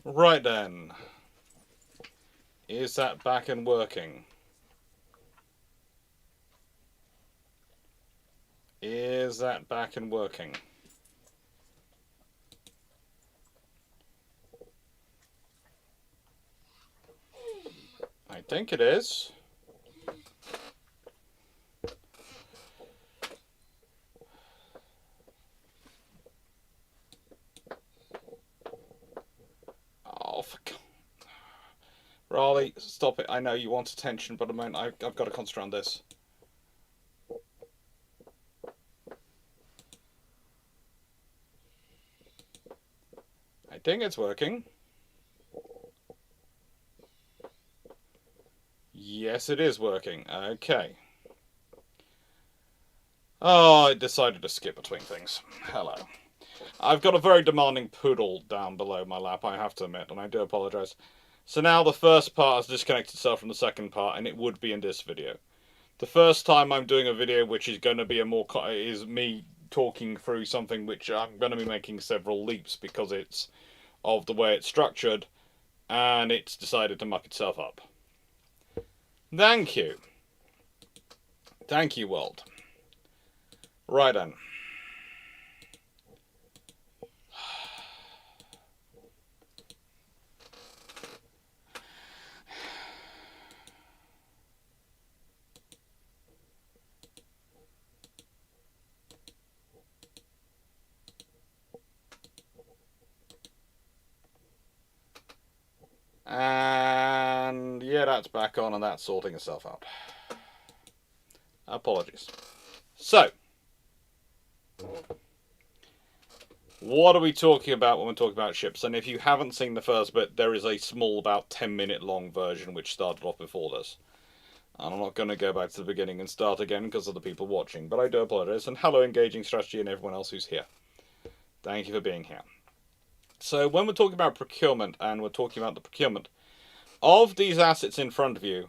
Right then. Is that back and working? Is that back and working? I think it is. Oh, for God. Raleigh, stop it. I know you want attention, but I've got to concentrate on this. I think it's working. Yes, it is working. Okay. Oh, I decided to skip between things. Hello. I've got a very demanding poodle down below my lap, I have to admit, and I do apologise. So now the first part has disconnected itself from the second part, and it would be in this video. The first time I'm doing a video which is going to be is me talking through something which I'm going to be making several leaps because it's of the way it's structured, and it's decided to muck itself up. Thank you. Thank you, world. Right then. And yeah, that's back on and that's sorting itself out. Apologies. So, what are we talking about when we're talking about ships? And if you haven't seen the first bit, there is a small, about 10-minute long version which started off before this. And I'm not going to go back to the beginning and start again because of the people watching, but I do apologise. And hello, Engaging Strategy, and everyone else who's here. Thank you for being here. So, when we're talking about procurement, and we're talking about the procurement of these assets in front of you,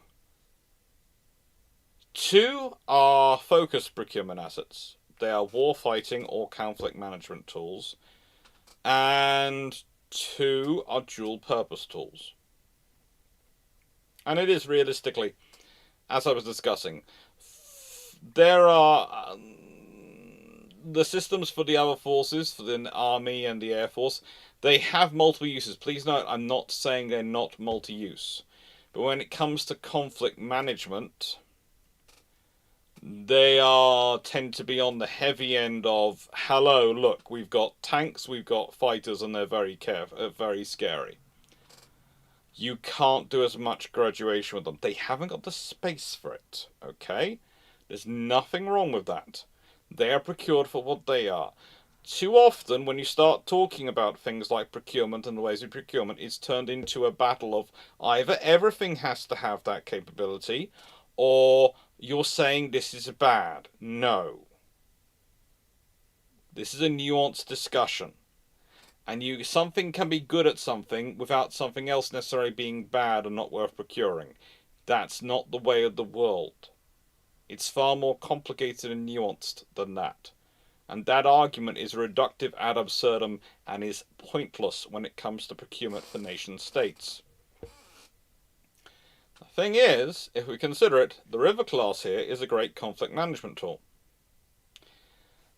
2 are focused procurement assets. They are warfighting or conflict management tools. And 2 are dual purpose tools. And it is realistically, as I was discussing, there are the systems for the other forces, for the Army and the Air Force, they have multiple uses. Please note, I'm not saying they're not multi-use. But when it comes to conflict management, they tend to be on the heavy end of, hello, look, we've got tanks, we've got fighters, and they're very scary. You can't do as much graduation with them. They haven't got the space for it, okay? There's nothing wrong with that. They are procured for what they are. Too often, when you start talking about things like procurement and the ways of procurement, it's turned into a battle of either everything has to have that capability, or you're saying this is bad. No. This is a nuanced discussion. And something can be good at something without something else necessarily being bad and not worth procuring. That's not the way of the world. It's far more complicated and nuanced than that. And that argument is reductive ad absurdum and is pointless when it comes to procurement for nation states. The thing is, if we consider it, the River class here is a great conflict management tool.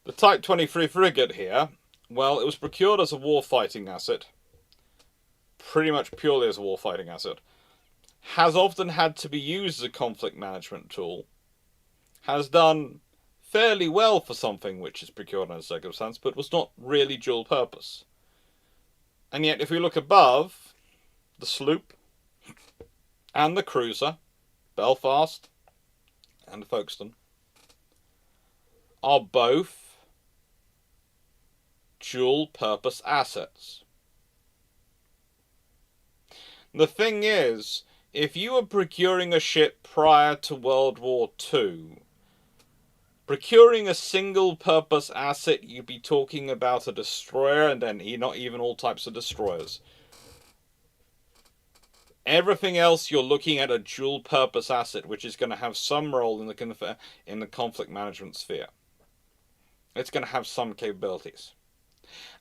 The Type 23 frigate here, well, it was procured as a warfighting asset, pretty much purely as a warfighting asset, has often had to be used as a conflict management tool, has done fairly well for something which is procured in a circumstance, but was not really dual purpose. And yet, if we look above, the sloop and the cruiser, Belfast and Folkestone, are both dual purpose assets. The thing is, if you were procuring a ship prior to World War II, procuring a single-purpose asset, you'd be talking about a destroyer, and then not even all types of destroyers. Everything else, you're looking at a dual-purpose asset, which is going to have some role in the conflict management sphere. It's going to have some capabilities.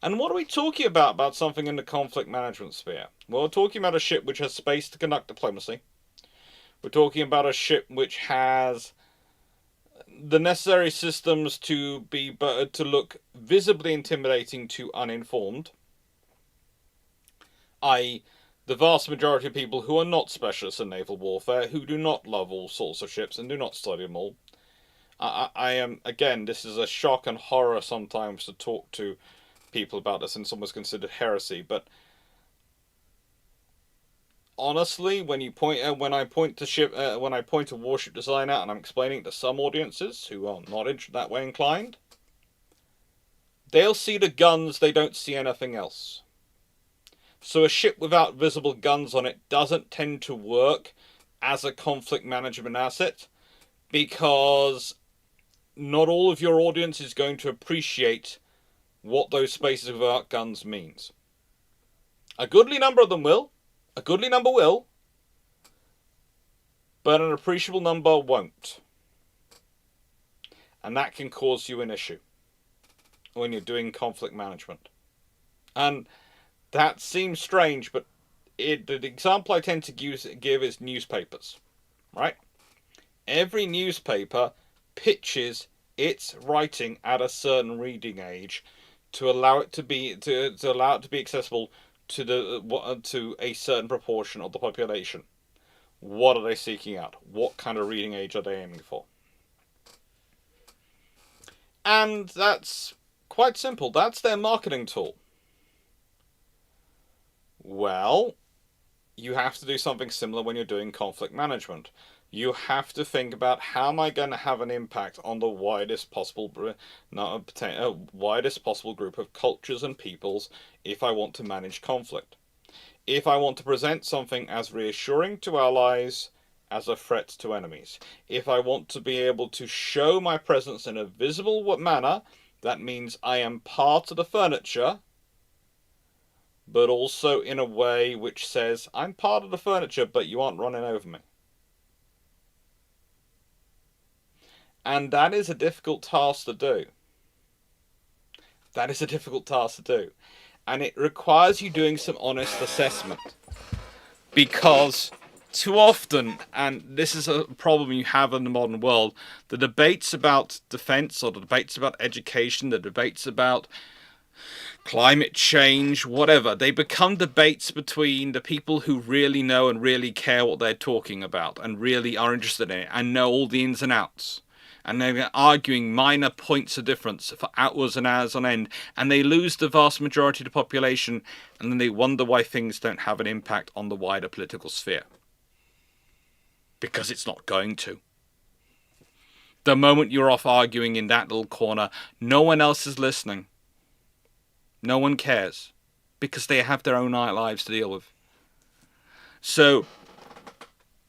And what are we talking about something in the conflict management sphere? Well, we're talking about a ship which has space to conduct diplomacy. We're talking about a ship which has the necessary systems to look visibly intimidating to uninformed, i.e., the vast majority of people who are not specialists in naval warfare, who do not love all sorts of ships and do not study them all. I am, again, this is a shock and horror sometimes to talk to people about this, and it's almost considered heresy, but honestly, when I point to warship design out and I'm explaining it to some audiences who are not that way inclined, they'll see the guns, they don't see anything else. So a ship without visible guns on it doesn't tend to work as a conflict management asset, because not all of your audience is going to appreciate what those spaces without guns means. A goodly number of them will. A goodly number will. But an appreciable number won't. And that can cause you an issue when you're doing conflict management. And that seems strange, but the example I tend to give is newspapers. Right? Every newspaper pitches its writing at a certain reading age to allow it to be accessible to a certain proportion of the population. What are they seeking out? What kind of reading age are they aiming for? And that's quite simple. That's their marketing tool. Well, you have to do something similar when you're doing conflict management. You have to think about, how am I going to have an impact on the widest possible group of cultures and peoples if I want to manage conflict. If I want to present something as reassuring to allies as a threat to enemies. If I want to be able to show my presence in a visible manner, that means I am part of the furniture, but also in a way which says, I'm part of the furniture, but you aren't running over me. And that is a difficult task to do. That is a difficult task to do. And it requires you doing some honest assessment. Because too often, and this is a problem you have in the modern world, the debates about defense, or the debates about education, the debates about climate change, whatever, they become debates between the people who really know and really care what they're talking about and really are interested in it and know all the ins and outs. And they're arguing minor points of difference for hours and hours on end, and they lose the vast majority of the population, and then they wonder why things don't have an impact on the wider political sphere. Because it's not going to. The moment you're off arguing in that little corner, no one else is listening. No one cares, because they have their own lives to deal with. So,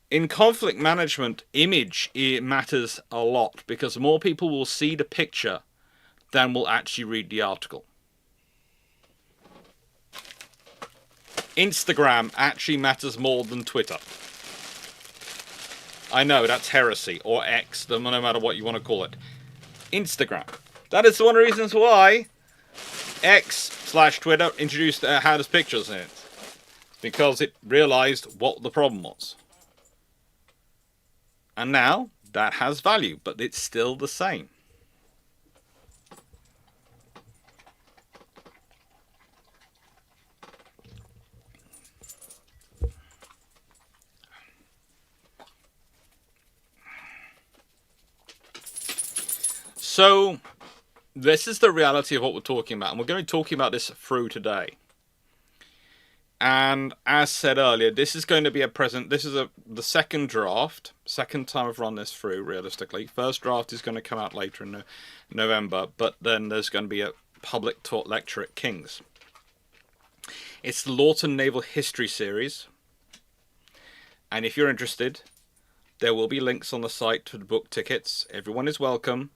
in conflict management, image matters a lot, because more people will see the picture than will actually read the article. Instagram actually matters more than Twitter. I know, that's heresy, or X, no matter what you want to call it. Instagram. That is one of the reasons why X/Twitter introduced had its pictures in it. Because it realised what the problem was. And now, that has value, but it's still the same. So, this is the reality of what we're talking about, and we're going to be talking about this through today. And as said earlier, this is going to be the second draft, second time I've run this through, realistically. First draft is going to come out later in November, but then there's going to be a public talk lecture at King's. It's the Lawton Naval History Series, and if you're interested, there will be links on the site to the book tickets. Everyone is welcome.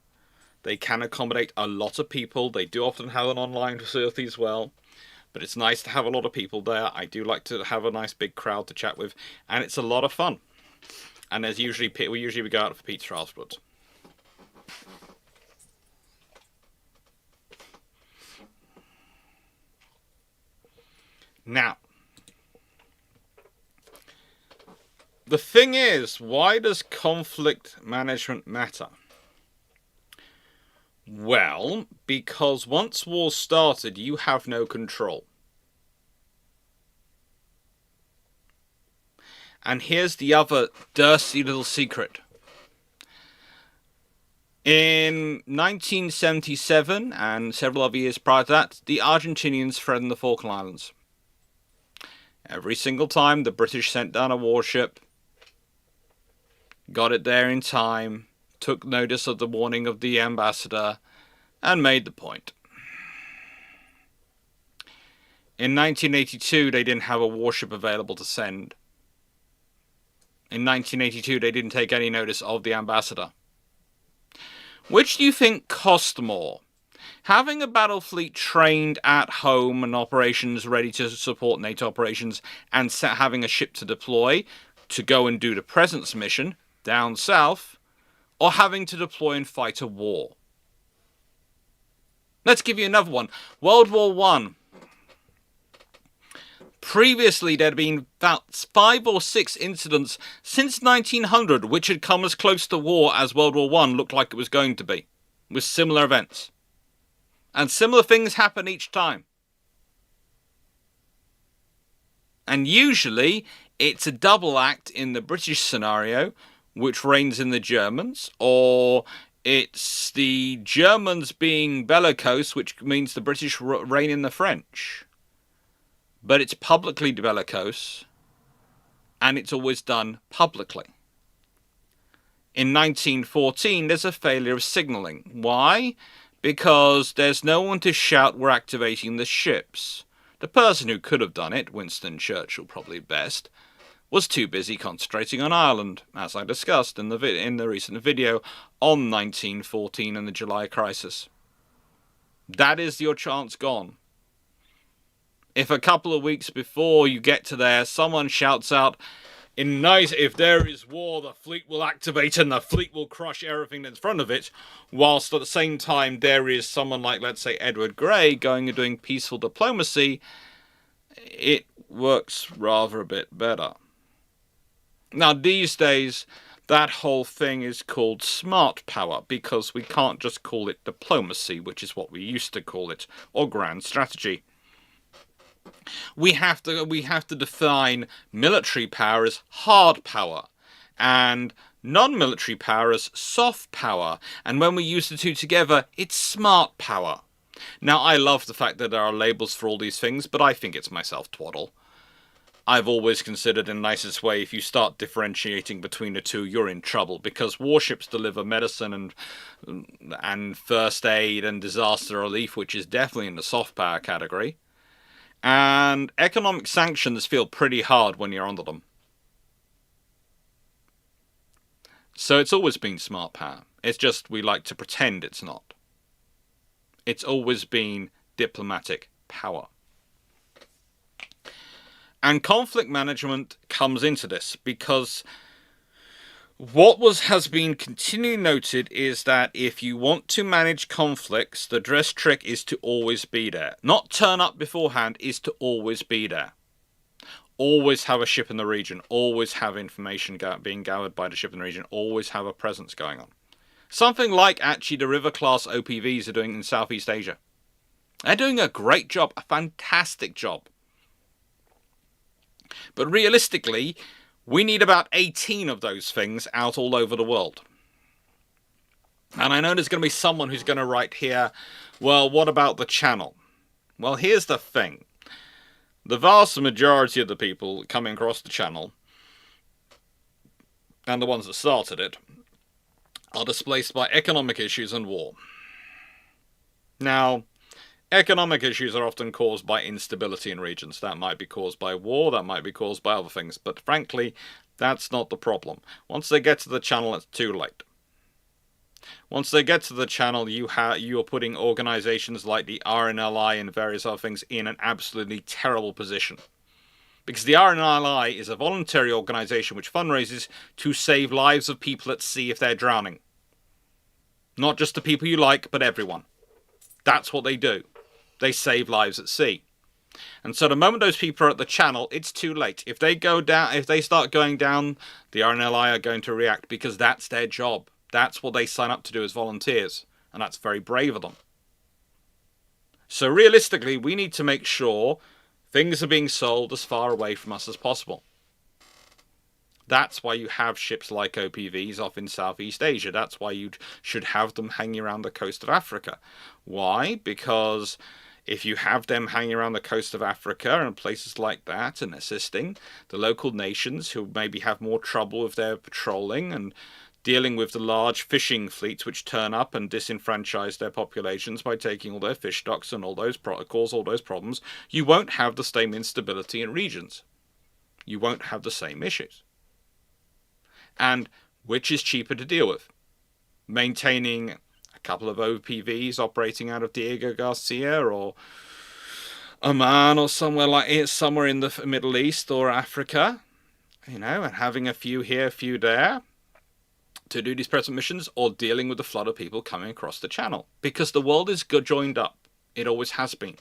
They can accommodate a lot of people. They do often have an online facility as well. But it's nice to have a lot of people there. I do like to have a nice big crowd to chat with. And it's a lot of fun. And we usually go out for pizza afterwards. Now, The thing is, why does conflict management matter? Well, because once war's started, you have no control. And here's the other dirty little secret. In 1977 and several other years prior to that, the Argentinians threatened the Falkland Islands. Every single time the British sent down a warship, got it there in time, took notice of the warning of the ambassador, and made the point. In 1982, they didn't have a warship available to send. In 1982, they didn't take any notice of the ambassador. Which do you think cost more? Having a battle fleet trained at home and operations ready to support NATO operations, and having a ship to deploy to go and do the presence mission down south, or having to deploy and fight a war? Let's give you another one. World War I. Previously, there had been about 5 or 6 incidents since 1900 which had come as close to war as World War I looked like it was going to be, with similar events. And similar things happen each time. And usually, it's a double act in the British scenario, which reigns in the Germans, or it's the Germans being bellicose, which means the British reign in the French. But it's publicly bellicose, and it's always done publicly. In 1914, there's a failure of signalling. Why? Because there's no one to shout, "We're activating the ships." The person who could have done it, Winston Churchill probably best, was too busy concentrating on Ireland, as I discussed in the recent video on 1914 and the July crisis. That is your chance gone. If a couple of weeks before you get to there, someone shouts out, "If there is war, the fleet will activate and the fleet will crush everything that's in front of it," whilst at the same time there is someone like, let's say, Edward Grey going and doing peaceful diplomacy, it works rather a bit better. Now, these days, that whole thing is called smart power, because we can't just call it diplomacy, which is what we used to call it, or grand strategy. We have to define military power as hard power, and non-military power as soft power, and when we use the two together, it's smart power. Now, I love the fact that there are labels for all these things, but I think it's myself twaddle. I've always considered in the nicest way, if you start differentiating between the two, you're in trouble, because warships deliver medicine and first aid and disaster relief, which is definitely in the soft power category. And economic sanctions feel pretty hard when you're under them. So it's always been smart power. It's just we like to pretend it's not. It's always been diplomatic power. And conflict management comes into this, because what has been continually noted is that if you want to manage conflicts, the dress trick is to always be there. Not turn up beforehand, is to always be there. Always have a ship in the region. Always have information being gathered by the ship in the region. Always have a presence going on. Something like actually the River-class OPVs are doing in Southeast Asia. They're doing a great job, a fantastic job. But realistically, we need about 18 of those things out all over the world. And I know there's going to be someone who's going to write here, well, what about the channel? Well, here's the thing. The vast majority of the people coming across the channel, and the ones that started it, are displaced by economic issues and war. Now, economic issues are often caused by instability in regions. That might be caused by war, that might be caused by other things, but frankly, that's not the problem. Once they get to the channel, it's too late. Once they get to the channel, you are putting organizations like the RNLI and various other things in an absolutely terrible position. Because the RNLI is a voluntary organization which fundraises to save lives of people at sea if they're drowning. Not just the people you like, but everyone. That's what they do. They save lives at sea. And so the moment those people are at the channel, it's too late. If they go down, if they start going down, the RNLI are going to react because that's their job. That's what they sign up to do as volunteers. And that's very brave of them. So realistically, we need to make sure things are being sold as far away from us as possible. That's why you have ships like OPVs off in Southeast Asia. That's why you should have them hanging around the coast of Africa. Why? Because if you have them hanging around the coast of Africa and places like that and assisting the local nations who maybe have more trouble with their patrolling and dealing with the large fishing fleets which turn up and disenfranchise their populations by taking all their fish stocks and all those cause all those problems, you won't have the same instability in regions. You won't have the same issues. And which is cheaper to deal with? Maintaining a couple of OPVs operating out of Diego Garcia or Oman or somewhere in the Middle East or Africa, and having a few here, a few there to do these present missions, or dealing with the flood of people coming across the channel. Because the world is joined up. It always has been.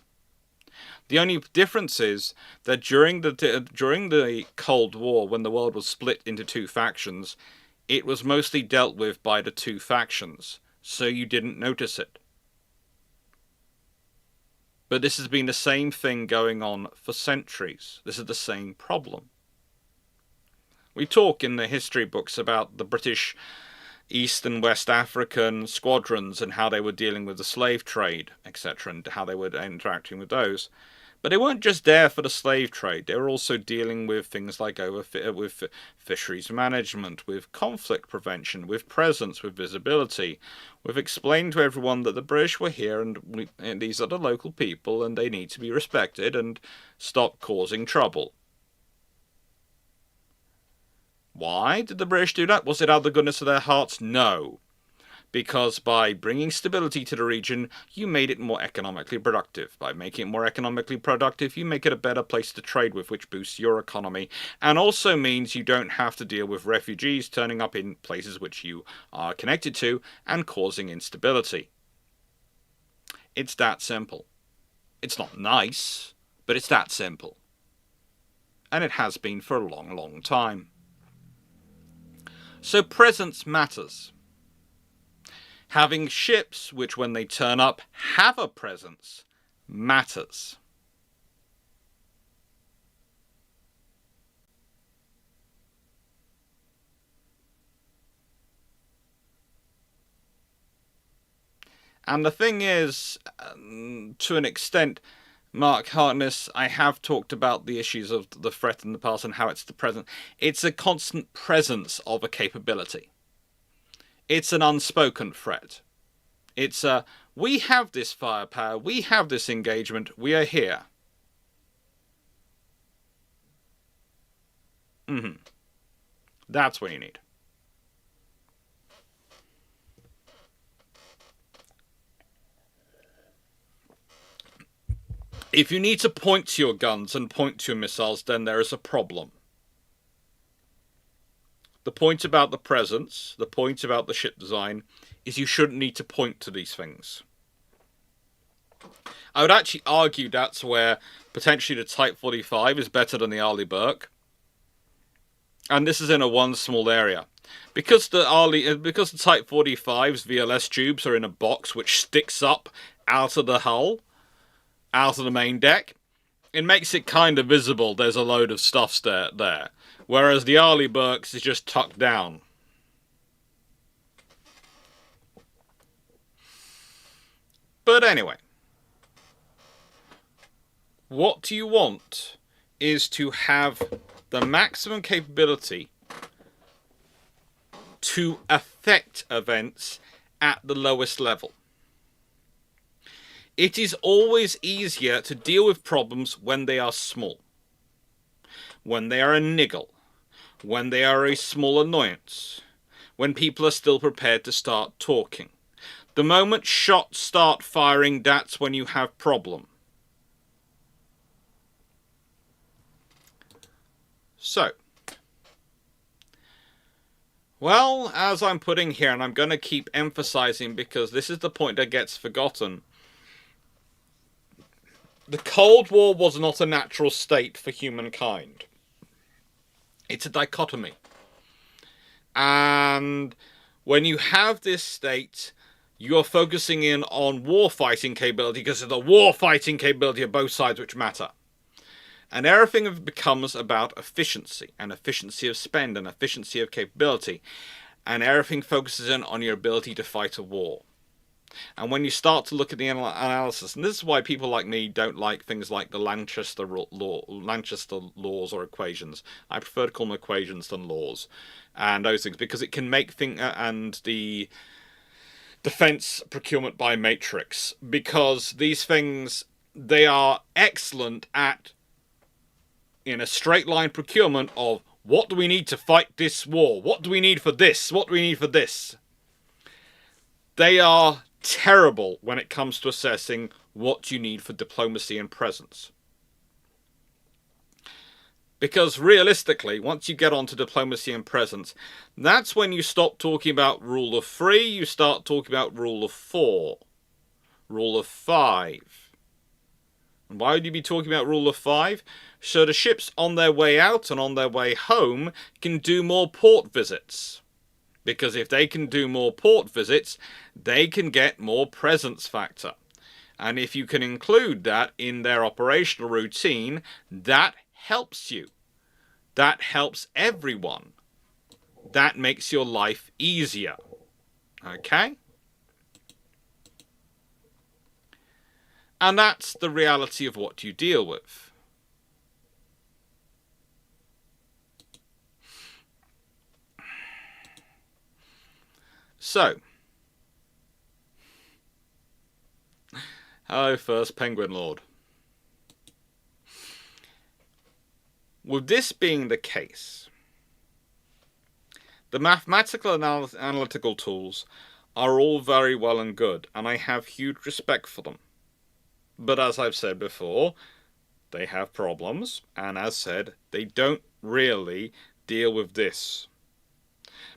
The only difference is that during the Cold War, when the world was split into two factions, it was mostly dealt with by the two factions, so you didn't notice it. But this has been the same thing going on for centuries. This is the same problem. We talk in the history books about the British East and West African squadrons and how they were dealing with the slave trade, etc., and how they were interacting with those. But they weren't just there for the slave trade. They were also dealing with things like with fisheries management, with conflict prevention, with presence, with visibility. We've explained to everyone that the British were here and these are the local people and they need to be respected and stop causing trouble. Why did the British do that? Was it out of the goodness of their hearts? No. Because by bringing stability to the region, you made it more economically productive. By making it more economically productive, you make it a better place to trade with, which boosts your economy, and also means you don't have to deal with refugees turning up in places which you are connected to and causing instability. It's that simple. It's not nice, but it's that simple. And it has been for a long, long time. So presence matters. Having ships which, when they turn up, have a presence matters. And the thing is, to an extent, Mark Harkness, I have talked about the issues of the threat in the past and how it's the present. It's a constant presence of a capability. It's an unspoken threat. It's a, we have this firepower, we have this engagement, we are here. That's what you need. If you need to point to your guns and point to your missiles, then there is a problem. The point about the presence, the point about the ship design, is you shouldn't need to point to these things. I would actually argue that's where potentially the Type 45 is better than the Arleigh Burke. And this is in one small area. Because the Type 45's VLS tubes are in a box which sticks up out of the hull, out of the main deck, it makes it kind of visible there's a load of stuff there. Whereas the Arleigh Burke's is just tucked down. But anyway, what you want is to have the maximum capability to affect events at the lowest level. It is always easier to deal with problems when they are small, when they are a niggle, when they are a small annoyance, when people are still prepared to start talking. The moment shots start firing, that's when you have problem. So, well, as I'm putting here, and I'm going to keep emphasizing because this is the point that gets forgotten, the Cold War was not a natural state for humankind. It's a dichotomy. And when you have this state, you're focusing in on war-fighting capability because it's the war-fighting capability of both sides which matter. And everything becomes about efficiency, and efficiency of spend, and efficiency of capability. And everything focuses in on your ability to fight a war. And when you start to look at the analysis, and this is why people like me don't like things like the Lanchester laws or equations. I prefer to call them equations than laws, and those things, because it can make things, and the defense procurement by matrix, because these things, they are excellent at, in a straight line procurement of, what do we need to fight this war? What do we need for this? What do we need for this? They are terrible when it comes to assessing what you need for diplomacy and presence. Because realistically, once you get onto diplomacy and presence, that's when you stop talking about rule of 3, you start talking about rule of 4, rule of 5. And why would you be talking about rule of 5? So the ships on their way out and on their way home can do more port visits. Because if they can do more port visits, they can get more presence factor. And if you can include that in their operational routine, that helps you. That helps everyone. That makes your life easier. Okay? And that's the reality of what you deal with. So, hello first Penguin Lord. With this being the case, the mathematical analytical tools are all very well and good, and I have huge respect for them. But as I've said before, they have problems, and as said, they don't really deal with this.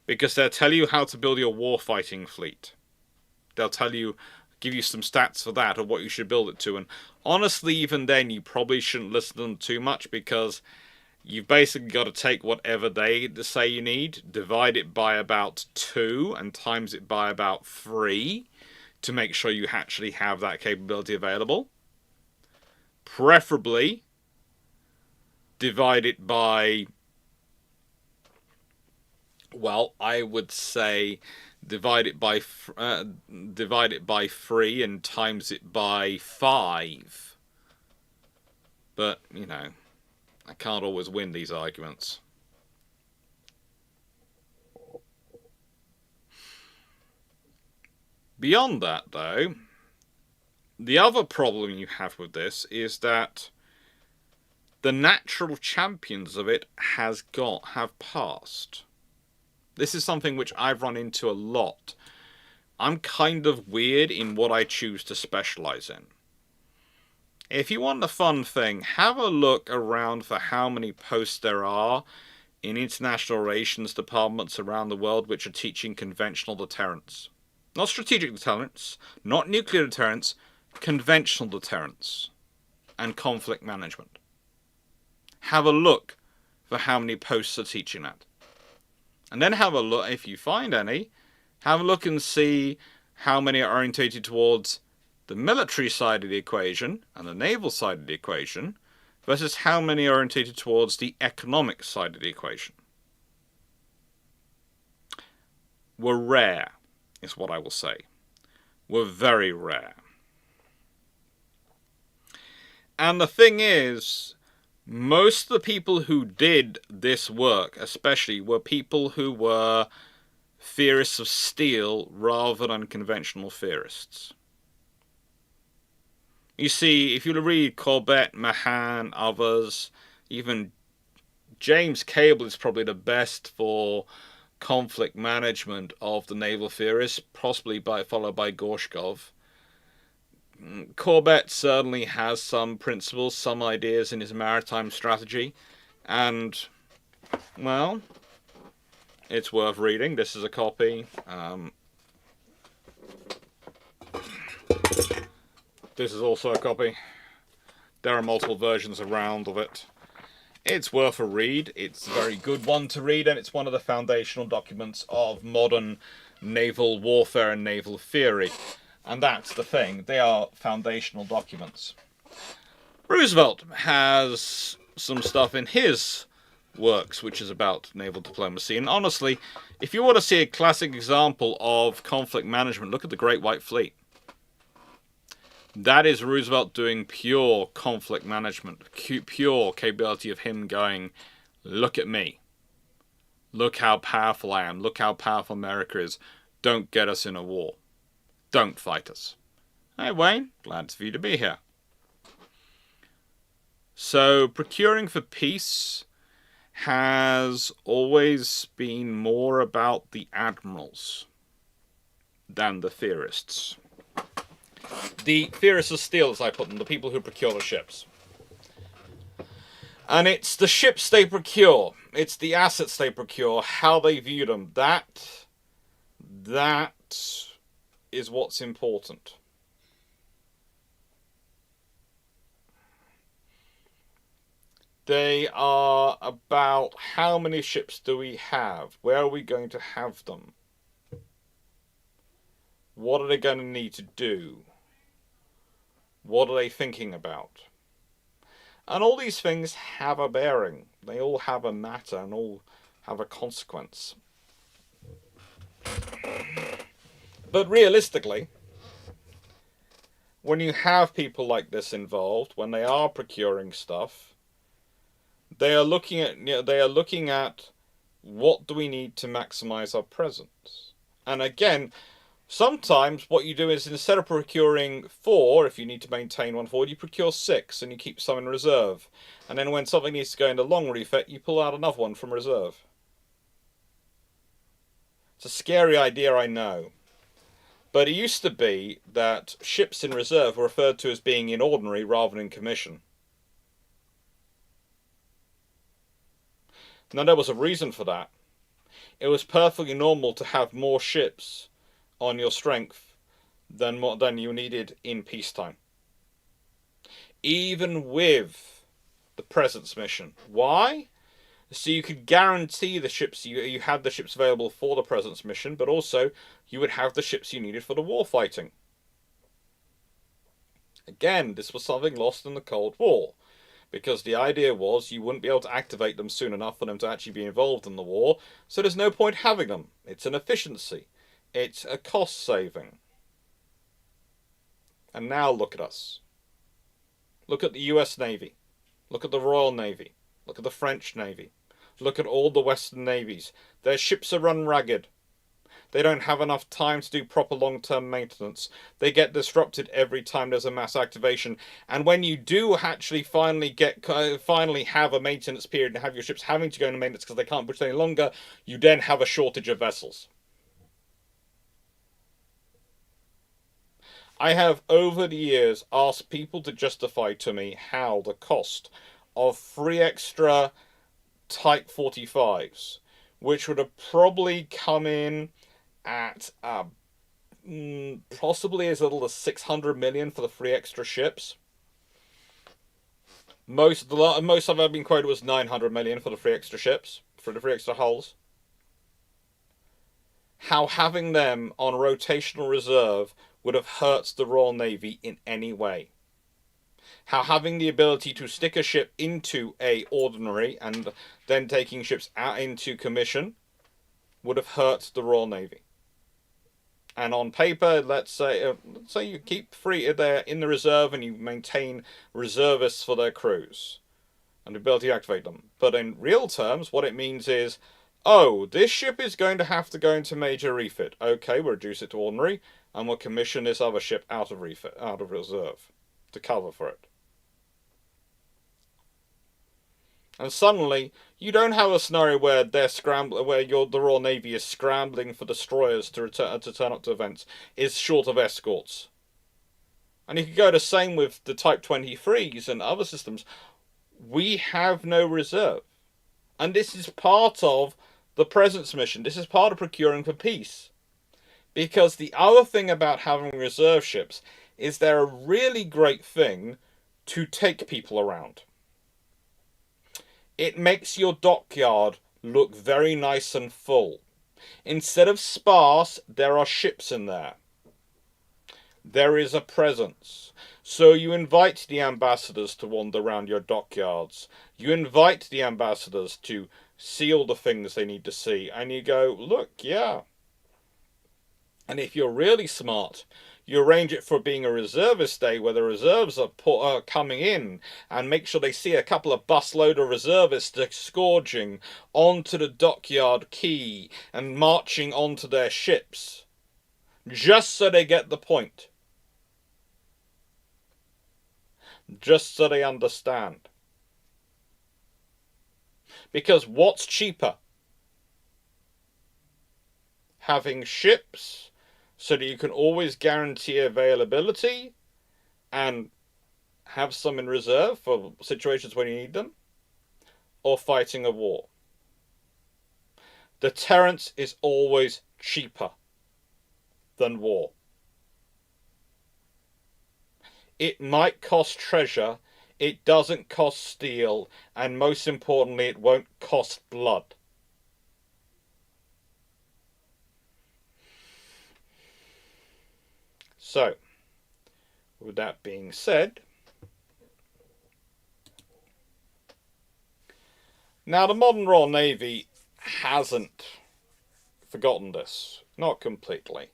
Because they'll tell you how to build your warfighting fleet. They'll tell you, give you some stats for that, or what you should build it to. And honestly, even then, you probably shouldn't listen to them too much, because you've basically got to take whatever they say you need, divide it by about 2, and times it by about 3, to make sure you actually have that capability available. Preferably, divide it by, well, I would say divide it by 3 and times it by 5. But, you know, I can't always win these arguments. Beyond that, though, the other problem you have with this is that the natural champions of it have passed. This is something which I've run into a lot. I'm kind of weird in what I choose to specialize in. If you want a fun thing, have a look around for how many posts there are in international relations departments around the world which are teaching conventional deterrence. Not strategic deterrence, not nuclear deterrence, conventional deterrence and conflict management. Have a look for how many posts are teaching that. And then have a look, if you find any, have a look and see how many are orientated towards the military side of the equation and the naval side of the equation versus how many are orientated towards the economic side of the equation. We're rare, is what I will say. We're very rare. And the thing is, most of the people who did this work, especially, were people who were theorists of steel rather than conventional theorists. You see, if you read Corbett, Mahan, others, even James Cable is probably the best for conflict management of the naval theorists, possibly followed by Gorshkov. Corbett certainly has some principles, some ideas in his maritime strategy, and, well, it's worth reading. This is a copy. This is also a copy. There are multiple versions around of it. It's worth a read. It's a very good one to read, and it's one of the foundational documents of modern naval warfare and naval theory. And that's the thing. They are foundational documents. Roosevelt has some stuff in his works which is about naval diplomacy. And honestly, if you want to see a classic example of conflict management, look at the Great White Fleet. That is Roosevelt doing pure conflict management, pure capability of him going, look at me. Look how powerful I am. Look how powerful America is. Don't get us in a war. Don't fight us. Hey, Wayne, glad for you to be here. So, procuring for peace has always been more about the admirals than the theorists. The theorists of steel, as I put them, the people who procure the ships. And it's the ships they procure, it's the assets they procure, how they view them. That is what's important. They are about how many ships do we have? Where are we going to have them? What are they going to need to do? What are they thinking about? And all these things have a bearing. They all have a matter and all have a consequence. But realistically, when you have people like this involved, when they are procuring stuff, they are looking at what do we need to maximize our presence. And again, sometimes what you do is instead of procuring 4, if you need to maintain one forward, you procure 6 and you keep some in reserve. And then when something needs to go into long refit, you pull out another one from reserve. It's a scary idea, I know. But it used to be that ships in reserve were referred to as being in ordinary rather than in commission. Now, there was a reason for that. It was perfectly normal to have more ships on your strength than you needed in peacetime. Even with the presence mission. Why? So you could guarantee the ships, you had the ships available for the presence mission, but also you would have the ships you needed for the war fighting. Again, this was something lost in the Cold War, because the idea was you wouldn't be able to activate them soon enough for them to actually be involved in the war, so there's no point having them. It's an efficiency. It's a cost saving. And now look at us. Look at the US Navy. Look at the Royal Navy. Look at the French Navy. Look at all the Western navies. Their ships are run ragged. They don't have enough time to do proper long-term maintenance. They get disrupted every time there's a mass activation. And when you do actually finally have a maintenance period and have your ships having to go into maintenance because they can't push any longer, you then have a shortage of vessels. I have over the years asked people to justify to me how the cost of 3 extra Type 45s, which would have probably come in at possibly as little as 600 million for the 3 extra ships. Most I've ever been quoted was 900 million for the 3 extra ships, for the 3 extra hulls. How having them on rotational reserve would have hurt the Royal Navy in any way. How having the ability to stick a ship into a ordinary and then taking ships out into commission would have hurt the Royal Navy. And on paper, let's say you keep 3 there in the reserve and you maintain reservists for their crews and the ability to activate them. But in real terms, what it means is, oh, this ship is going to have to go into major refit. Okay, we'll reduce it to ordinary and we'll commission this other ship out of reserve to cover for it. And suddenly, you don't have a scenario where the Royal Navy is scrambling for destroyers to turn up to events, is short of escorts. And you could go the same with the Type 23s and other systems. We have no reserve. And this is part of the presence mission. This is part of procuring for peace. Because the other thing about having reserve ships is they're a really great thing to take people around. It makes your dockyard look very nice and full. Instead of sparse, there are ships in there. There is a presence. So you invite the ambassadors to wander around your dockyards. You invite the ambassadors to see all the things they need to see. And you go, look, yeah. And if you're really smart, you arrange it for being a reservist day where the reserves are coming in, and make sure they see a couple of busload of reservists scourging onto the dockyard quay and marching onto their ships. Just so they get the point. Just so they understand. Because what's cheaper? Having ships so that you can always guarantee availability and have some in reserve for situations when you need them, or fighting a war? Deterrence is always cheaper than war. It might cost treasure, it doesn't cost steel, and most importantly, it won't cost blood. So, with that being said, now the modern Royal Navy hasn't forgotten this, not completely.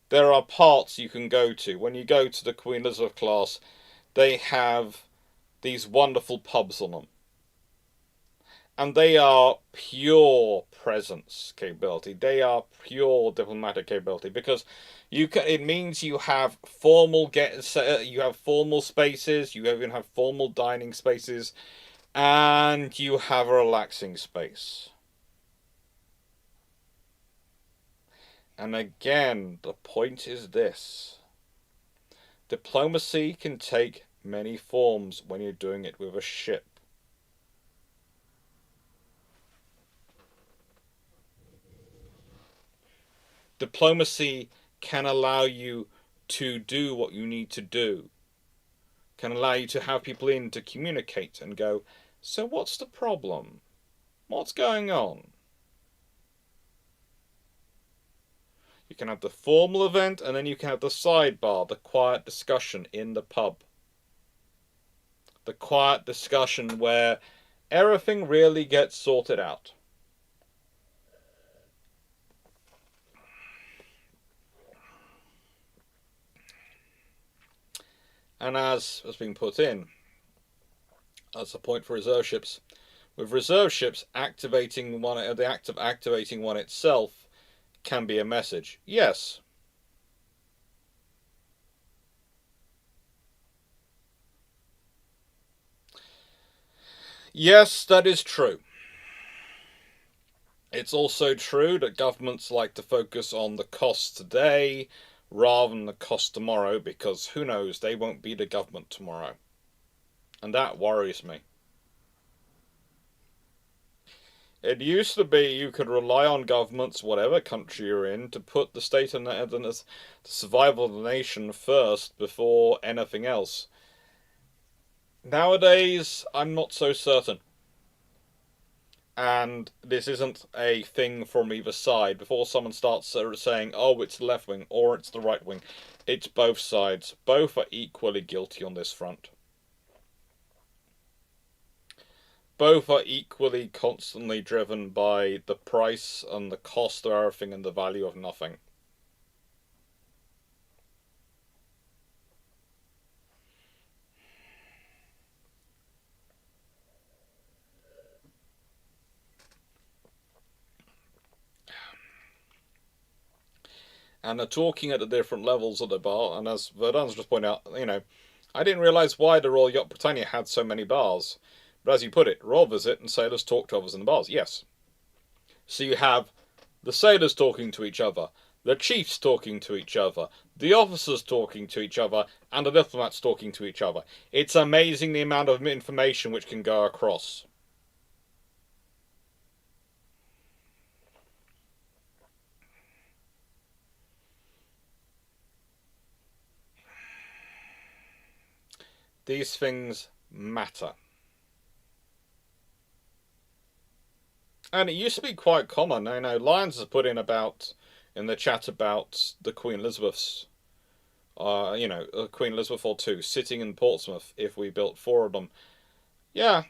There are parts you can go to. When you go to the Queen Elizabeth class, they have these wonderful pubs on them. And they are pure presence capability. They are pure diplomatic capability, because it means you have formal formal spaces, you even have formal dining spaces, and you have a relaxing space. And again, the point is this. Diplomacy can take many forms when you're doing it with a ship. Diplomacy can allow you to do what you need to do. Can allow you to have people in to communicate and go, so what's the problem? What's going on? You can have the formal event, and then you can have the sidebar, the quiet discussion in the pub. The quiet discussion where everything really gets sorted out. And as has been put in, that's a point for reserve ships. With reserve ships, activating one, the act of activating one itself can be a message. Yes. Yes, that is true. It's also true that governments like to focus on the cost today rather than the cost tomorrow, because who knows, they won't be the government tomorrow. And that worries me. It used to be you could rely on governments, whatever country you're in, to put the state and the survival of the nation first before anything else. Nowadays, I'm not so certain. And this isn't a thing from either side. Before someone starts saying, oh, it's the left wing or it's the right wing, it's both sides. Both are equally guilty on this front. Both are equally constantly driven by the price and the cost of everything and the value of nothing. And they're talking at the different levels of the bar, and as Verdun's just pointed out, I didn't realise why the Royal Yacht Britannia had so many bars. But as you put it, Royal visit and sailors talk to others in the bars. Yes. So you have the sailors talking to each other, the chiefs talking to each other, the officers talking to each other, and the diplomats talking to each other. It's amazing the amount of information which can go across. These things matter. And it used to be quite common. I know Lyons has put in the chat about the Queen Elizabeth's, Queen Elizabeth or two sitting in Portsmouth if we built 4 of them. Yeah,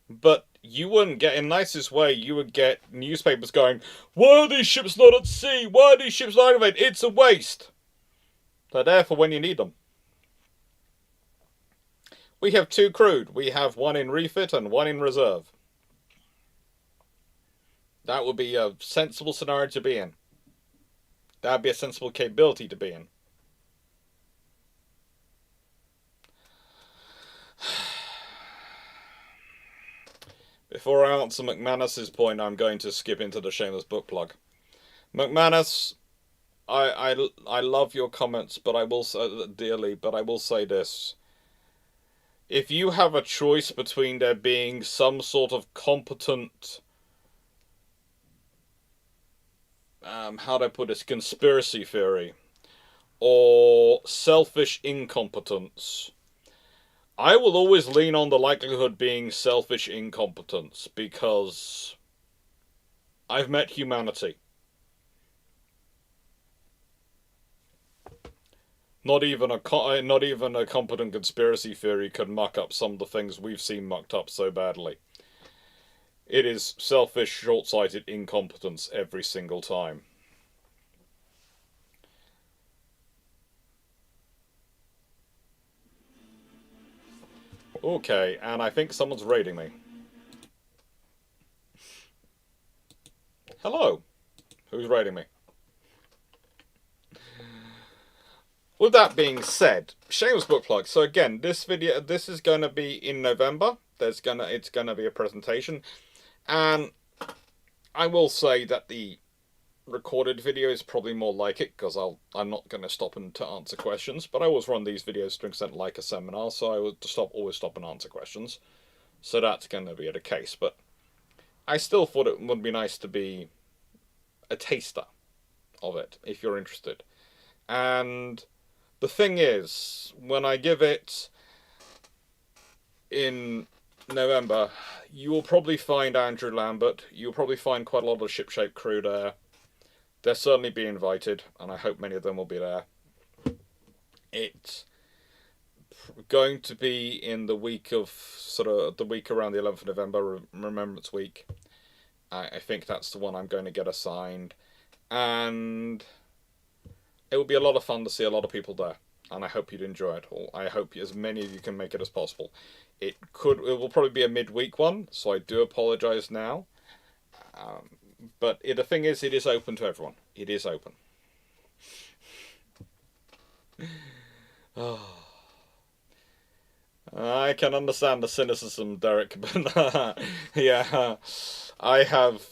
but you wouldn't get, in the nicest way, you would get newspapers going, why are these ships not at sea? Why are these ships not activated? It's a waste. They're there for when you need them. We have 2 crewed. We have 1 in refit and 1 in reserve. That would be a sensible scenario to be in. That would be a sensible capability to be in. Before I answer McManus's point, I'm going to skip into the shameless book plug. McManus, I love your comments, but I will say dearly. But I will say this: if you have a choice between there being some sort of competent, how do I put this, conspiracy theory, or selfish incompetence, I will always lean on the likelihood being selfish incompetence, because I've met humanity. Not even a competent conspiracy theory could muck up some of the things we've seen mucked up so badly. It is selfish, short-sighted incompetence every single time. Okay, and I think someone's raiding me. Hello. Who's raiding me? With that being said, shameless book plug. So again, this is going to be in November. It's going to be a presentation, and I will say that the recorded video is probably more like it, because I'm not going to stop and to answer questions. But I always run these videos to present like a seminar, so I would always stop and answer questions. So that's going to be the case. But I still thought it would be nice to be a taster of it if you're interested. And the thing is, when I give it in November, you will probably find Andrew Lambert. You'll probably find quite a lot of the shipshape crew there. They'll certainly be invited, and I hope many of them will be there. It's going to be in the week of, the week around the 11th of November, Remembrance Week. I think that's the one I'm going to get assigned. And it will be a lot of fun to see a lot of people there. And I hope you'd enjoy it all. I hope as many of you can make it as possible. It will probably be a midweek one, so I do apologise now. But the thing is, it is open to everyone. It is open. Oh. I can understand the cynicism, Derek, but yeah, I have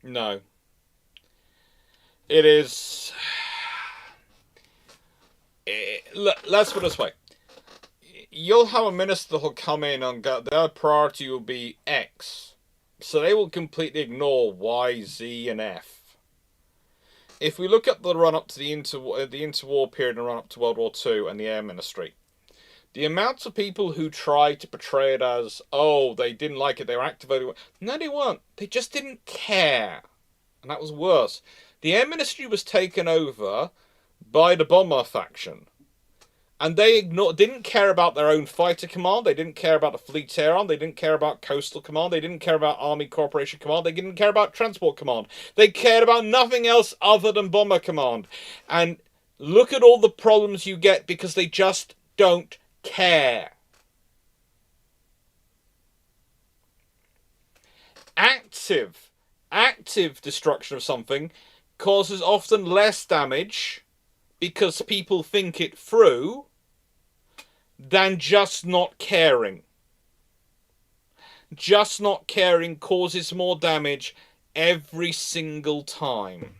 no. It is. Let's put it this way. You'll have a minister who'll come in and their priority will be X. So they will completely ignore Y, Z, and F. If we look at the run-up to the interwar period and run-up to World War II and the Air Ministry, the amounts of people who try to portray it as, oh, they didn't like it, they were activated. No, they weren't. They just didn't care. And that was worse. The Air Ministry was taken over by the bomber faction. And they didn't care about their own fighter command. They didn't care about the Fleet Air Arm. They didn't care about Coastal Command. They didn't care about Army Corporation Command. They didn't care about Transport Command. They cared about nothing else other than Bomber Command. And look at all the problems you get because they just don't care. Active destruction of something causes often less damage because people think it through than just not caring. Just not caring causes more damage every single time.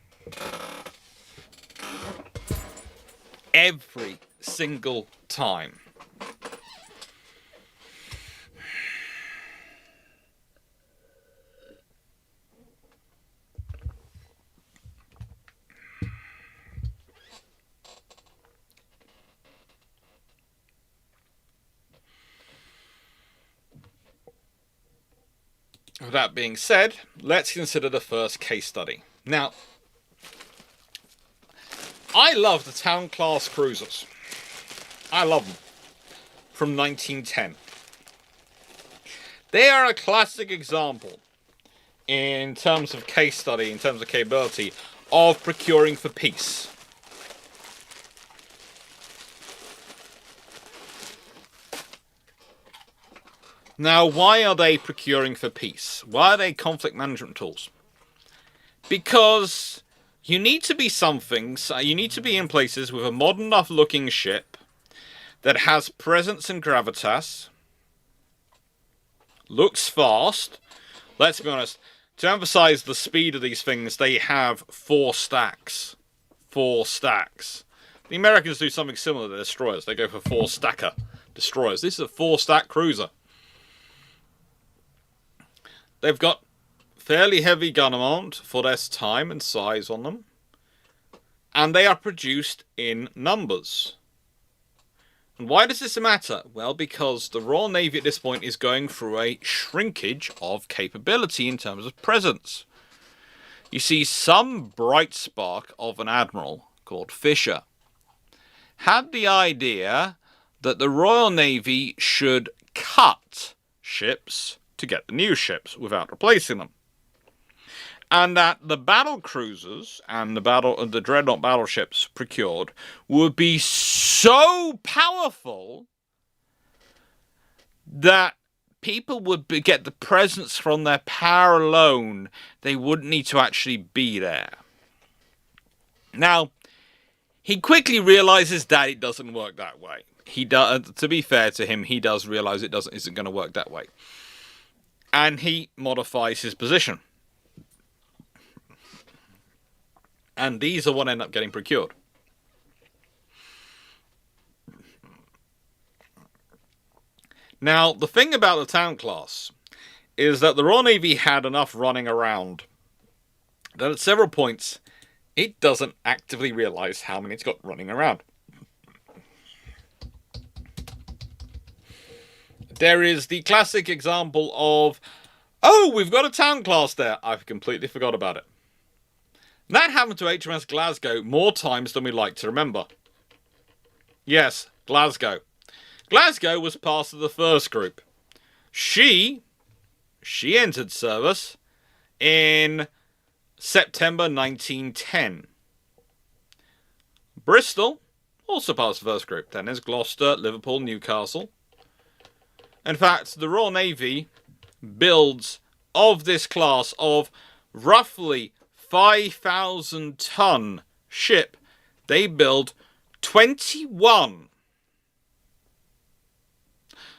Every single time. With that being said, let's consider the first case study. Now, I love the Town class cruisers. I love them. From 1910. They are a classic example, in terms of case study, in terms of capability, of procuring for peace. Now, why are they procuring for peace? Why are they conflict management tools? Because you need to be you need to be in places with a modern enough looking ship that has presence and gravitas, looks fast. Let's be honest, to emphasize the speed of these things, they have 4 stacks. 4 stacks. The Americans do something similar to their destroyers. They go for 4-stacker destroyers. This is a 4-stack cruiser. They've got fairly heavy gun amount for their time and size on them. And they are produced in numbers. And why does this matter? Well, because the Royal Navy at this point is going through a shrinkage of capability in terms of presence. You see, some bright spark of an admiral called Fisher had the idea that the Royal Navy should cut ships to get the new ships without replacing them. And that the battle cruisers and the dreadnought battleships procured would be so powerful that people would get the presence from their power alone. They wouldn't need to actually be there. Now, he quickly realizes that it doesn't work that way. To be fair to him, he does realize it isn't going to work that way. And he modifies his position. And these are what end up getting procured. Now, the thing about the Town class is that the Royal Navy had enough running around that at several points it doesn't actively realise how many it's got running around. There is the classic example of, oh, we've got a Town class there. I've completely forgot about it. That happened to HMS Glasgow more times than we like to remember. Yes, Glasgow. Glasgow was part of the first group. She entered service in September 1910. Bristol, also part of the first group. Then there's Gloucester, Liverpool, Newcastle. In fact, the Royal Navy builds of this class of roughly 5,000 ton ship. They build 21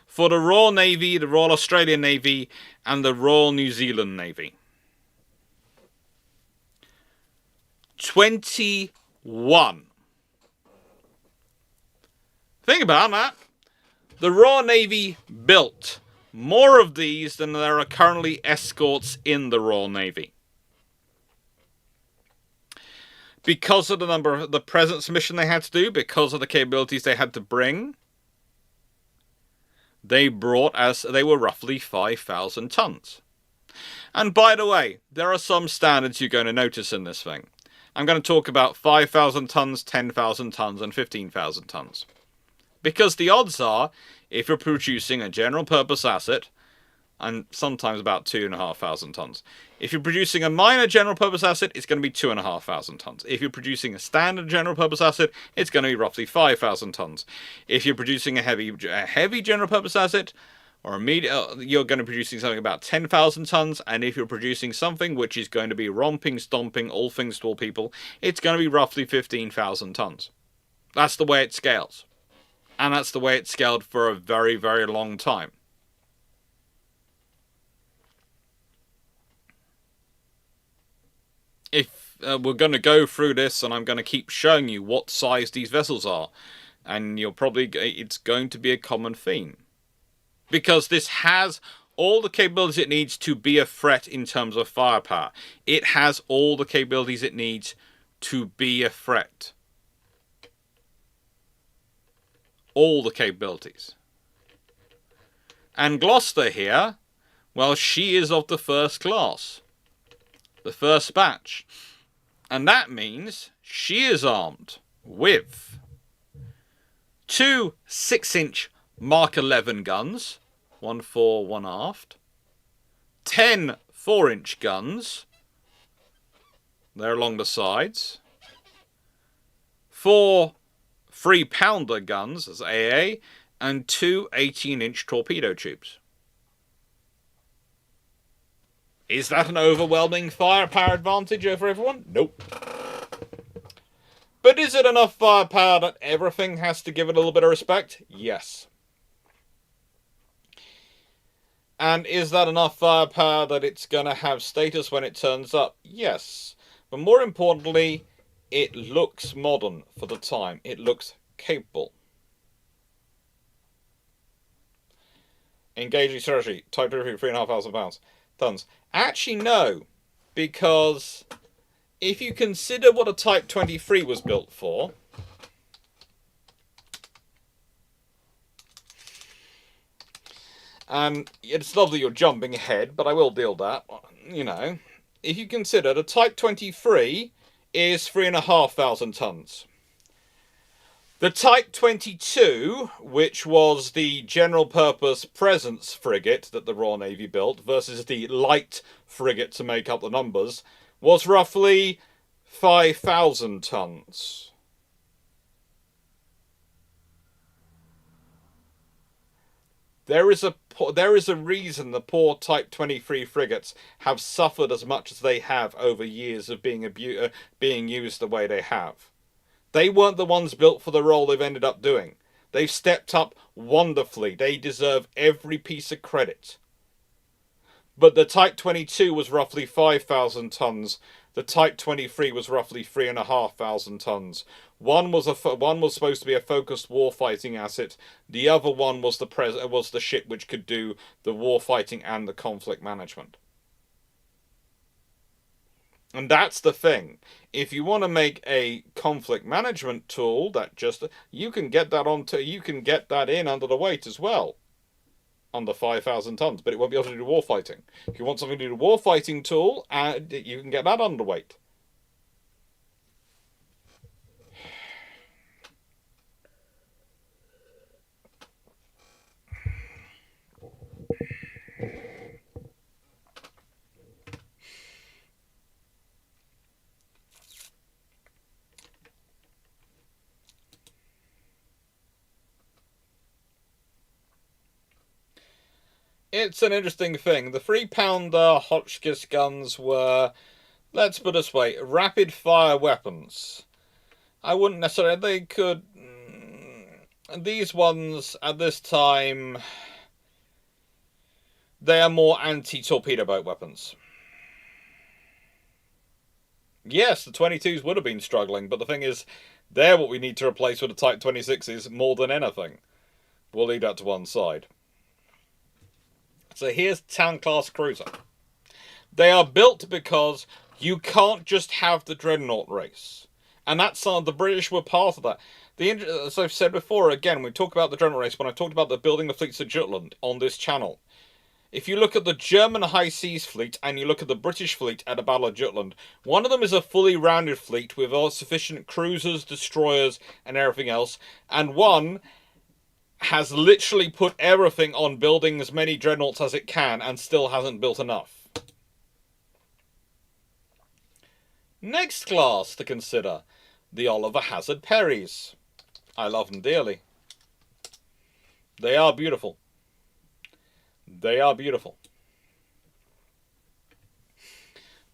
for the Royal Navy, the Royal Australian Navy, and the Royal New Zealand Navy. 21. Think about that. The Royal Navy built more of these than there are currently escorts in the Royal Navy. Because of the presence mission they had to do, because of the capabilities they had to bring, they were roughly 5,000 tons. And by the way, there are some standards you're going to notice in this thing. I'm going to talk about 5,000 tons, 10,000 tons, and 15,000 tons. Because the odds are, if you're producing a general purpose asset, and sometimes about 2,500 tons. If you're producing a minor general purpose asset, it's going to be 2,500 tons. If you're producing a standard general purpose asset, it's going to be roughly 5,000 tons. If you're producing a heavy general purpose asset, or a medium, you're going to be producing something about 10,000 tons. And if you're producing something which is going to be romping, stomping, all things to all people, it's going to be roughly 15,000 tons. That's the way it scales. And that's the way it's scaled for a very, very long time. If we're going to go through this, and I'm going to keep showing you what size these vessels are, and it's going to be a common theme. Because this has all the capabilities it needs to be a threat in terms of firepower. It has all the capabilities it needs to be a threat. All the capabilities. And Gloucester here Well, she is of the first class, the first batch. And that means she is armed with 2 6-inch Mark 11 guns, one fore, one aft, 10 4-inch guns, they're along the sides, 4 3-pounder guns as AA, and 2 18-inch torpedo tubes. Is that an overwhelming firepower advantage over everyone? Nope. But is it enough firepower that everything has to give it a little bit of respect? Yes. And is that enough firepower that it's going to have status when it turns up? Yes. But more importantly, it looks modern for the time. It looks capable. Engaging strategy, type 3,500 tons. Actually, no. Because if you consider what a Type 23 was built for, and it's lovely you're jumping ahead, but I will deal that, you know. If you consider the Type 23 is 3,500 tons. The Type 22, which was the general purpose presence frigate that the Royal Navy built, versus the light frigate to make up the numbers, was roughly 5,000 tons. There is a reason the poor Type 23 frigates have suffered as much as they have over years of being used the way they have. They weren't the ones built for the role they've ended up doing. They've stepped up wonderfully. They deserve every piece of credit. But the Type 22 was roughly 5,000 tons. The Type 23 was roughly 3,500 tons. One was supposed to be a focused warfighting asset. The other one was the ship which could do the warfighting and the conflict management. And that's the thing. If you want to make a conflict management tool, you can get that in under the weight as well, under 5,000 tons, but it won't be able to do warfighting. If you want something to do a warfighting tool, you can get that underweight. It's an interesting thing. The 3-pounder Hotchkiss guns were, let's put it this way, rapid-fire weapons. I wouldn't necessarily... They could... These ones, at this time, they are more anti-torpedo boat weapons. Yes, the 22s would have been struggling, but the thing is, they're what we need to replace with the Type 26s more than anything. We'll leave that to one side. So here's Town-class cruiser. They are built because you can't just have the Dreadnought race. And that's the British were part of that. As I've said before, again, we talk about the Dreadnought race when I talked about the building the fleets of Jutland on this channel. If you look at the German High Seas fleet and you look at the British fleet at the Battle of Jutland, one of them is a fully rounded fleet with all sufficient cruisers, destroyers, and everything else, and one has literally put everything on building as many dreadnoughts as it can and still hasn't built enough. Next class to consider, the Oliver Hazard Perrys. I love them dearly. They are beautiful. They are beautiful.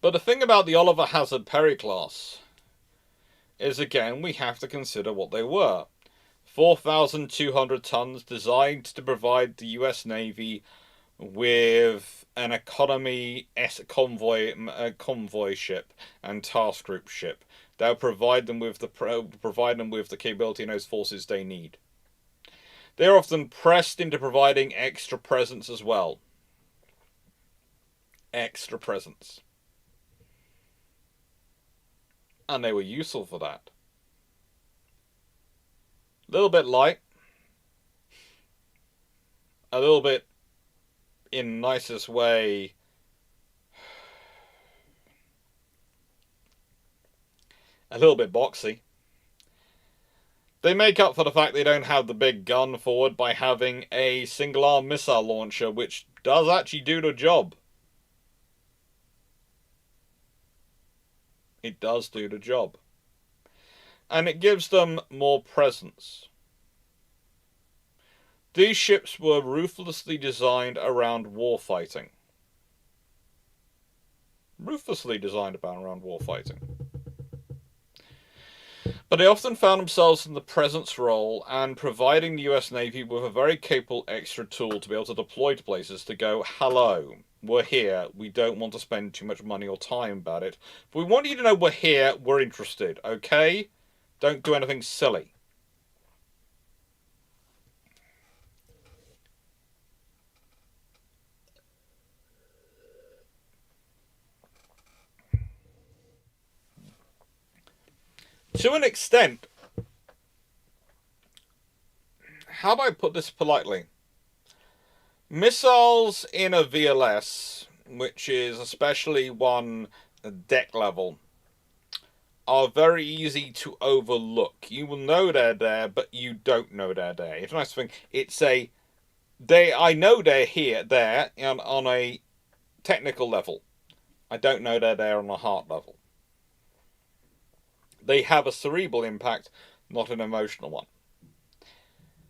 But the thing about the Oliver Hazard Perry class is, again, we have to consider what they were. 4,200 tons, designed to provide the US Navy with an economy convoy ship and task group ship that will provide them with the capability in those forces they need. They are often pressed into providing extra presence as well. Extra presence. And they were useful for that. A little bit light. A little bit in nicest way, a little bit boxy. They make up for the fact they don't have the big gun forward by having a single-arm missile launcher, which does actually do the job. It does do the job. And it gives them more presence. These ships were ruthlessly designed around warfighting. Ruthlessly designed around warfighting. But they often found themselves in the presence role and providing the US Navy with a very capable extra tool to be able to deploy to places to go, hello, we're here, we don't want to spend too much money or time about it, but we want you to know we're here, we're interested, okay? Don't do anything silly. To an extent, how do I put this politely? Missiles in a VLS, which is especially one deck level, are very easy to overlook. You will know they're there, but you don't know they're there. It's a nice thing. It's a I know they're there on a technical level. I don't know they're there on a heart level. They have a cerebral impact, not an emotional one.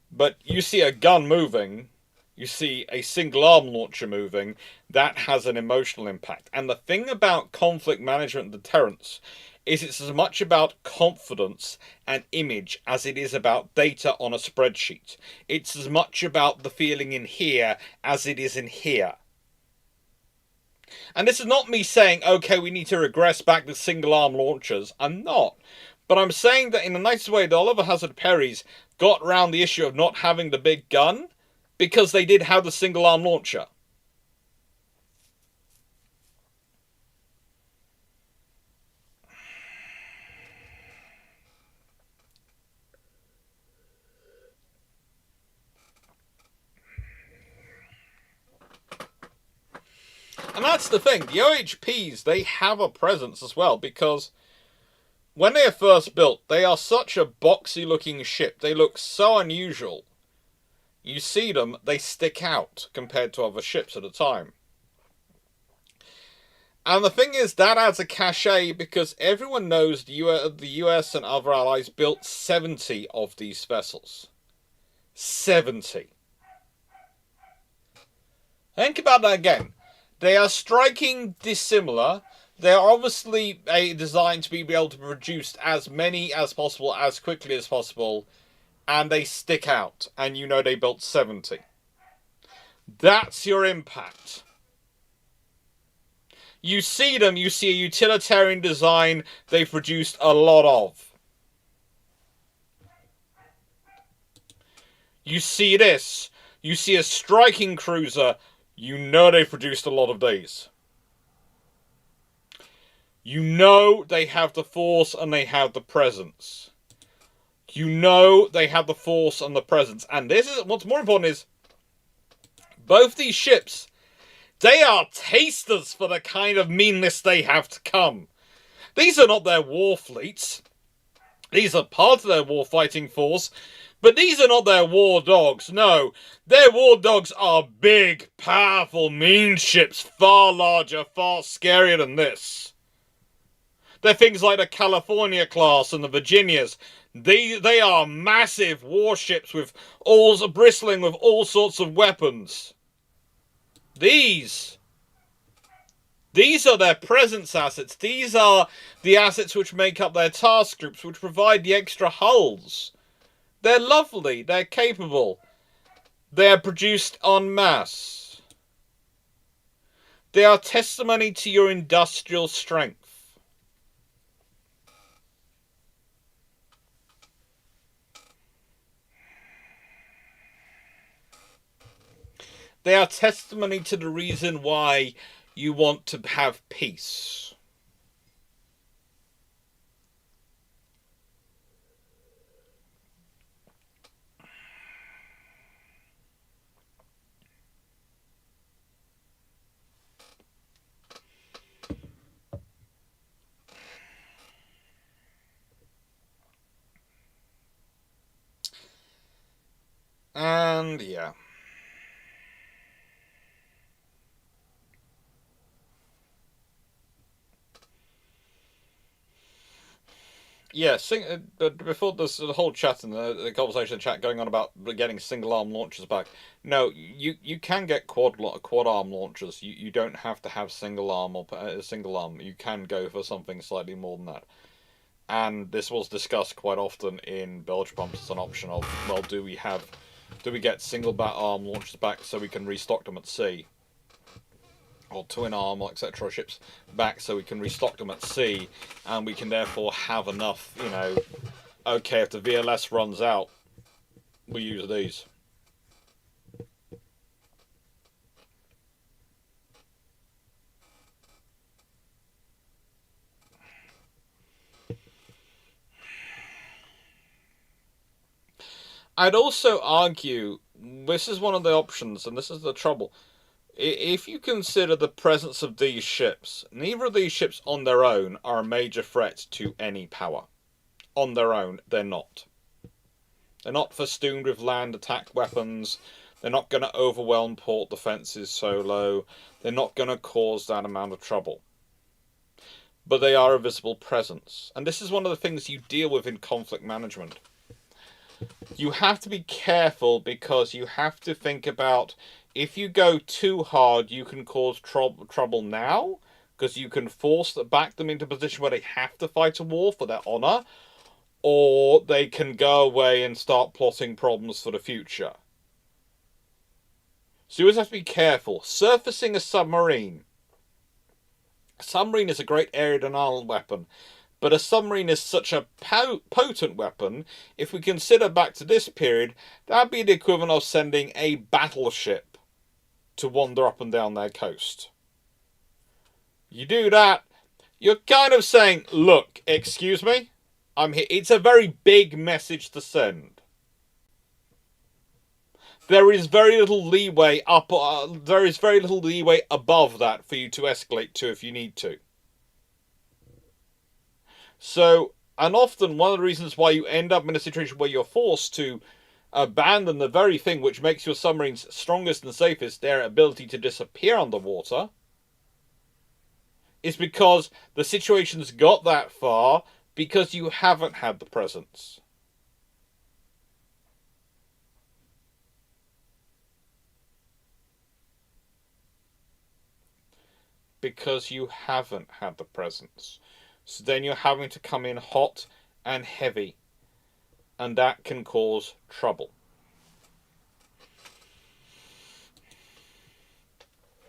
But you see a gun moving, you see a single-arm launcher moving, that has an emotional impact. And the thing about conflict management and deterrence is it's as much about confidence and image as it is about data on a spreadsheet. It's as much about the feeling in here as it is in here. And this is not me saying, okay, we need to regress back to single-arm launchers. I'm not. But I'm saying that in the nicest way, the Oliver Hazard Perrys got around the issue of not having the big gun because they did have the single-arm launcher. And that's the thing. The OHPs, they have a presence as well because when they are first built, they are such a boxy-looking ship. They look so unusual. You see them, they stick out compared to other ships at the time. And the thing is, that adds a cachet because everyone knows the US and other allies built 70 of these vessels. 70. Think about that again. They are striking dissimilar. They are obviously designed to be able to produce as many as possible, as quickly as possible, and they stick out, and you know they built 70. That's your impact. You see them, you see a utilitarian design they've produced a lot of. You see this, you see a striking cruiser, you know they've produced a lot of these. You know they have the force and they have the presence. You know they have the force and the presence. And this is what's more important is both these ships, they are tasters for the kind of meanness they have to come. These are not their war fleets. These are part of their war fighting force. But these are not their war dogs. No, their war dogs are big, powerful, mean ships. Far larger, far scarier than this. They're things like the California class and the Virginias. They are massive warships with bristling with all sorts of weapons. These are their presence assets. These are the assets which make up their task groups, which provide the extra hulls. They're lovely. They're capable. They're produced en masse. They are testimony to your industrial strength. They are testimony to the reason why you want to have peace. Yeah. Yeah, but before there's the whole chat and the conversation in the chat going on about getting single arm launchers back. No, you can get quad arm launchers. You don't have to have single arm or single arm. You can go for something slightly more than that. And this was discussed quite often in bilge pumps as an option of, well, do we get single bat arm launchers back so we can restock them at sea, or twin arm, etc. ships back so we can restock them at sea, and we can therefore have enough, okay, if the VLS runs out, we use these. I'd also argue, this is one of the options, and this is the trouble. If you consider the presence of these ships, neither of these ships on their own are a major threat to any power. On their own, they're not. They're not festooned with land attack weapons. They're not going to overwhelm port defences solo. They're not going to cause that amount of trouble. But they are a visible presence. And this is one of the things you deal with in conflict management. You have to be careful because you have to think about, if you go too hard, you can cause trouble now, because you can back them into a position where they have to fight a war for their honour, or they can go away and start plotting problems for the future. So you always have to be careful. Surfacing a submarine. A submarine is a great area denial weapon. But a submarine is such a potent weapon, if we consider back to this period, that'd be the equivalent of sending a battleship to wander up and down their coast. You do that, you're kind of saying, look, excuse me, I'm here. It's a very big message to send. There is very little leeway there is very little leeway above that for you to escalate to if you need to. So, and often one of the reasons why you end up in a situation where you're forced to abandon the very thing which makes your submarines strongest and safest, their ability to disappear underwater, is because the situation's got that far because you haven't had the presence. Because you haven't had the presence. So then you're having to come in hot and heavy, and that can cause trouble.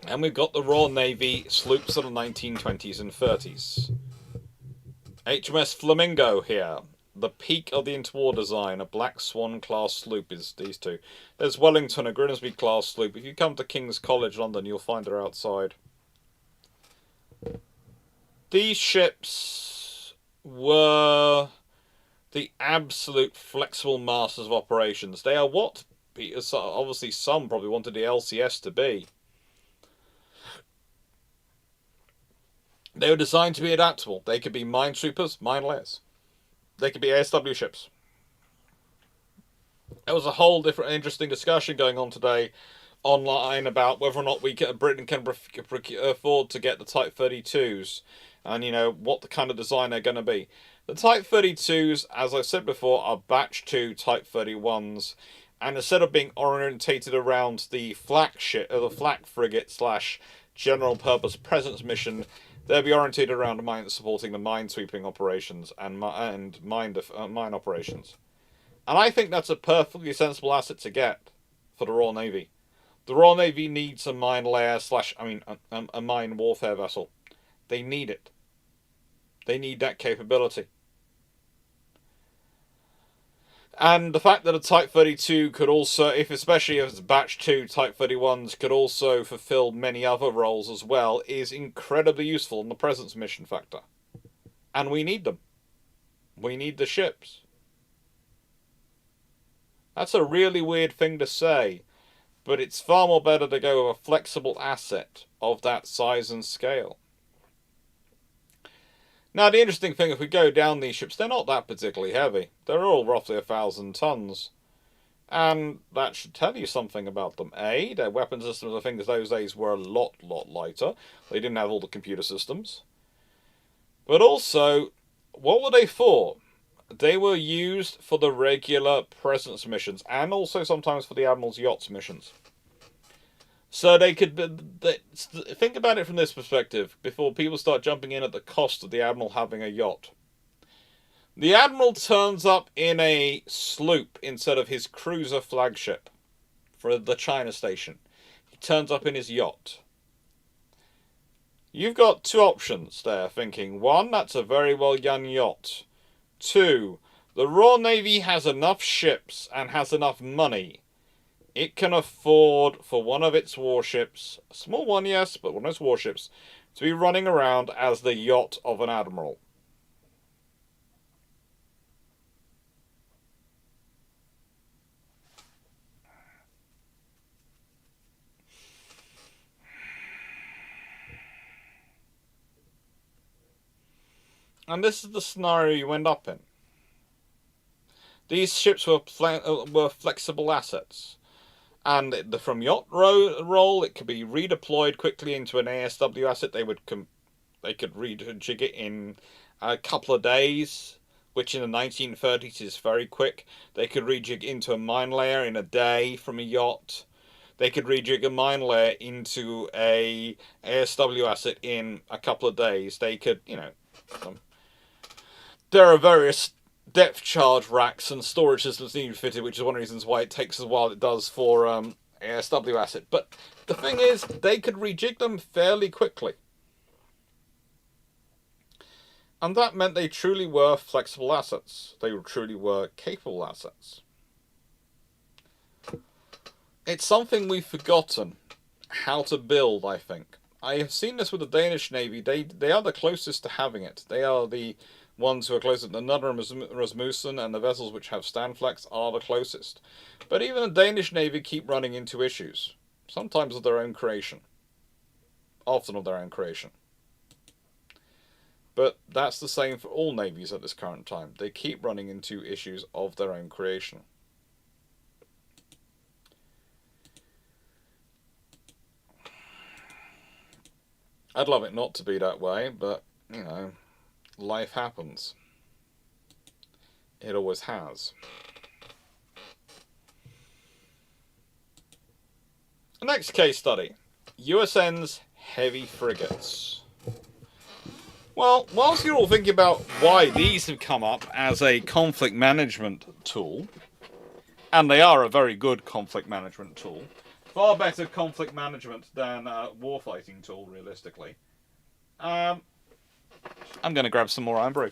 And we've got the Royal Navy sloops of the 1920s and 30s. HMS Flamingo here, the peak of the interwar design, a Black Swan class sloop is these two. There's Wellington, a Grimsby class sloop. If you come to King's College London, you'll find her outside. These ships were the absolute flexible masters of operations. They are what, obviously some probably wanted the LCS to be. They were designed to be adaptable. They could be minesweepers, mine layers. They could be ASW ships. There was a whole different interesting discussion going on today online about whether or not Britain can afford to get the Type 32s, and what the kind of design they're going to be. The Type 32s, as I said before, are Batch 2 Type 31s, and instead of being orientated around the flak frigate / general purpose presence mission, they'll be orientated around supporting the minesweeping operations and mine operations. And I think that's a perfectly sensible asset to get for the Royal Navy. The Royal Navy needs a mine layer a mine warfare vessel. They need it. They need that capability. And the fact that a Type 32 could also, especially if it's Batch 2 Type 31s, could also fulfill many other roles as well, is incredibly useful in the presence mission factor. And we need them. We need the ships. That's a really weird thing to say, but it's far more better to go with a flexible asset of that size and scale. Now, the interesting thing, if we go down these ships, they're not that particularly heavy. They're all roughly 1,000 tons. And that should tell you something about them. A, their weapon systems, I think, those days were a lot lighter. They didn't have all the computer systems. But also, what were they for? They were used for the regular presence missions, and also sometimes for the Admiral's yachts missions. So they could think about it from this perspective before people start jumping in at the cost of the Admiral having a yacht. The Admiral turns up in a sloop instead of his cruiser flagship for the China station. He turns up in his yacht. You've got two options there, thinking. One, that's a very well young yacht. Two, the Royal Navy has enough ships and has enough money. It can afford for one of its warships, a small one, yes, but one of its warships, to be running around as the yacht of an admiral. And this is the scenario you end up in. These ships were flexible assets. And from yacht role, it could be redeployed quickly into an ASW asset. They could rejig it in a couple of days, which in the 1930s is very quick. They could rejig into a mine layer in a day from a yacht. They could rejig a mine layer into a ASW asset in a couple of days. They could, there are various depth charge racks and storage systems needed fitted, which is one of the reasons why it takes as while it does for ASW asset. But the thing is, they could rejig them fairly quickly. And that meant they truly were flexible assets. They truly were capable assets. It's something we've forgotten how to build, I think. I have seen this with the Danish Navy. They are the closest to having it. They are the ones who are closest. The Nutter and Rasmussen and the vessels which have Standflex are the closest. But even the Danish Navy keep running into issues. Sometimes of their own creation. Often of their own creation. But that's the same for all navies at this current time. They keep running into issues of their own creation. I'd love it not to be that way, but, life happens. It always has. The next case study. USN's heavy frigates. Well, whilst you're all thinking about why these have come up as a conflict management tool, and they are a very good conflict management tool, far better conflict management than a warfighting tool, realistically. I'm going to grab some more iron brew.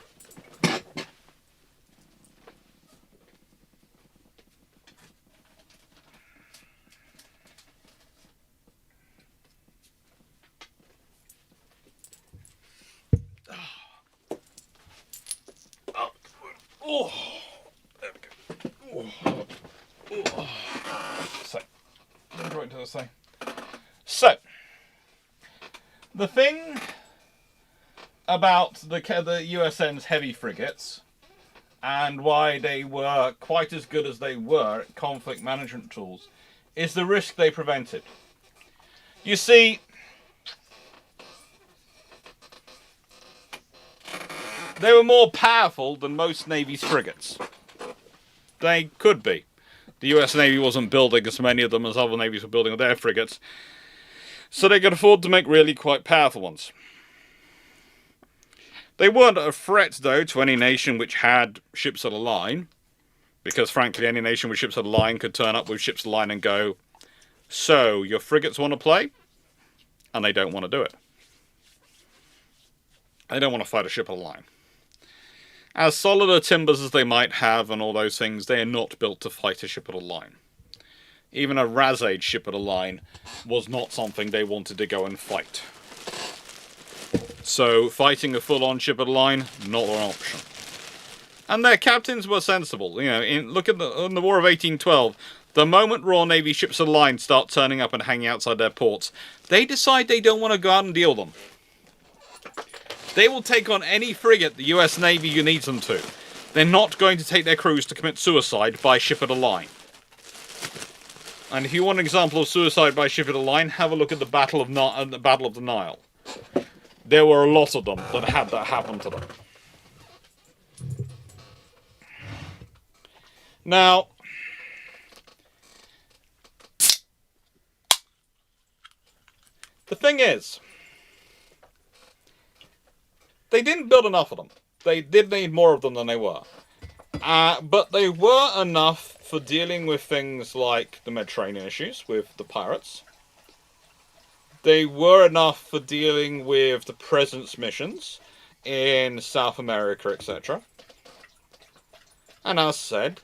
Oh, there we go. So, right to the side. So, the thing about the USN's heavy frigates and why they were quite as good as they were at conflict management tools is the risk they prevented. You see, they were more powerful than most Navy's frigates. They could be. The US Navy wasn't building as many of them as other navies were building their frigates, so they could afford to make really quite powerful ones. They weren't a threat, though, to any nation which had ships at a line, because frankly any nation with ships at a line could turn up with ships at a line and go, so your frigates want to play? And they don't want to do it. They don't want to fight a ship at a line. As solid a timbers as they might have and all those things, they are not built to fight a ship at a line. Even a Ras-Age ship at a line was not something they wanted to go and fight. So fighting a full-on ship at a line, not an option. And their captains were sensible. Look at in the War of 1812, the moment Royal Navy ships at a line start turning up and hanging outside their ports, they decide they don't want to go out and deal with them. They will take on any frigate the US Navy needs them to. They're not going to take their crews to commit suicide by ship at a line. And if you want an example of suicide by ship of the line, have a look at the Battle of the Nile. There were a lot of them that had that happen to them. Now, the thing is, they didn't build enough of them. They did need more of them than they were. But they were enough for dealing with things like the Mediterranean issues with the pirates. They were enough for dealing with the presence missions in South America, etc. And as said,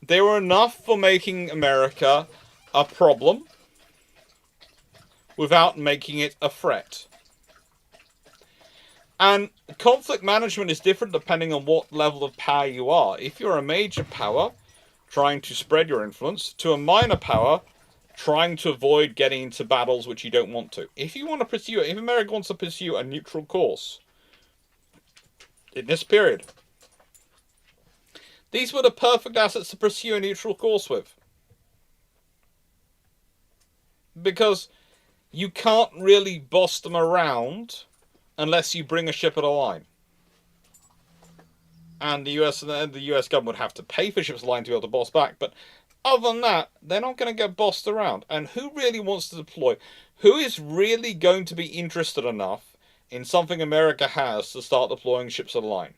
they were enough for making America a problem without making it a threat. And conflict management is different depending on what level of power you are. If you're a major power trying to spread your influence, to a minor power trying to avoid getting into battles which you don't want to. If America wants to pursue a neutral course in this period, these were the perfect assets to pursue a neutral course with. Because you can't really boss them around unless you bring a ship of the line. And the US government would have to pay for ships of the line to be able to boss back. But other than that, they're not going to get bossed around. And who really wants to deploy? Who is really going to be interested enough in something America has to start deploying ships of the line?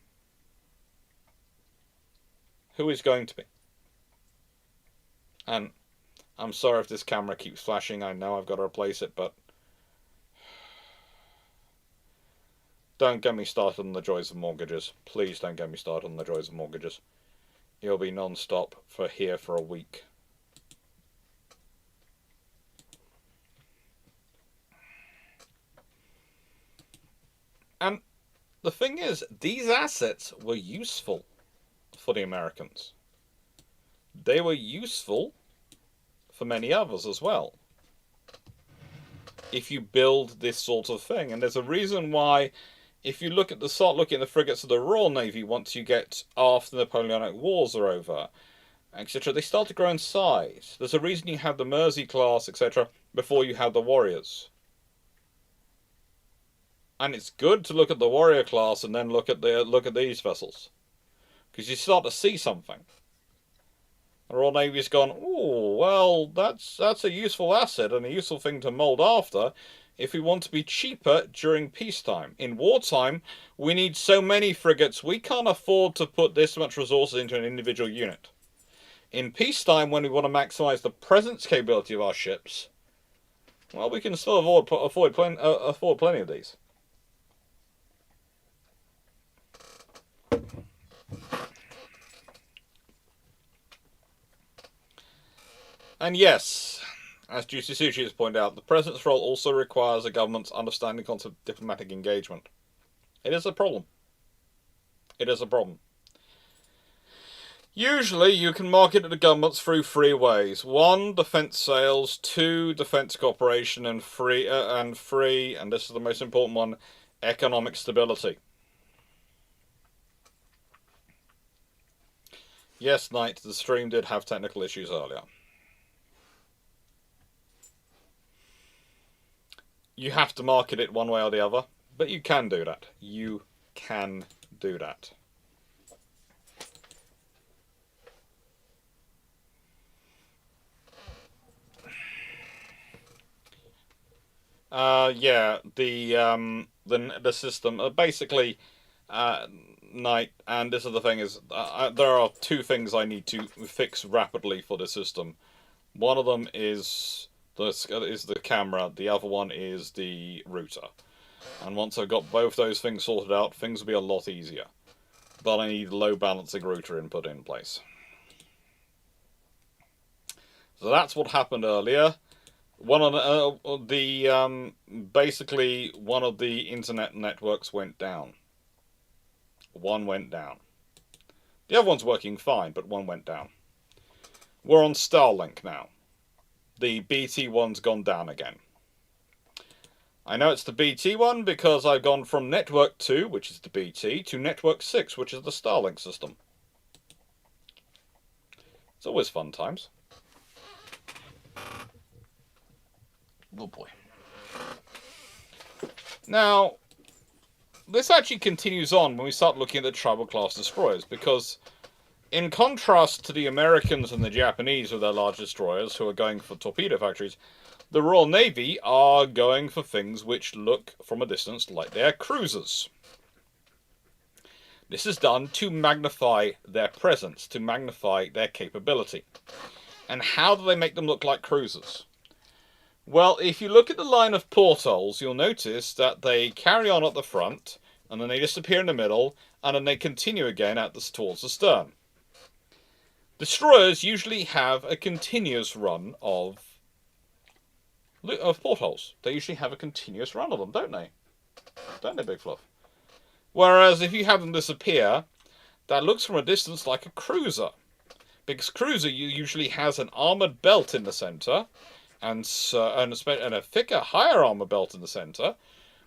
Who is going to be? And I'm sorry if this camera keeps flashing. I know I've got to replace it, but don't get me started on the joys of mortgages. Please don't get me started on the joys of mortgages. You'll be non-stop for a week. And the thing is, these assets were useful for the Americans. They were useful for many others as well. If you build this sort of thing. And there's a reason why, if you start looking at the frigates of the Royal Navy once you get after the Napoleonic Wars are over, etc., they start to grow in size. There's a reason you have the Mersey class, etc., before you have the Warriors. And it's good to look at the Warrior class and then look at these vessels, because you start to see something. The Royal Navy's gone, oh, well, that's a useful asset and a useful thing to mould after if we want to be cheaper during peacetime. In wartime, we need so many frigates, we can't afford to put this much resources into an individual unit. In peacetime, when we want to maximise the presence capability of our ships, well, we can still afford plenty of these. And yes, as Juicy Sushi has pointed out, the President's role also requires a government's understanding concept of diplomatic engagement. It is a problem. It is a problem. Usually, you can market to the governments through three ways. 1, defence sales. 2, defence cooperation. And 3, and this is the most important one, economic stability. Yes, Knight, the stream did have technical issues earlier. You have to market it one way or the other, but you can do that. You can do that. Yeah, the system basically, Knight, and this is the thing is, there are 2 things I need to fix rapidly for the system. One of them is the camera, the other one is the router. And once I've got both those things sorted out, things will be a lot easier. But I need low balancing router input in place. So that's what happened earlier. Basically one of the internet networks went down. One went down. The other one's working fine, but one went down. We're on Starlink now. The BT one's gone down again. I know it's the BT one because I've gone from Network 2, which is the BT, to Network 6, which is the Starlink system. It's always fun times. Oh boy. Now, this actually continues on when we start looking at the Tribal class destroyers, because in contrast to the Americans and the Japanese with their large destroyers who are going for torpedo factories, the Royal Navy are going for things which look from a distance like they're cruisers. This is done to magnify their presence, to magnify their capability. And how do they make them look like cruisers? Well, if you look at the line of portholes, you'll notice that they carry on at the front, and then they disappear in the middle, and then they continue again towards the stern. Destroyers usually have a continuous run of portholes. They usually have a continuous run of them, don't they? Don't they, Big Fluff? Whereas if you have them disappear, that looks from a distance like a cruiser. Because cruiser usually has an armoured belt in the centre, and a thicker, higher armour belt in the centre,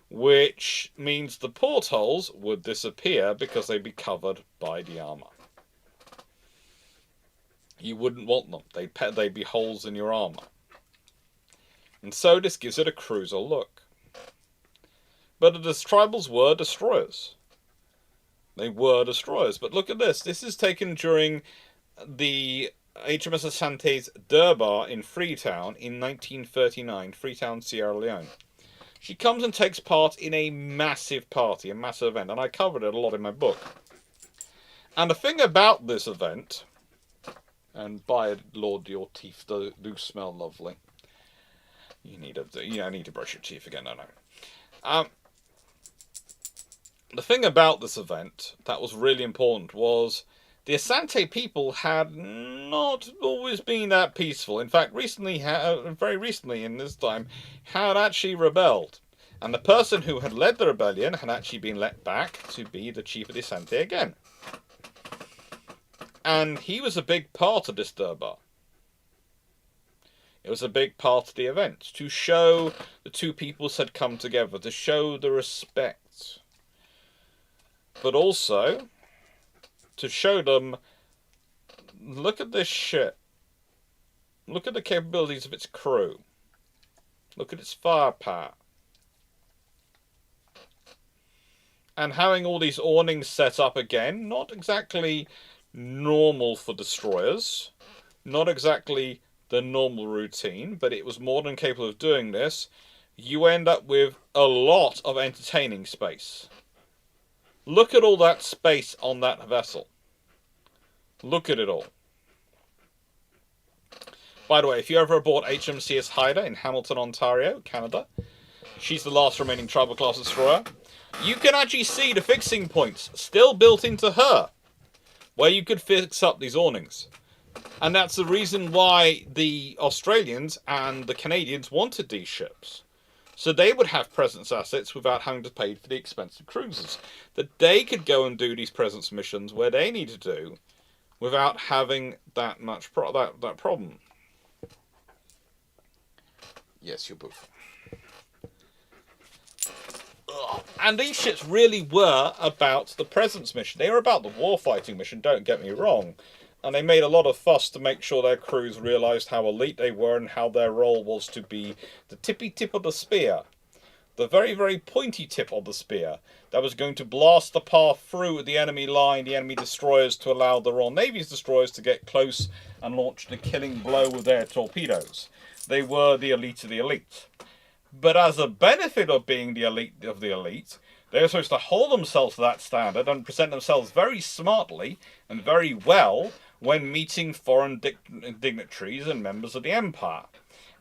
which means the portholes would disappear because they'd be covered by the armour. You wouldn't want them. They'd be holes in your armour. And so this gives it a cruiser look. But the Tribals were destroyers. They were destroyers. But look at this. This is taken during the HMS Asante's Durbar in Freetown in 1939, Freetown, Sierra Leone. She comes and takes part in a massive party, a massive event, and I covered it a lot in my book. And the thing about this event, and by Lord, your teeth do smell lovely. I need to brush your teeth again, don't I? The thing about this event that was really important was the Asante people had not always been that peaceful. In fact, very recently in this time, had actually rebelled. And the person who had led the rebellion had actually been let back to be the chief of the Asante again. And he was a big part of this Durbar. It was a big part of the event, to show the two peoples had come together, to show the respect. But also to show them, look at this ship. Look at the capabilities of its crew. Look at its firepower. And having all these awnings set up again, not exactly normal for destroyers, not exactly the normal routine, but it was more than capable of doing this. You end up with a lot of entertaining space. Look at all that space on that vessel. Look at it all. By the way, if you ever aboard HMCS Hyder in Hamilton, Ontario, Canada, she's the last remaining Tribal class destroyer, you can actually see the fixing points still built into her, where you could fix up these awnings. And that's the reason why the Australians and the Canadians wanted these ships. So they would have presence assets without having to pay for the expensive cruisers. That they could go and do these presence missions where they need to do without having that much that problem. Yes, you're both. And these ships really were about the presence mission. They were about the warfighting mission, don't get me wrong. And they made a lot of fuss to make sure their crews realised how elite they were and how their role was to be the tippy tip of the spear. The very, very pointy tip of the spear that was going to blast the path through the enemy line, the enemy destroyers, to allow the Royal Navy's destroyers to get close and launch the killing blow with their torpedoes. They were the elite of the elite. But as a benefit of being the elite of the elite, they were supposed to hold themselves to that standard and present themselves very smartly and very well when meeting foreign dignitaries and members of the Empire.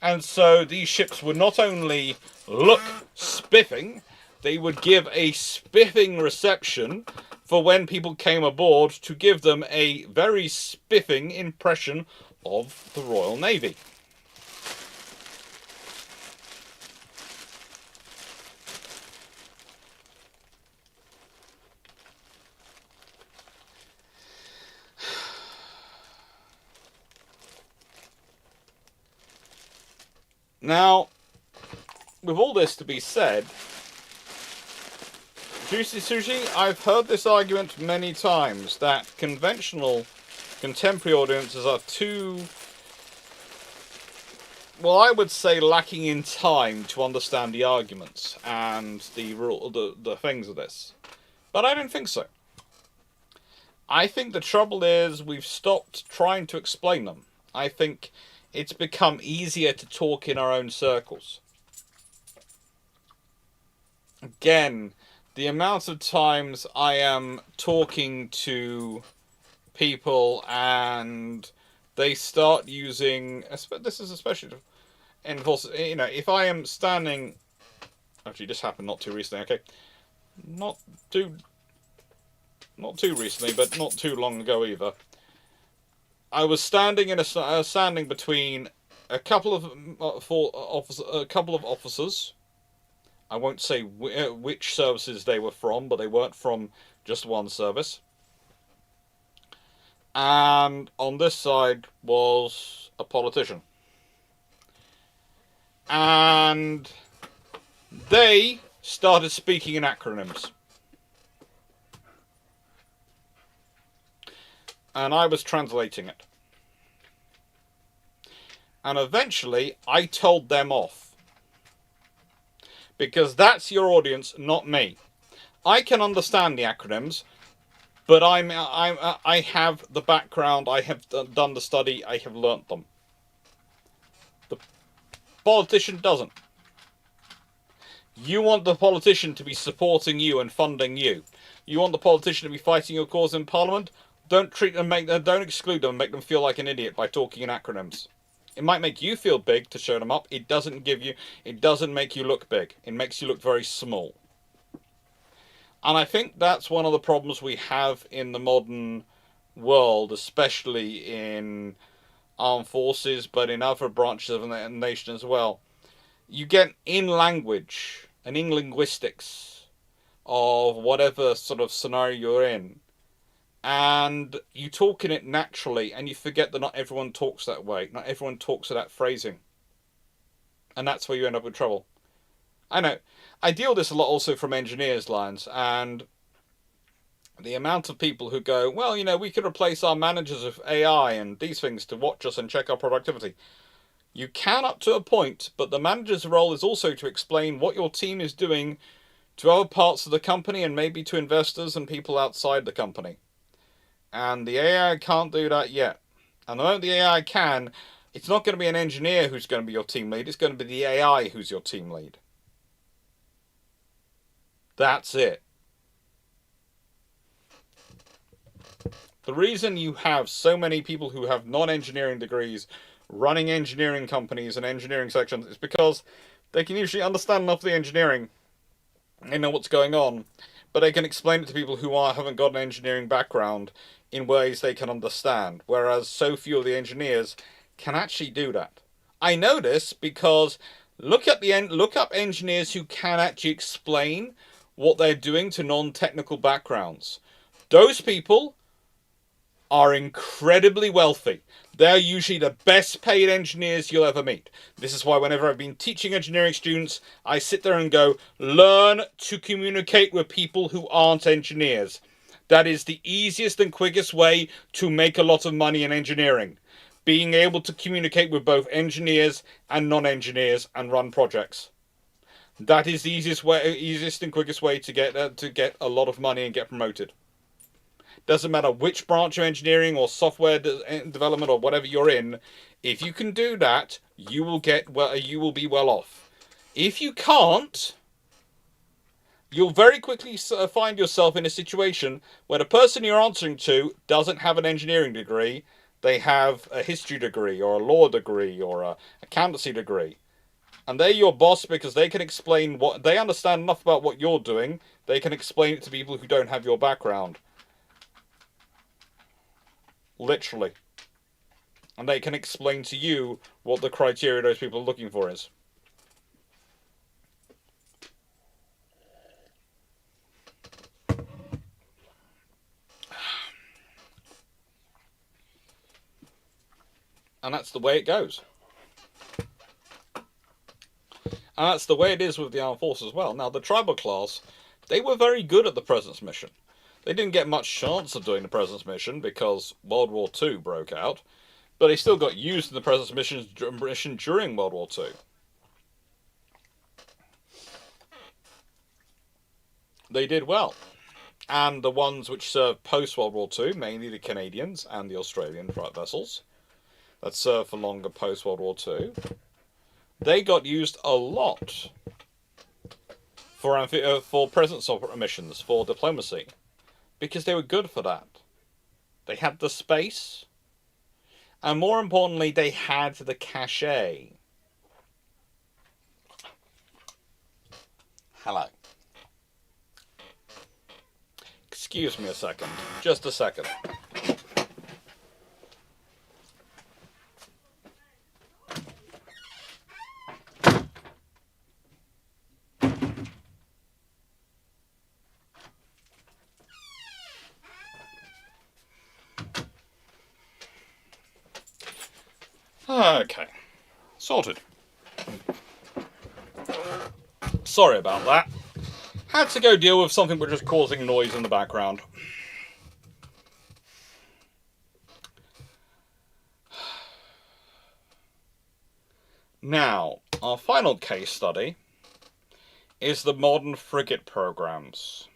And so these ships would not only look spiffing, they would give a spiffing reception for when people came aboard to give them a very spiffing impression of the Royal Navy. Now, with all this to be said, Juicy Sushi, I've heard this argument many times, that conventional contemporary audiences are too Well, I would say lacking in time to understand the arguments and the things of this. But I don't think so. I think the trouble is we've stopped trying to explain them. I think it's become easier to talk in our own circles. Again, the amount of times I am talking to people and they start using, this is especially in forces, if I am standing, actually this happened not too recently, okay, not too recently, but not too long ago either. I was standing standing between a couple of officers. I won't say which services they were from, but they weren't from just one service. And on this side was a politician. And they started speaking in acronyms. And I was translating it. And eventually, I told them off. Because that's your audience, not me. I can understand the acronyms, but I have the background, I have done the study, I have learnt them. The politician doesn't. You want the politician to be supporting you and funding you. You want the politician to be fighting your cause in Parliament? Don't don't exclude them and make them feel like an idiot by talking in acronyms. It might make you feel big to show them up. It doesn't make you look big. It makes you look very small. And I think that's one of the problems we have in the modern world, especially in armed forces, but in other branches of the nation as well. You get in language and in linguistics of whatever sort of scenario you're in, and you talk in it naturally, and you forget that not everyone talks that way. Not everyone talks with that phrasing. And that's where you end up with trouble. I know. I deal with this a lot also from engineers' lines, and the amount of people who go, well, we could replace our managers with AI and these things to watch us and check our productivity. You can up to a point, but the manager's role is also to explain what your team is doing to other parts of the company and maybe to investors and people outside the company. And the AI can't do that yet. And the moment the AI can, it's not going to be an engineer who's going to be your team lead. It's going to be the AI who's your team lead. That's it. The reason you have so many people who have non-engineering degrees running engineering companies and engineering sections is because they can usually understand enough of the engineering and know what's going on, but they can explain it to people who haven't got an engineering background in ways they can understand, whereas so few of the engineers can actually do that. I know this because look up engineers who can actually explain what they're doing to non-technical backgrounds. Those people are incredibly wealthy. They're usually the best paid engineers you'll ever meet. This is why whenever I've been teaching engineering students, I sit there and go, learn to communicate with people who aren't engineers. That is the easiest and quickest way to make a lot of money in engineering. Being able to communicate with both engineers and non-engineers and run projects. That is the easiest and quickest way to get a lot of money and get promoted. Doesn't matter which branch of engineering or software development or whatever you're in. If you can do that, you will be well off. If you can't, you'll very quickly find yourself in a situation where the person you're answering to doesn't have an engineering degree. They have a history degree or a law degree or a accountancy degree. And they're your boss because they can explain they understand enough about what you're doing. They can explain it to people who don't have your background. Literally. And they can explain to you what the criteria those people are looking for is. And that's the way it goes. And that's the way it is with the armed forces as well. Now, the tribal class, they were very good at the President's mission. They didn't get much chance of doing the President's mission because World War II broke out. But they still got used in the presence mission during World War II. They did well. And the ones which served post-World War II, mainly the Canadians and the Australian vessels, that served for longer post-World War II, they got used a lot for presence missions, for diplomacy, because they were good for that. They had the space, and more importantly, they had the cachet. Hello. Excuse me a second. Just a second. Okay. Sorted. Sorry about that. Had to go deal with something which was causing noise in the background. Now, our final case study is the modern frigate programs.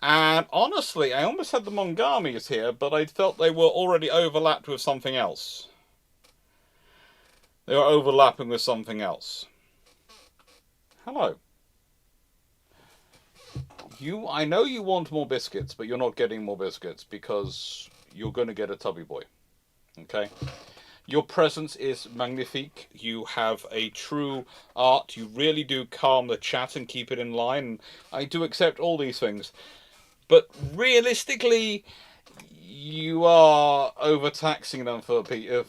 And honestly, I almost had the Mongamis here, but I felt they were already overlapped with something else. They were overlapping with something else. Hello. I know you want more biscuits, but you're not getting more biscuits because you're going to get a tubby boy. Okay? Your presence is magnifique. You have a true art. You really do calm the chat and keep it in line. I do accept all these things. But realistically, you are overtaxing them for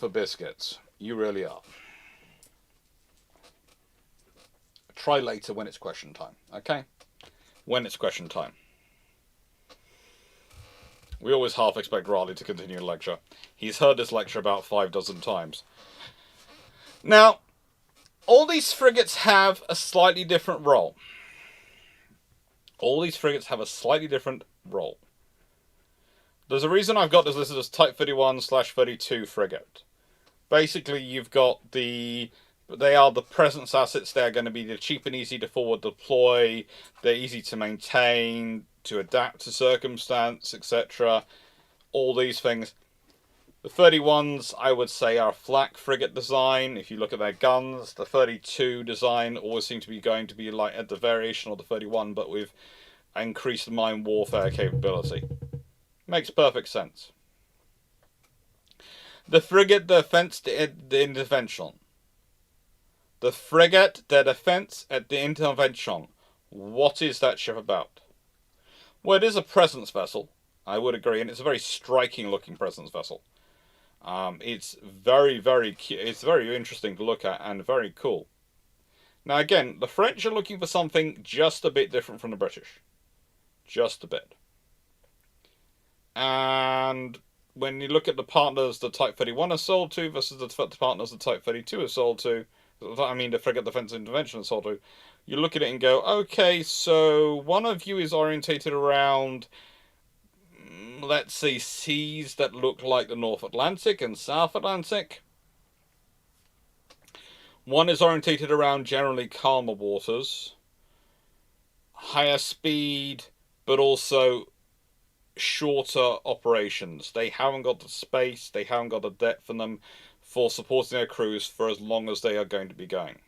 biscuits. You really are. Try later when it's question time, okay? When it's question time. We always half expect Raleigh to continue the lecture. He's heard this lecture about 6 times. Now, all these frigates have a slightly different role. All these frigates have a slightly different role. There's a reason I've got this listed as Type 31/32 frigate. Basically, you've got they are the presence assets. They're going to be cheap and easy to forward deploy. They're easy to maintain, to adapt to circumstance, etc. All these things. The 31s, I would say, are flak frigate design. If you look at their guns, the 32 design always seems to be going to be like at the variation of the 31, but with increased mine warfare capability. Makes perfect sense. The frigate, the defense, the intervention. The frigate, the defense at the intervention. What is that ship about? Well, it is a presence vessel, I would agree, and it's a very striking looking presence vessel. It's very, very cute. It's very interesting to look at and very cool. Now, again, the French are looking for something just a bit different from the British. Just a bit. And when you look at the partners the Type 31 is sold to versus the partners the Type 32 is sold to, I mean the frigate defense intervention is sold to, you look at it and go, okay, so one of you is orientated around, let's say, seas that look like the North Atlantic and South Atlantic. One is orientated around generally calmer waters, higher speed, but also shorter operations. They haven't got the space, they haven't got the depth in them for supporting their crews for as long as they are going to be going.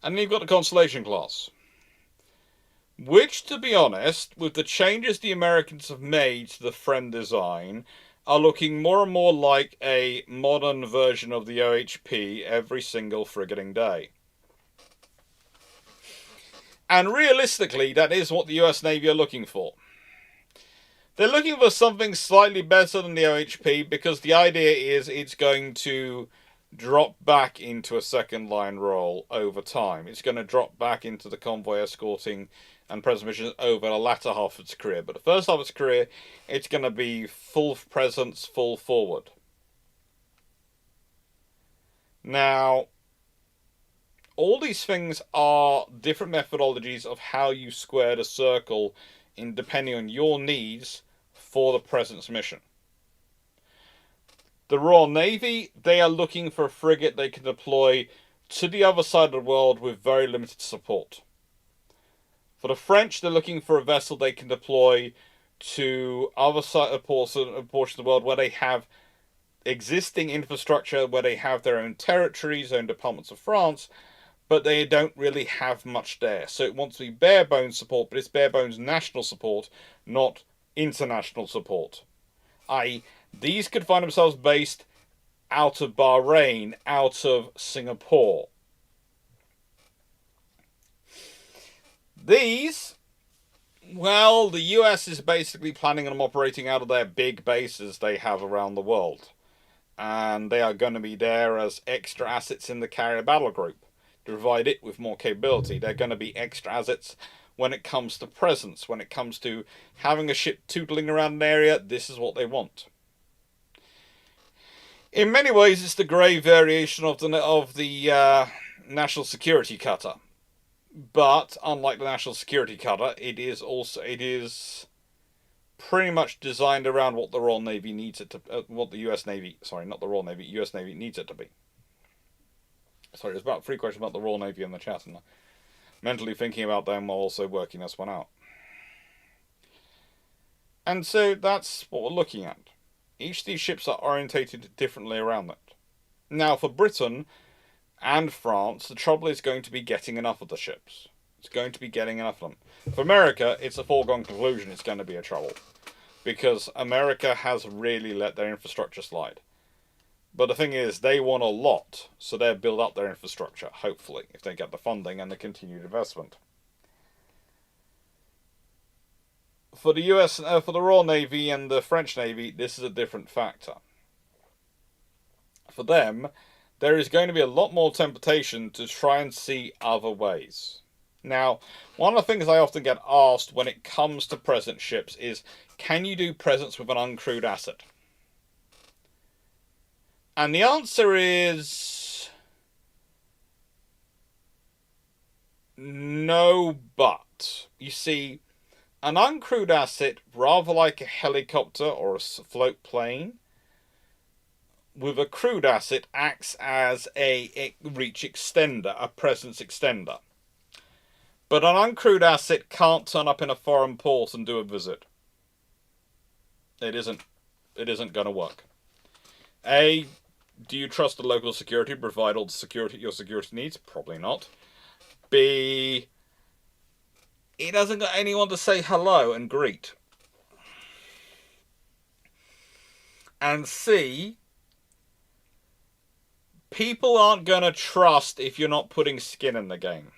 And then you've got the Constellation class, which, to be honest, with the changes the Americans have made to the Friend design, are looking more and more like a modern version of the OHP every single frigating day. And realistically, that is what the US Navy are looking for. They're looking for something slightly better than the OHP because the idea is it's going to drop back into a second line role over time. It's going to drop back into the convoy escorting and presence missions over the latter half of its career. But the first half of its career, it's going to be full presence, full forward. Now, all these things are different methodologies of how you square the circle in depending on your needs for the President's mission. The Royal Navy, they are looking for a frigate they can deploy to the other side of the world with very limited support. For the French, they're looking for a vessel they can deploy to other side of portion of the world where they have existing infrastructure, where they have their own territories, own departments of France, but they don't really have much there. So it wants to be bare bones support, but it's bare bones national support, not international support. I.e., these could find themselves based out of Bahrain, out of Singapore. These, well, the US is basically planning on them operating out of their big bases they have around the world. And they are going to be there as extra assets in the carrier battle group to provide it with more capability. They're going to be extra assets when it comes to presence, when it comes to having a ship tootling around an area. This is what they want. In many ways, it's the grey variation of the national security cutter. But unlike the national security cutter, it is pretty much designed around what the Royal Navy needs it to, what the US Navy, sorry, not the Royal Navy, US Navy needs it to be. Sorry, there's about 3 questions about the Royal Navy in the chat, and mentally thinking about them while also working this one out. And so that's what we're looking at. Each of these ships are orientated differently around that. Now, for Britain and France, the trouble is going to be getting enough of the ships. It's going to be getting enough of them. For America, it's a foregone conclusion it's going to be a trouble, because America has really let their infrastructure slide. But the thing is, they want a lot, so they'll build up their infrastructure, hopefully, if they get the funding and the continued investment. For the US, for the Royal Navy and the French Navy, this is a different factor. For them, there is going to be a lot more temptation to try and see other ways. Now, one of the things I often get asked when it comes to presence ships is, can you do presence with an uncrewed asset? And the answer is no, but. You see, an uncrewed asset, rather like a helicopter or a float plane, with a crewed asset acts as a reach extender, a presence extender. But an uncrewed asset can't turn up in a foreign port and do a visit. It isn't going to work. A, do you trust the local security to provide all the security your security needs? Probably not. B, it hasn't got anyone to say hello and greet. And C, people aren't going to trust if you're not putting skin in the game.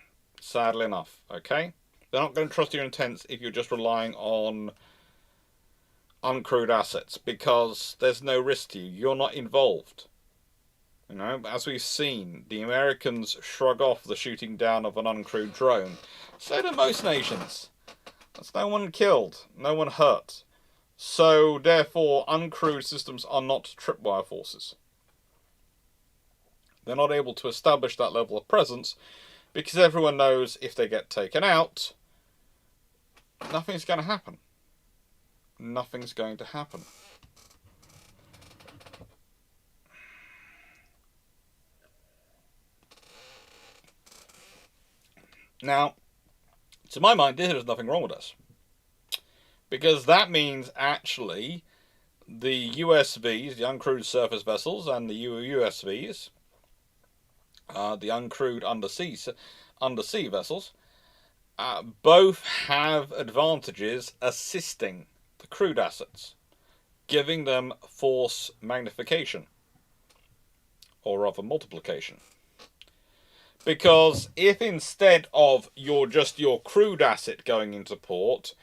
Sadly enough, okay? They're not going to trust your intents if you're just relying on uncrewed assets, because there's no risk to you. You're not involved. You know, as we've seen, the Americans shrug off the shooting down of an uncrewed drone. So do most nations. There's no one killed, no one hurt. So, therefore, uncrewed systems are not tripwire forces. They're not able to establish that level of presence, because everyone knows if they get taken out, nothing's going to happen. Nothing's going to happen. Now, to my mind, there's nothing wrong with this. Because that means, actually, the USVs, the uncrewed surface vessels, and the USVs, the uncrewed undersea vessels, both have advantages assisting the crewed assets, giving them force magnification, or rather multiplication. Because if instead of your crewed asset going into port,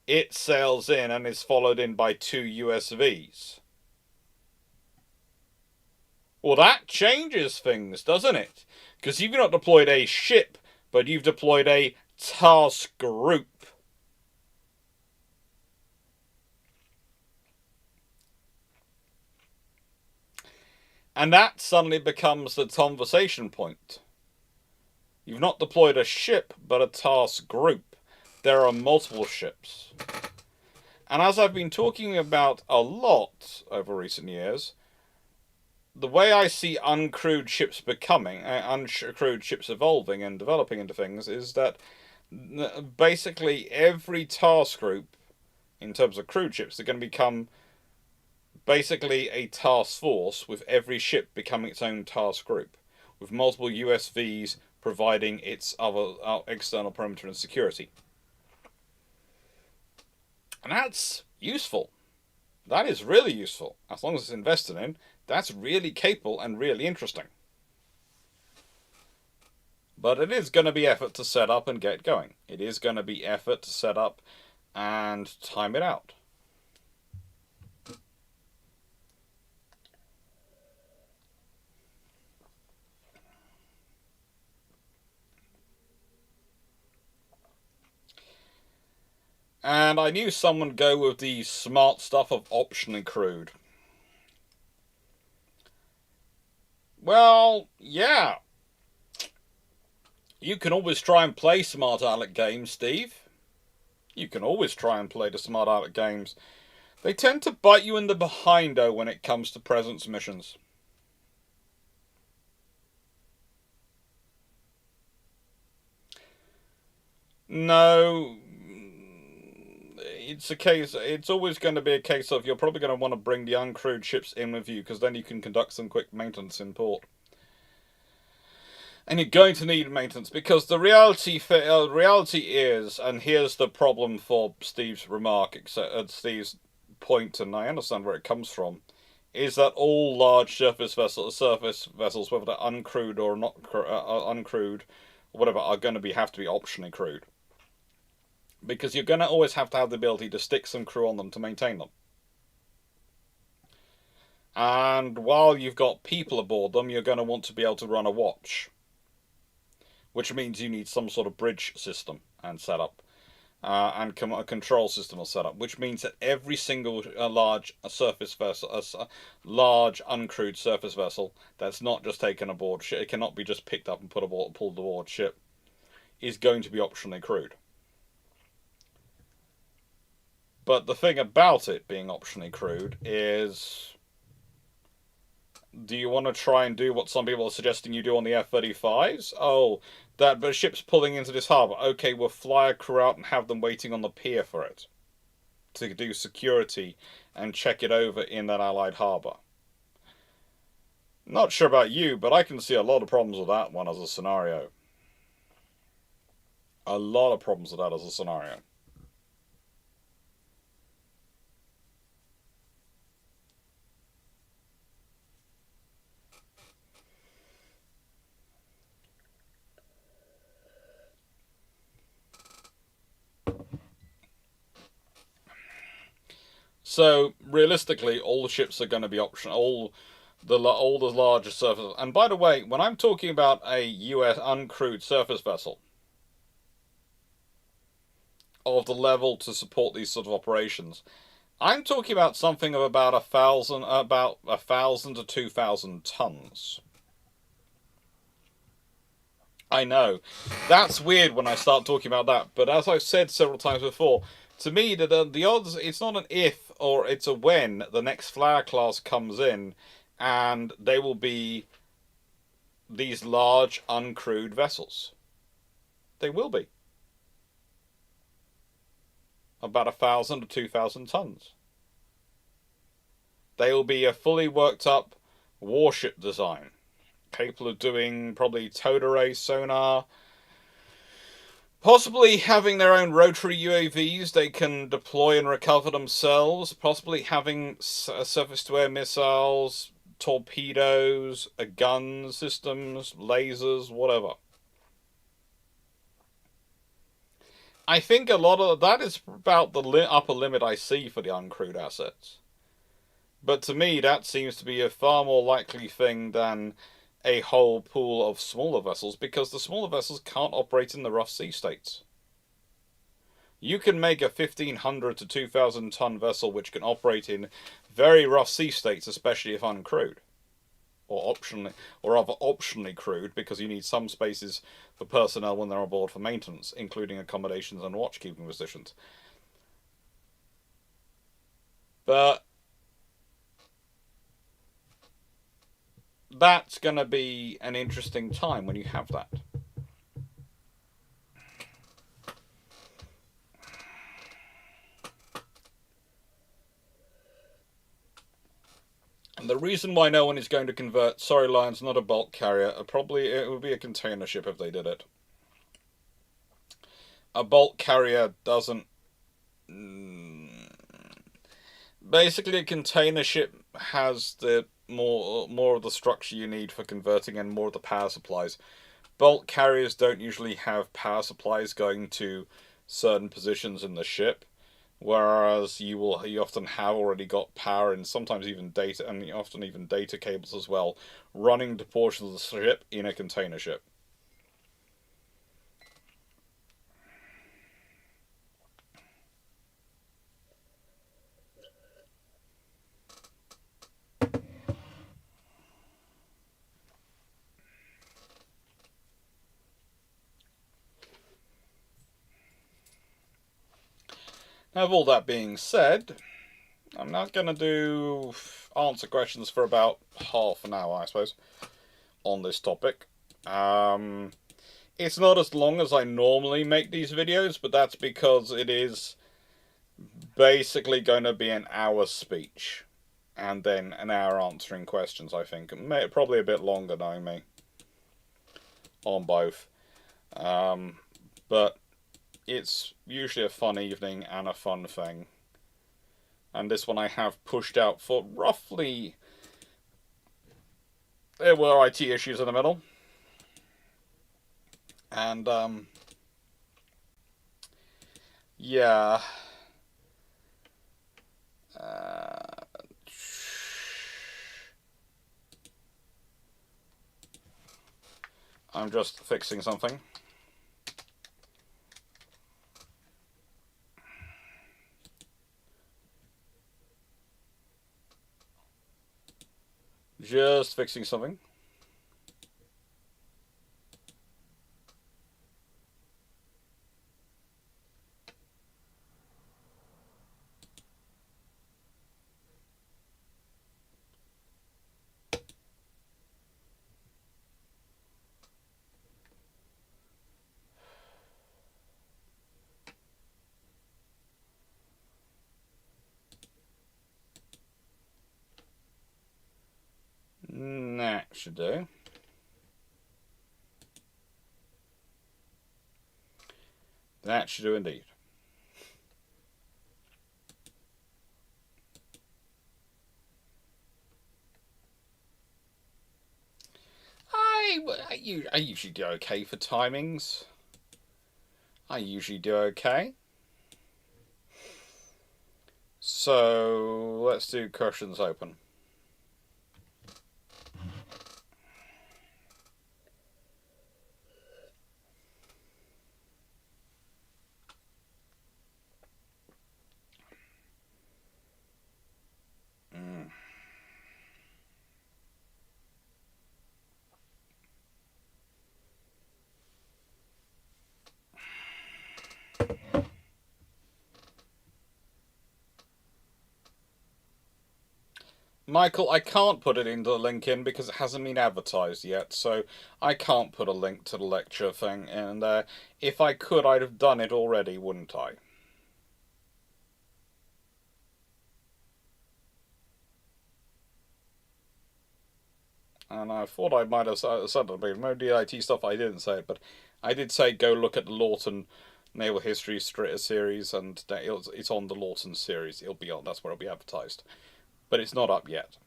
it sails in and is followed in by 2 USVs, well, that changes things, doesn't it? Because you've not deployed a ship, but you've deployed a task group. And that suddenly becomes the conversation point. You've not deployed a ship, but a task group. There are multiple ships. And as I've been talking about a lot over recent years, the way I see uncrewed ships becoming, uncrewed ships evolving and developing into things, is that basically every task group, in terms of crewed ships, are going to become basically a task force, with every ship becoming its own task group, with multiple USVs providing its other external perimeter and security. And that's useful. That is really useful. As long as it's invested in, that's really capable and really interesting. But it is going to be effort to set up and get going. It is going to be effort to set up and time it out. And I knew someone would go with the smart stuff of optionally crewed. Well, yeah. You can always try and play smart aleck games, Steve. You can always try and play the smart aleck games. They tend to bite you in the behind-o when it comes to presence missions. No, it's always going to be a case of you're probably going to want to bring the uncrewed ships in with you, because then you can conduct some quick maintenance in port. And you're going to need maintenance, because the reality is, and here's the problem for Steve's remark, Steve's point, and I understand where it comes from, is that all large surface vessels, whether they're uncrewed or not uncrewed, or whatever, are going to have to be optionally crewed. Because you're going to always have to have the ability to stick some crew on them to maintain them. And while you've got people aboard them, you're going to want to be able to run a watch. Which means you need some sort of bridge system and setup. And a control system or setup. Which means that every single large surface vessel, large uncrewed surface vessel, that's not just taken aboard ship, it cannot be just picked up and pulled aboard ship, is going to be optionally crewed. But the thing about it being optionally crewed is, do you want to try and do what some people are suggesting you do on the F-35s? Oh, but ship's pulling into this harbour. Okay, we'll fly a crew out and have them waiting on the pier for it, to do security and check it over in that allied harbour. Not sure about you, but I can see a lot of problems with that one as a scenario. A lot of problems with that as a scenario. So realistically, all the ships are going to be optional. All the larger surface. And by the way, when I'm talking about a US uncrewed surface vessel of the level to support these sort of operations, I'm talking about something of about 1,000 to 2,000 tons. I know, that's weird when I start talking about that. But as I've said several times before, to me, the odds, it's not an if, or it's a when the next flyer class comes in, and they will be these large uncrewed vessels. They will be. About 1,000 to 2,000 tons. They will be a fully worked up warship design, capable of doing probably towed array sonar, possibly having their own rotary UAVs they can deploy and recover themselves, possibly having surface-to-air missiles, torpedoes, gun systems, lasers, whatever. I think a lot of that is about the upper limit I see for the uncrewed assets. But to me, that seems to be a far more likely thing than a whole pool of smaller vessels, because the smaller vessels can't operate in the rough sea states. You can make a 1,500 to 2,000 ton vessel which can operate in very rough sea states, especially if uncrewed, or optionally crewed, because you need some spaces for personnel when they're aboard for maintenance, including accommodations and watchkeeping positions. But that's going to be an interesting time when you have that. And the reason why no one is going to convert, sorry Lions, not a bulk carrier, probably it would be a container ship if they did it. A bulk carrier doesn't... Basically, a container ship has the more of the structure you need for converting and more of the power supplies. Bulk carriers don't usually have power supplies going to certain positions in the ship, whereas you often have already got power and sometimes even data, and often even data cables as well, running to portions of the ship in a container ship. Now, with all that being said, I'm not going to answer questions for about half an hour, I suppose, on this topic. It's not as long as I normally make these videos, but that's because it is basically going to be an hour speech and then an hour answering questions, I think. Probably a bit longer, knowing me, on both. But it's usually a fun evening and a fun thing. And this one I have pushed out for roughly... There were IT issues in the middle. And, yeah. I'm just fixing something. Just fixing something. That should do. That should do indeed. I usually do okay for timings. I usually do okay. So let's do questions open. Michael, I can't put it into the link in because it hasn't been advertised yet, so I can't put a link to the lecture thing in there. If I could, I'd have done it already, wouldn't I? And I thought I might have said it, but maybe the IT stuff I didn't say it, but I did say go look at the Lawton Naval History series, and it's on the Lawton series. It'll be on. That's where it'll be advertised, but it's not up yet.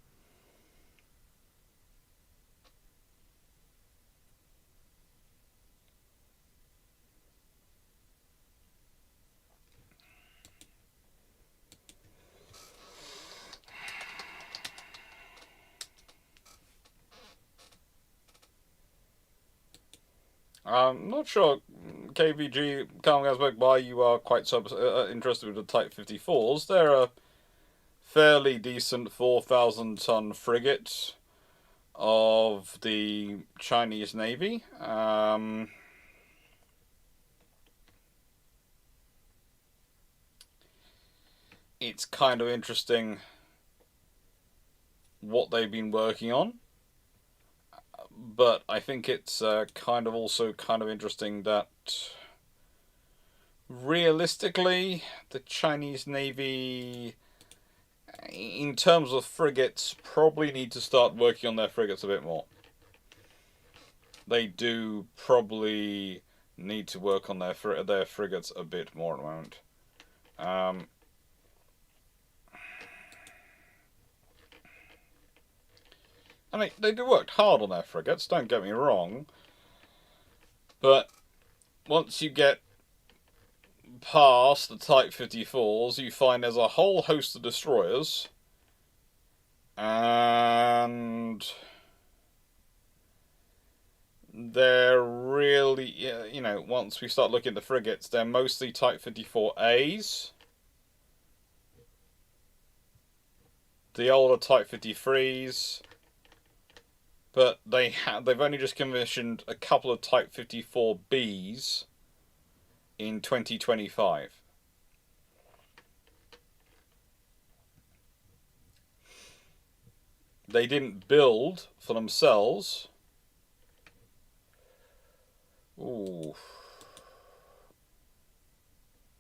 I'm not sure, KVG, Calm why you are quite interested with the Type 54s. They're a fairly decent 4,000-ton frigate of the Chinese Navy. it's kind of interesting what they've been working on. But I think it's kind of also kind of interesting that realistically, the Chinese Navy, in terms of frigates, probably need to start working on their frigates a bit more. They do probably need to work on their frigates a bit more at the moment. I mean, they do work hard on their frigates, don't get me wrong. But once you get past the Type 54s, you find there's a whole host of destroyers. And they're really, you know, once we start looking at the frigates, they're mostly Type 54As. The older Type 53s. But they've only just commissioned a couple of Type 54Bs in 2025. They didn't build for themselves. Ooh.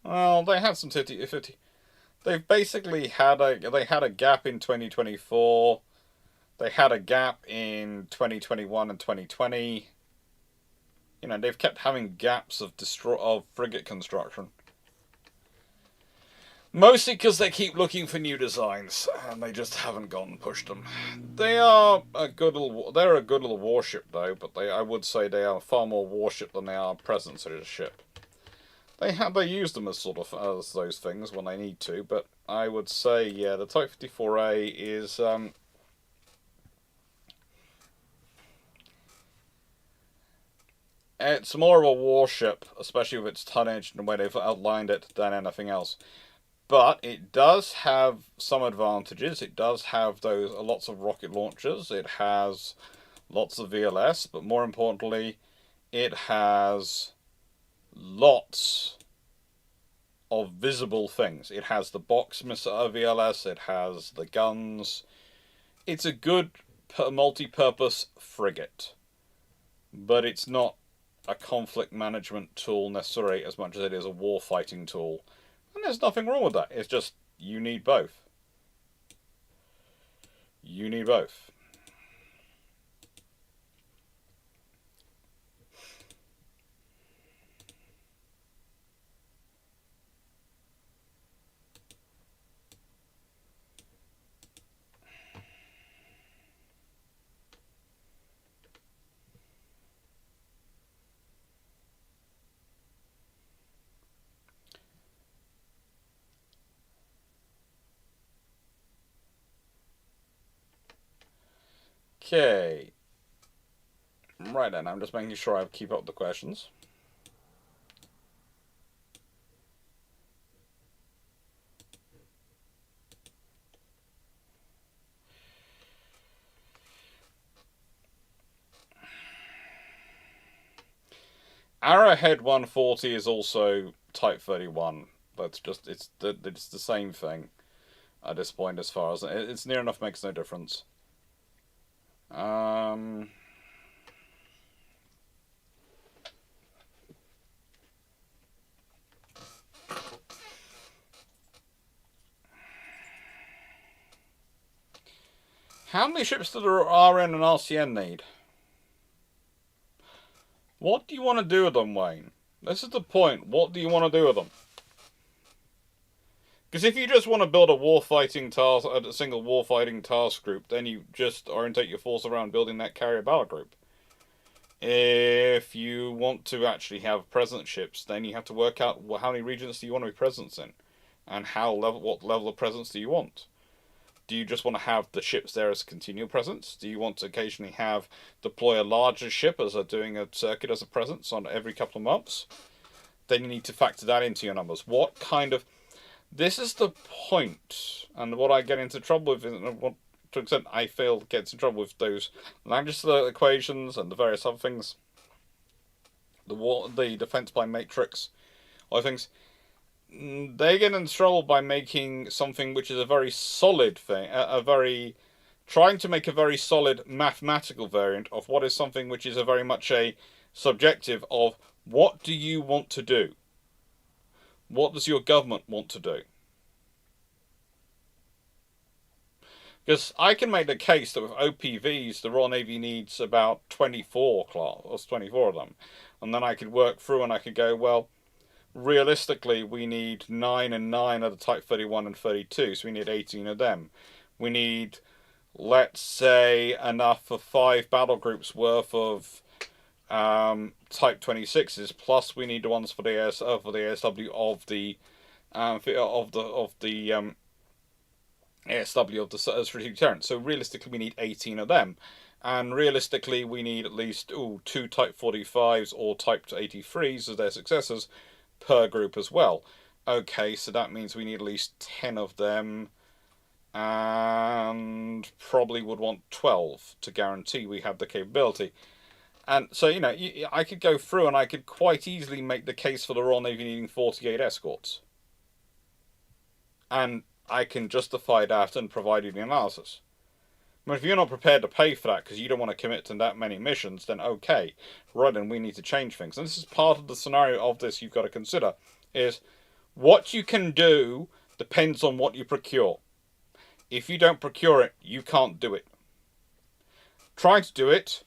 Well, they had some 50. They've basically had a gap in 2024. They had a gap in 2021 and 2020. You know, they've kept having gaps of frigate construction. Mostly because they keep looking for new designs, and they just haven't gone and pushed them. They're a good little warship though, but I would say they are far more warship than they are presence as a ship. They use them as sort of as those things when they need to, but I would say yeah, the Type 54A is it's more of a warship, especially with its tonnage and the way they've outlined it, than anything else. But it does have some advantages. It does have lots of rocket launchers. It has lots of VLS, but more importantly, it has lots of visible things. It has the box missile VLS. It has the guns. It's a good multi-purpose frigate, but it's not a conflict management tool necessarily as much as it is a war-fighting tool. And there's nothing wrong with that. It's just you need both. You need both. Okay. Right then, I'm just making sure I keep up with the questions. Arrowhead 140 is also Type 31. That's just it's the same thing at this point as far as it's near enough makes no difference. How many ships do the RN and RCN need? What do you want to do with them, Wayne? This is the point. What do you want to do with them? Because if you just want to build a single warfighting task group, then you just orientate your force around building that carrier battle group. If you want to actually have presence ships, then you have to work out how many regions do you want to be present in, and what level of presence do you want. Do you just want to have the ships there as a continual presence? Do you want to occasionally deploy a larger ship as doing a circuit as a presence on every couple of months? Then you need to factor that into your numbers. This is the point, and what I get into trouble with, what to an extent I fail to get into trouble with those language equations and the various other things, the defense by matrix, other things. they get in trouble by making something which is a very solid thing, trying to make a very solid mathematical variant of what is something which is a very much a subjective of what do you want to do? What does your government want to do? Because I can make the case that with OPVs, the Royal Navy needs about 24 of them. And then I could work through and I could go, well, realistically, we need 9 and 9 of the Type 31 and 32, so we need 18 of them. We need, let's say, enough for 5 battle groups worth of Type 26s, plus we need the ones for the ASW of the ASW of the strategic deterrence. So realistically, we need 18 of them. And realistically, we need at least 2 Type 45s or Type 83s as their successors per group as well. Okay, so that means we need at least 10 of them, and probably would want 12 to guarantee we have the capability. And so, I could go through and I could quite easily make the case for the Royal Navy needing 48 escorts. And I can justify that and provide you the analysis. But if you're not prepared to pay for that because you don't want to commit to that many missions, then okay, right, then we need to change things. And this is part of the scenario of this you've got to consider, is what you can do depends on what you procure. If you don't procure it, you can't do it. Trying to do it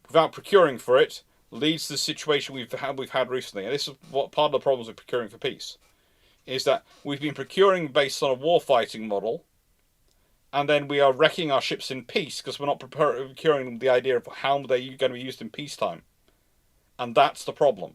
without procuring for it leads to the situation we've had recently. And this is what part of the problems with procuring for peace, is that we've been procuring based on a warfighting model, and then we are wrecking our ships in peace because we're not procuring the idea of how they're going to be used in peacetime. And that's the problem.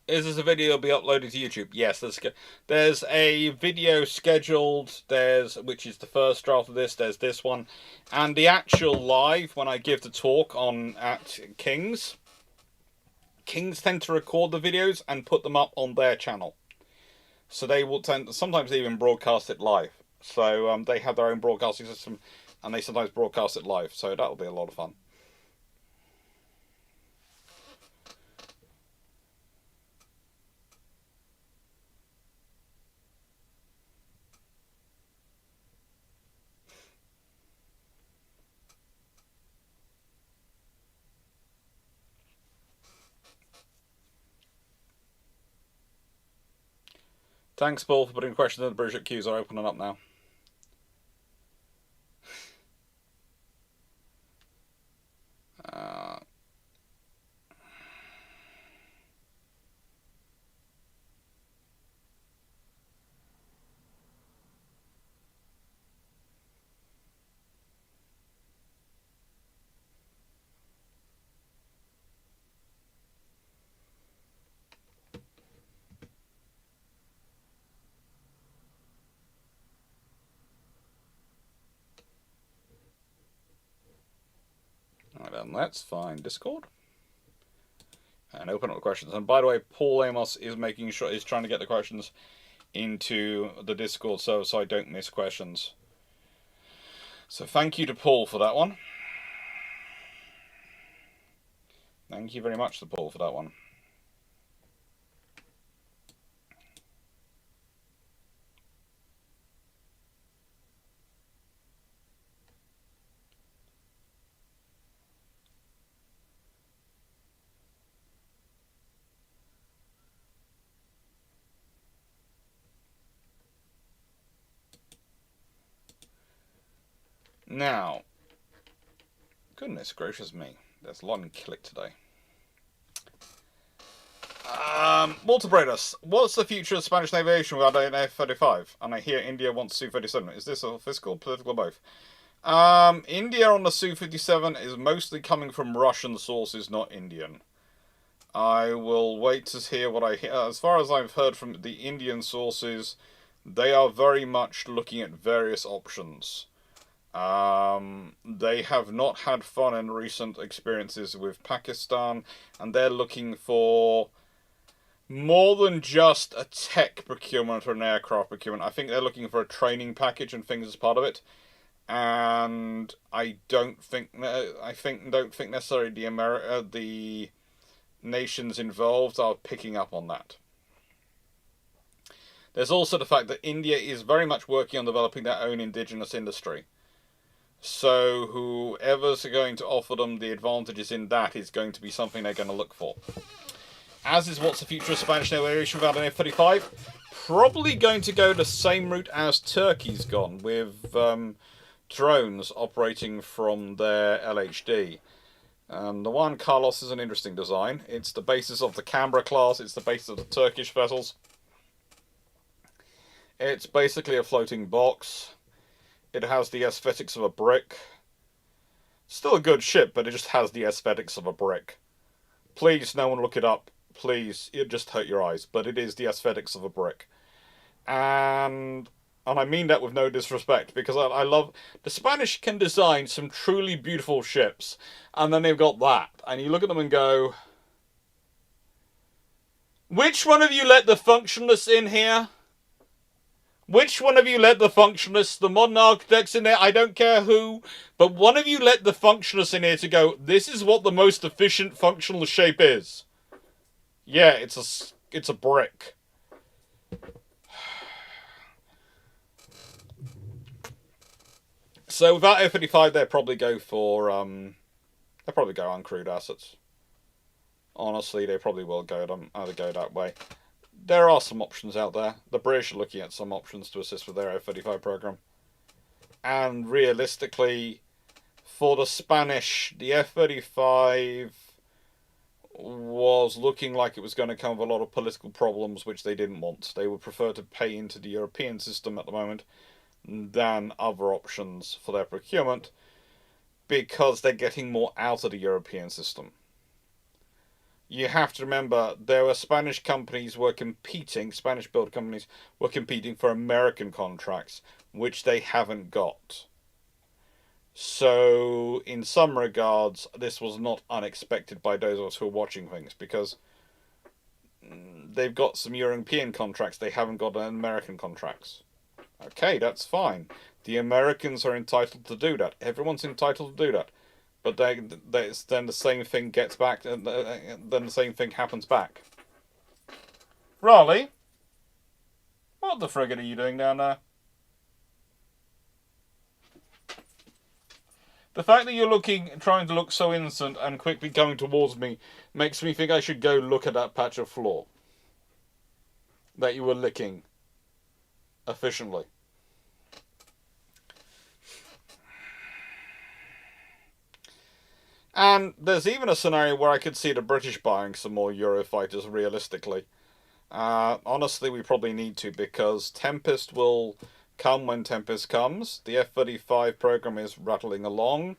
Is this a video be uploaded to YouTube? Yes, there's a video scheduled, which is the first draft of this, there's this one, and the actual live, when I give the talk at King's tend to record the videos and put them up on their channel. So they will sometimes even broadcast it live. So they have their own broadcasting system, and they sometimes broadcast it live, so that'll be a lot of fun. Thanks, Paul, for putting questions in the British queues. Are opening up now. Right, then let's find Discord and open up the questions. And by the way, Paul Amos is trying to get the questions into the Discord server so I don't miss questions. So thank you to Paul for that one. Thank you very much to Paul for that one. Now, goodness gracious me, there's a lot in Click today. Walter Bradus, what's the future of Spanish navigation without an F-35? And I hear India wants Su-37. Is this a fiscal, political, both? India on the Su-57 is mostly coming from Russian sources, not Indian. I will wait to hear what I hear. As far as I've heard from the Indian sources, They are very much looking at various options. They have not had fun in recent experiences with Pakistan, and they're looking for more than just a tech procurement or an aircraft procurement. I think they're looking for a training package and things as part of it. And I don't think necessarily the nations involved are picking up on that. There's also the fact that India is very much working on developing their own indigenous industry. So whoever's going to offer them the advantages in that is going to be something they're going to look for. As is what's the future of Spanish naval aviation without an F-35? Probably going to go the same route as Turkey's gone, with drones operating from their LHD. The Juan Carlos is an interesting design. It's the basis of the Canberra class, it's the basis of the Turkish vessels. It's basically a floating box. It has the aesthetics of a brick. Still a good ship, but it just has the aesthetics of a brick. Please, no one look it up. Please, it just hurt your eyes. But it is the aesthetics of a brick. And I mean that with no disrespect, because I love... The Spanish can design some truly beautiful ships, and then they've got that. And you look at them and go... Which one of you let the functionalists in here? Which one of you let the functionalists, the modern architects in there, I don't care who, but one of you let the functionalists in here to go, this is what the most efficient functional shape is. Yeah, it's a brick. So without F-35, they'll probably go uncrewed assets. Honestly, they probably will either go that way. There are some options out there. The British are looking at some options to assist with their F-35 program. And realistically, for the Spanish, the F-35 was looking like it was going to come with a lot of political problems, which they didn't want. They would prefer to pay into the European system at the moment than other options for their procurement, because they're getting more out of the European system. You have to remember, there were Spanish companies were competing, Spanish-built companies were competing for American contracts, which they haven't got. So, in some regards, this was not unexpected by those of us who are watching things, because they've got some European contracts, they haven't got American contracts. Okay, that's fine. The Americans are entitled to do that. Everyone's entitled to do that. But then the same thing gets back, and then the same thing happens back. Raleigh? What the frigate are you doing down there? The fact that you're trying to look so innocent and quickly coming towards me makes me think I should go look at that patch of floor that you were licking efficiently. And there's even a scenario where I could see the British buying some more Eurofighters realistically. Honestly, we probably need to, because Tempest will come when Tempest comes. The F-35 program is rattling along.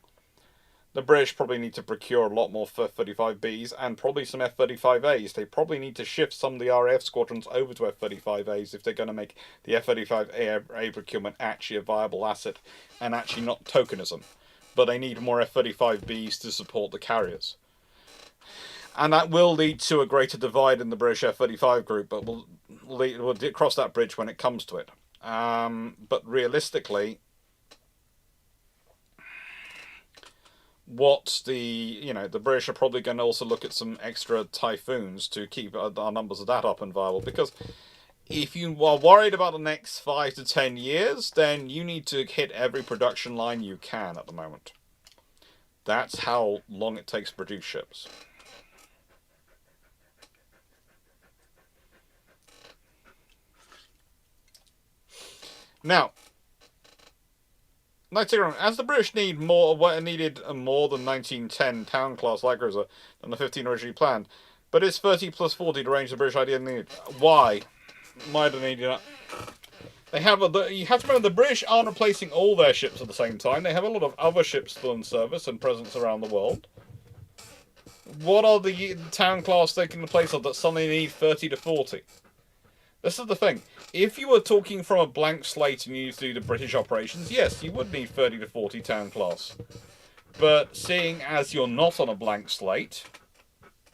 The British probably need to procure a lot more F-35Bs and probably some F-35As. They probably need to shift some of the RAF squadrons over to F-35As if they're going to make the F-35A procurement actually a viable asset and actually not tokenism. But they need more F-35Bs to support the carriers. And that will lead to a greater divide in the British F-35 group, but we'll cross that bridge when it comes to it. But realistically, the British are probably going to also look at some extra Typhoons to keep our numbers of that up and viable, because if you are worried about the next 5 to 10 years, then you need to hit every production line you can at the moment. That's how long it takes to produce ships. Now, as the British needed more than 1910 town class light cruiser than the 15 originally planned, but it's 30 plus 40 the range the British ideally needed. Why? Why do they need that? You have to remember, the British aren't replacing all their ships at the same time. They have a lot of other ships still in service and presence around the world. What are the town class they can replace of that suddenly need 30 to 40? This is the thing. If you were talking from a blank slate and you used to do the British operations, yes, you would need 30 to 40 town class. But seeing as you're not on a blank slate,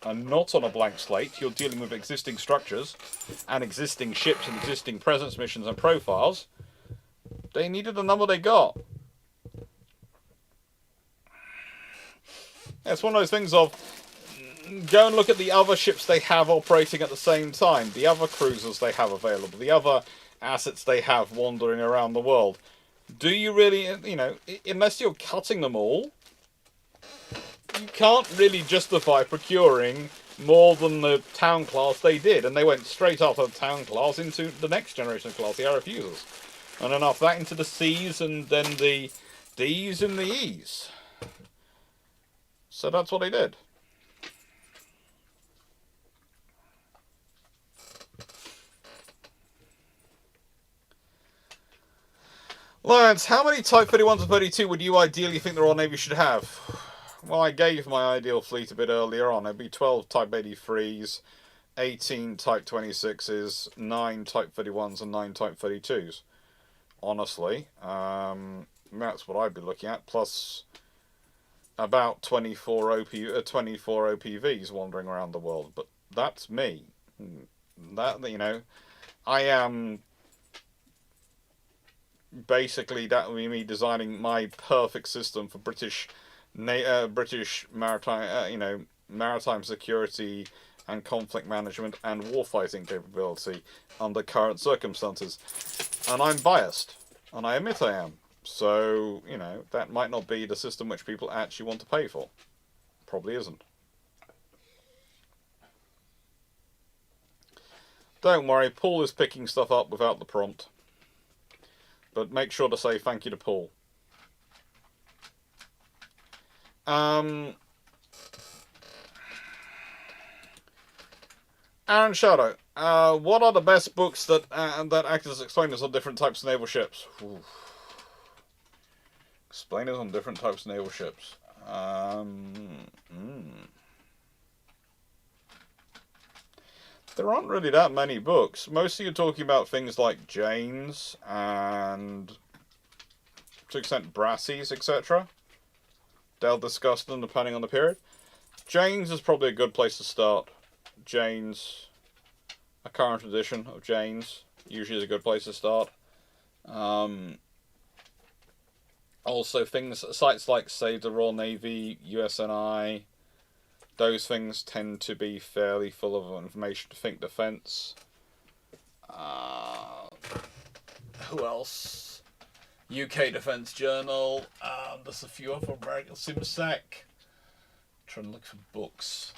you're dealing with existing structures and existing ships and existing presence missions and profiles, they needed the number they got. It's one of those things of, go and look at the other ships they have operating at the same time, the other cruisers they have available, the other assets they have wandering around the world. Do you really, unless you're cutting them all, you can't really justify procuring more than the town class they did, and they went straight off of town class into the next generation of class, the air refusers, and then after that into the C's, and then the D's and the E's. So that's what they did. Lawrence, how many Type 31s and 32 would you ideally think the Royal Navy should have? Well, I gave my ideal fleet a bit earlier on. It'd be 12 Type 83s, 18 Type 26s, 9 Type 31s, and 9 Type 32s. Honestly, that's what I'd be looking at, plus about 24 OPVs wandering around the world. But that's me. I am basically, that would be me designing my perfect system for British maritime, maritime security and conflict management and warfighting capability under current circumstances. And I'm biased, and I admit I am. So, that might not be the system which people actually want to pay for. Probably isn't. Don't worry, Paul is picking stuff up without the prompt. But make sure to say thank you to Paul. Aaron Shadow, what are the best books that act as explainers on different types of naval ships? Ooh. Explainers on different types of naval ships. There aren't really that many books. Mostly you're talking about things like Janes and, to an extent, Brassies, etc. They'll discuss them depending on the period. Janes is probably a good place to start. Janes, a current edition of Janes, usually is a good place to start. Also, sites like, say, the Royal Navy, USNI, those things tend to be fairly full of information to think defense. Who else? UK Defence Journal. There's a few other American SimSec. Trying to look for books.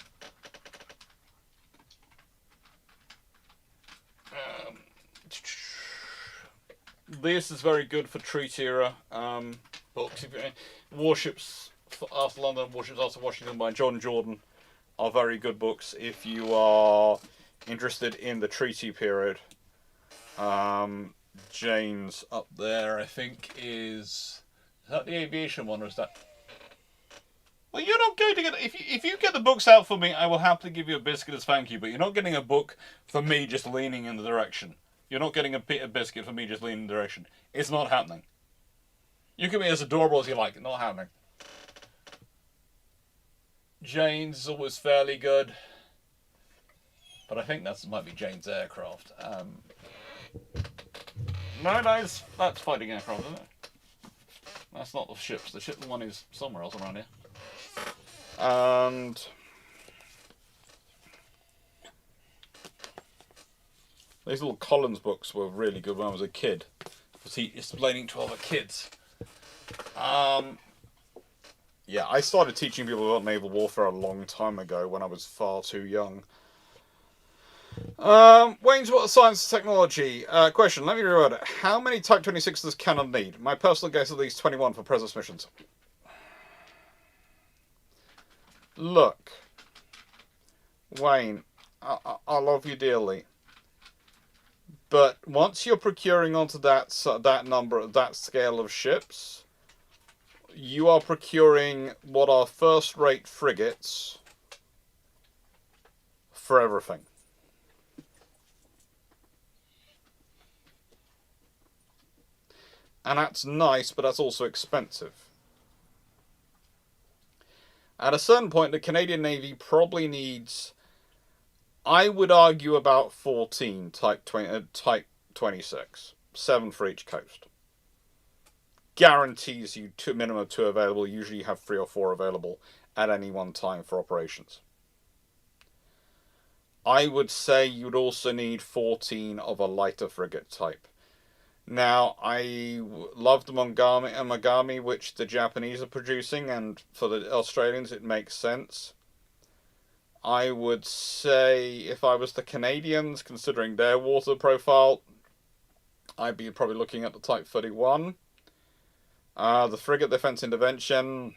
This is very good for treaty era books. Warships After London, Warships After Washington by John Jordan are very good books if you are interested in the treaty period. Jane's up there, I think, is that the aviation one, or is that? Well, you're not going to get, if you get the books out for me, I will happily give you a biscuit as thank you, but you're not getting a book for me just leaning in the direction. You're not getting a biscuit for me just leaning in the direction. It's not happening. You can be as adorable as you like. Not happening. Jane's is always fairly good, but I think that might be Jane's Aircraft. No, that's fighting aircraft, isn't it? That's not the ships. The ship one is somewhere else around here. And these little Collins books were really good when I was a kid. Was he explaining to other kids? Yeah, I started teaching people about naval warfare a long time ago when I was far too young. Wayne's what science and technology? Question, let me reword it. How many Type 26 does Canada need? My personal guess at least 21 for presence missions. Look, Wayne, I love you dearly. But once you're procuring onto that number, that scale of ships, you are procuring what are first-rate frigates for everything. And that's nice, but that's also expensive. At a certain point, the Canadian Navy probably needs, I would argue, about 14 Type 26. 7 for each coast. Guarantees you two minimum of 2 available. Usually you have 3 or 4 available at any one time for operations. I would say you'd also need 14 of a lighter frigate type. Now, I love the Mogami, which the Japanese are producing, and for the Australians it makes sense. I would say, if I was the Canadians, considering their water profile, I'd be probably looking at the Type 31. The Frigate Defence Intervention,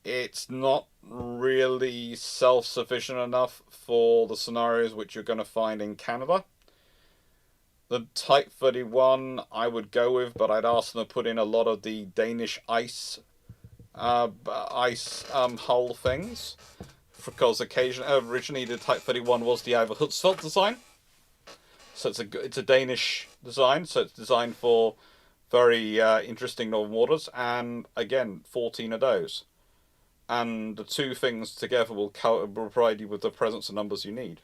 it's not really self-sufficient enough for the scenarios which you're going to find in Canada. The Type 31 I would go with, but I'd ask them to put in a lot of the Danish ice hull things, because originally the Type 31 was the Iver Hutzfeldt design, so it's a Danish design, so it's designed for very interesting northern waters, and again 14 of those, and the two things together will provide you with the presence and numbers you need.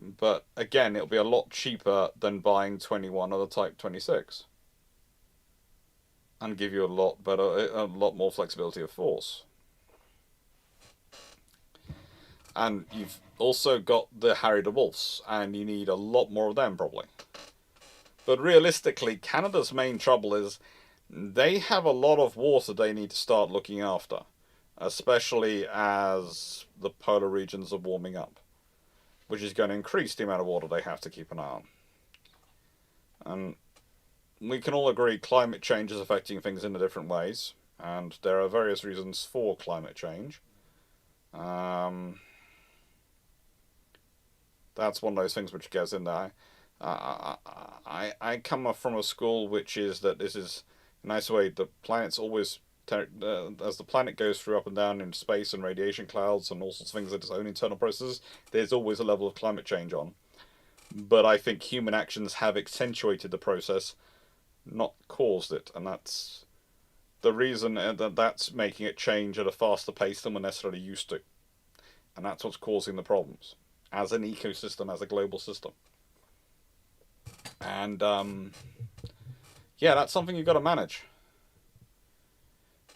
But again, it'll be a lot cheaper than buying 21 of the Type 26. And give you a lot more flexibility of force. And you've also got the Harry de Wolfs, and you need a lot more of them probably. But realistically, Canada's main trouble is they have a lot of water they need to start looking after, especially as the polar regions are warming up, which is going to increase the amount of water they have to keep an eye on. And we can all agree climate change is affecting things in different ways, and there are various reasons for climate change. That's one of those things which goes in there. I come from a school which is that this is a nice way. The planet's always, as the planet goes through up and down in space and radiation clouds and all sorts of things at its own internal processes, there's always a level of climate change on. But I think human actions have accentuated the process, not caused it, and that's the reason that's making it change at a faster pace than we're necessarily used to. And that's what's causing the problems as an ecosystem, as a global system. And yeah, that's something you've got to manage.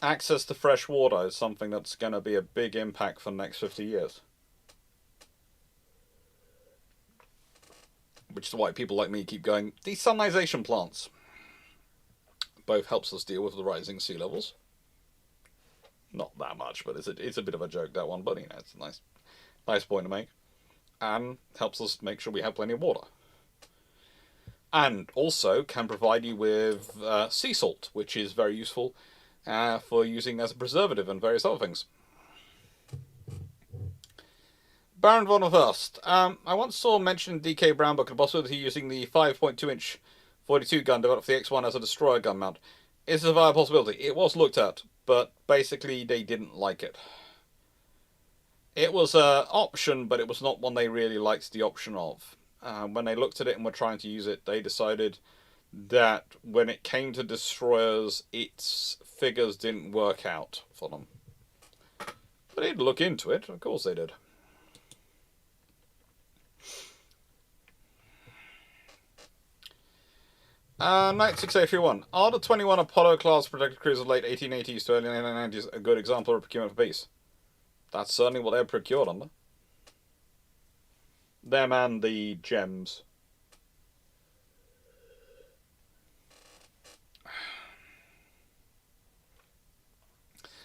Access to fresh water is something that's going to be a big impact for the next 50 years. Which is why people like me keep going, desalinization plants. Both helps us deal with the rising sea levels. Not that much, but it's a bit of a joke, that one, but you know, it's a nice point to make. And helps us make sure we have plenty of water. And also can provide you with sea salt, which is very useful for using as a preservative and various other things. Baron von Verst. I once saw mentioned in DK Brown book the possibility of using the 5.2-inch 42 gun developed for the X1 as a destroyer gun mount. Is it a viable possibility? It was looked at, but basically they didn't like it. It was an option, but it was not one they really liked the option of. When they looked at it and were trying to use it, they decided that when it came to destroyers, its figures didn't work out for them. But they'd look into it, of course they did. Knight 6831. Are the 21 Apollo class protected cruisers of late 1880s to early 1990s a good example of procurement for peace? That's certainly what they're procured under. Them and the gems.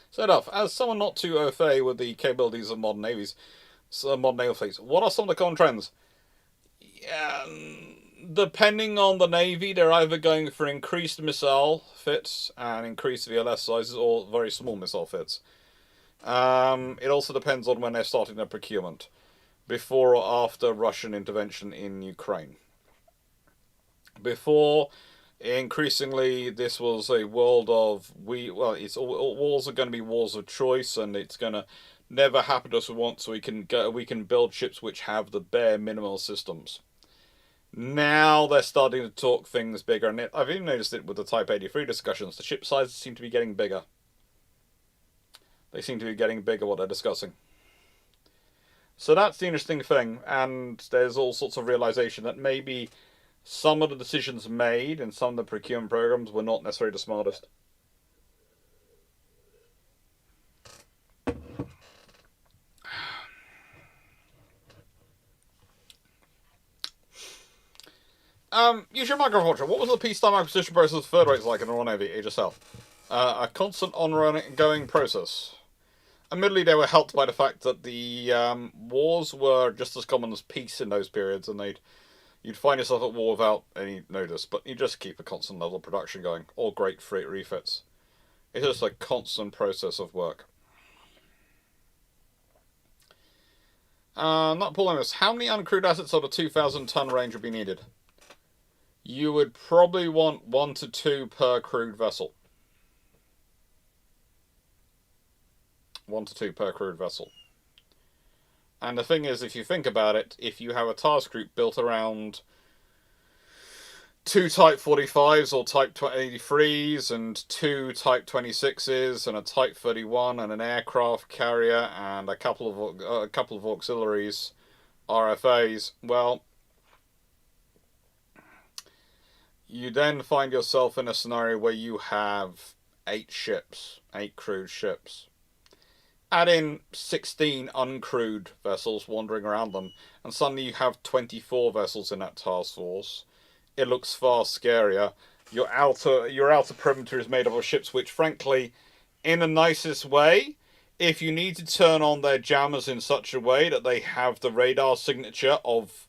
So enough. As someone not too au fait with the capabilities of modern navies, modern naval fleets, what are some of the common trends? Yeah, depending on the navy, they're either going for increased missile fits and increased VLS sizes, or very small missile fits. It also depends on when they're starting their procurement, before or after Russian intervention in Ukraine. Before, increasingly, this was a world of wars are going to be wars of choice, and it's going to never happen to us once. So we can build ships which have the bare minimal systems. Now they're starting to talk things bigger, and I've even noticed it with the Type 83 discussions. The ship sizes seem to be getting bigger. They seem to be getting bigger what they're discussing. So that's the interesting thing, and there's all sorts of realization that maybe some of the decisions made in some of the procurement programs were not necessarily the smartest. Use your microculture. What was the peacetime acquisition process of third rates like in the Royal Navy, HSL? A constant ongoing process. Admittedly, they were helped by the fact that the wars were just as common as peace in those periods, and you'd find yourself at war without any notice, but you just keep a constant level of production going. All great freight refits. It's just a constant process of work. Not pulling this. How many uncrewed assets of the 2,000-ton range would be needed? You would probably want 1 to 2 per crewed vessel. 1 to 2 per crewed vessel. And the thing is, if you think about it, if you have a task group built around 2 Type 45s or Type 83s and 2 Type 26s and a Type 31 and an aircraft carrier and a couple of auxiliaries, RFAs, well, you then find yourself in a scenario where you have 8 ships, 8 crewed ships. Add in 16 uncrewed vessels wandering around them, and suddenly you have 24 vessels in that task force. It looks far scarier. Your outer perimeter is made up of ships which, frankly, in the nicest way, if you need to turn on their jammers in such a way that they have the radar signature of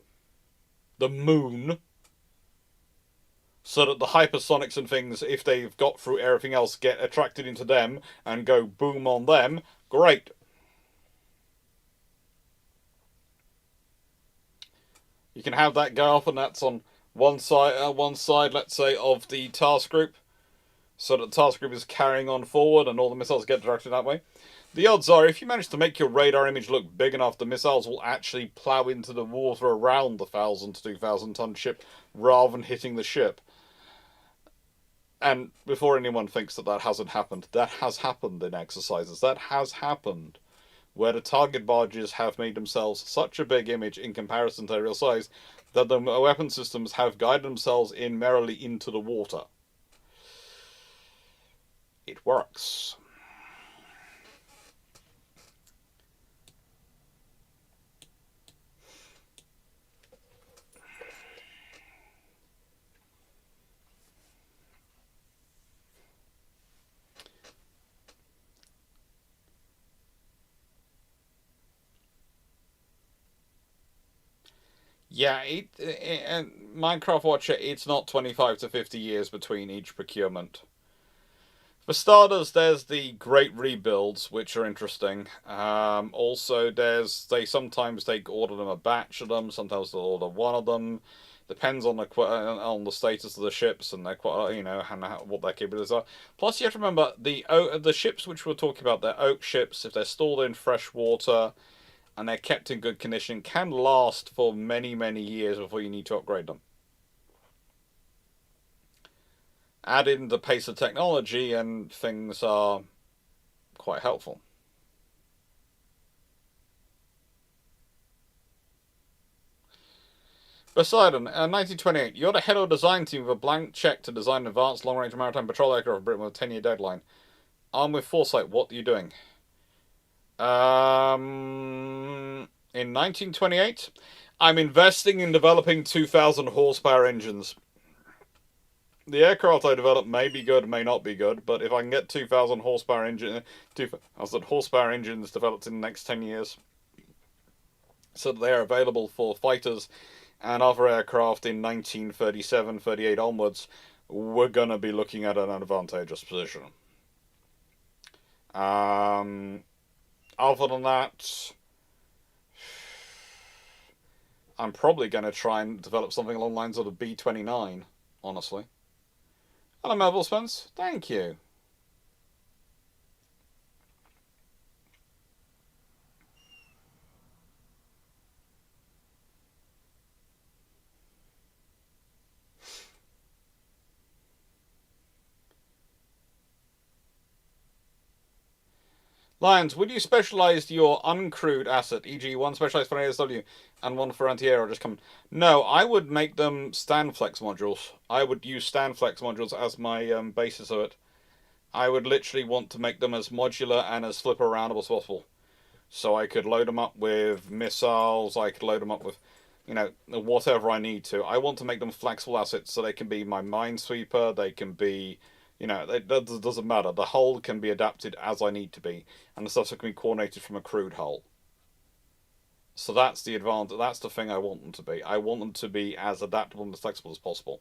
the moon, so that the hypersonics and things, if they've got through everything else, get attracted into them and go boom on them, great. You can have that go off, and that's on one side, let's say, of the task group, so that the task group is carrying on forward and all the missiles get directed that way. The odds are, if you manage to make your radar image look big enough, the missiles will actually plow into the water around the 1,000 to 2,000 ton ship rather than hitting the ship. And before anyone thinks that that hasn't happened, that has happened in exercises. That has happened, where the target barges have made themselves such a big image in comparison to their real size that the weapon systems have guided themselves in merrily into the water. It works. Yeah, and Minecraft Watcher, it's not 25 to 50 years between each procurement. For starters, there's the great rebuilds, which are interesting. Also, they sometimes order them a batch of them. Sometimes they'll order one of them. Depends on the status of the ships and their and what their capabilities are. Plus, you have to remember the ships which we're talking about. They're oak ships. If they're stored in fresh water and they're kept in good condition, can last for many, many years before you need to upgrade them. Add in the pace of technology and things are quite helpful. Poseidon, 1928. You're the head of the design team with a blank check to design an advanced long-range maritime patrol aircraft for Britain with a 10-year deadline. Armed with foresight, what are you doing? In 1928, I'm investing in developing 2,000 horsepower engines. The aircraft I develop may be good, may not be good, but if I can get 2,000 horsepower engines developed in the next 10 years, so that they are available for fighters and other aircraft in 1937, 38 onwards, we're going to be looking at an advantageous position. Other than that, I'm probably going to try and develop something along the lines of the B-29, honestly. Hello, Melville Spence. Thank you. Lions, would you specialise your uncrewed asset, e.g. one specialised for ASW and one for anti-air, or just come... No, I would make them stand-flex modules. I would use stand-flex modules as my basis of it. I would literally want to make them as modular and as flip-aroundable as possible. So I could load them up with missiles, I could load them up with, whatever I need to. I want to make them flexible assets so they can be my minesweeper, they can be, it doesn't matter. The hull can be adapted as I need to be, and the stuff can be coordinated from a crewed hull. So that's the advantage, that's the thing I want them to be. I want them to be as adaptable and as flexible as possible.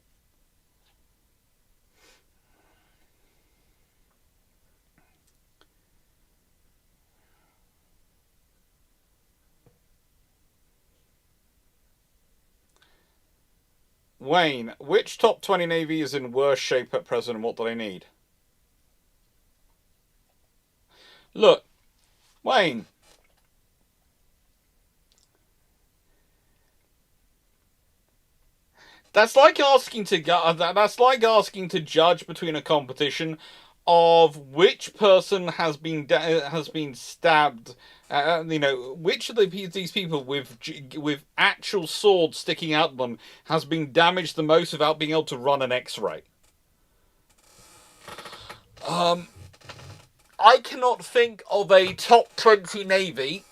Wayne, which top 20 navy is in worse shape at present and what do they need? Look, Wayne. That's like asking to judge between a competition of which person has been stabbed. Which of these people with actual swords sticking out of them has been damaged the most without being able to run an X-ray. I cannot think of a top 20 navy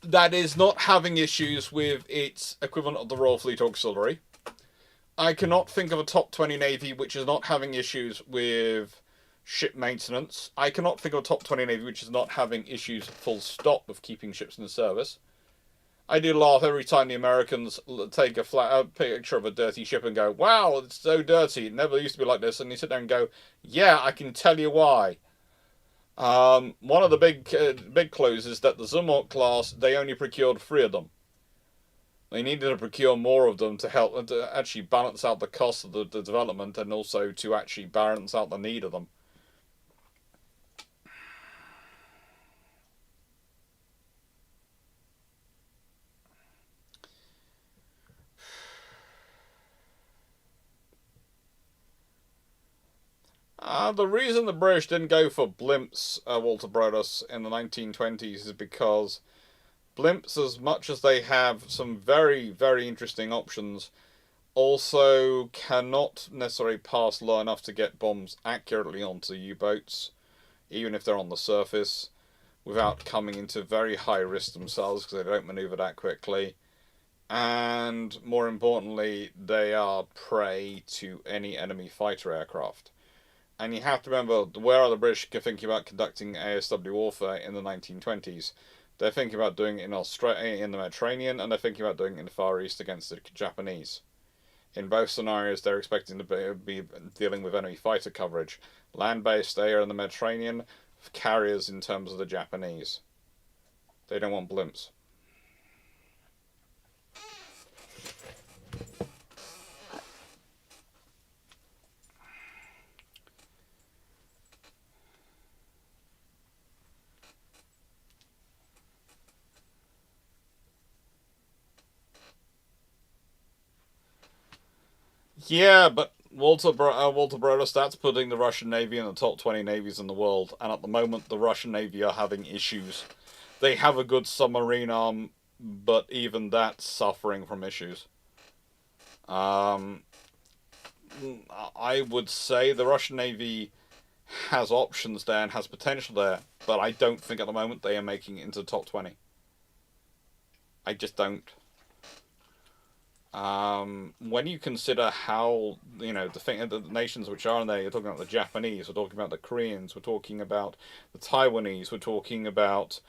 that is not having issues with its equivalent of the Royal Fleet Auxiliary. I cannot think of a top 20 navy which is not having issues with ship maintenance. I cannot think of a top 20 navy which is not having issues full stop with keeping ships in the service. I do laugh every time the Americans take a picture of a dirty ship and go, wow, it's so dirty, it never used to be like this, and you sit there and go, yeah, I can tell you why. One of the big clues is that the Submarine class, they only procured 3 of them. They needed to procure more of them to help to actually balance out the cost of the development and also to actually balance out the need of them. The reason the British didn't go for blimps, Walter Brodus, in the 1920s is because blimps, as much as they have some very, very interesting options, also cannot necessarily pass low enough to get bombs accurately onto U-boats, even if they're on the surface, without coming into very high risk themselves because they don't maneuver that quickly. And more importantly, they are prey to any enemy fighter aircraft. And you have to remember, where are the British thinking about conducting ASW warfare in the 1920s? They're thinking about doing it in Australia, in the Mediterranean, and they're thinking about doing it in the Far East against the Japanese. In both scenarios, they're expecting to be dealing with enemy fighter coverage. Land-based air in the Mediterranean, carriers in terms of the Japanese. They don't want blimps. Yeah, but Walter Brodus, that's putting the Russian Navy in the top 20 navies in the world, and at the moment the Russian Navy are having issues. They have a good submarine arm, but even that's suffering from issues. I would say the Russian Navy has options there and has potential there, but I don't think at the moment they are making it into the top 20. I just don't. When you consider how, the nations which are in there, you're talking about the Japanese, we're talking about the Koreans, we're talking about the Taiwanese, we're talking about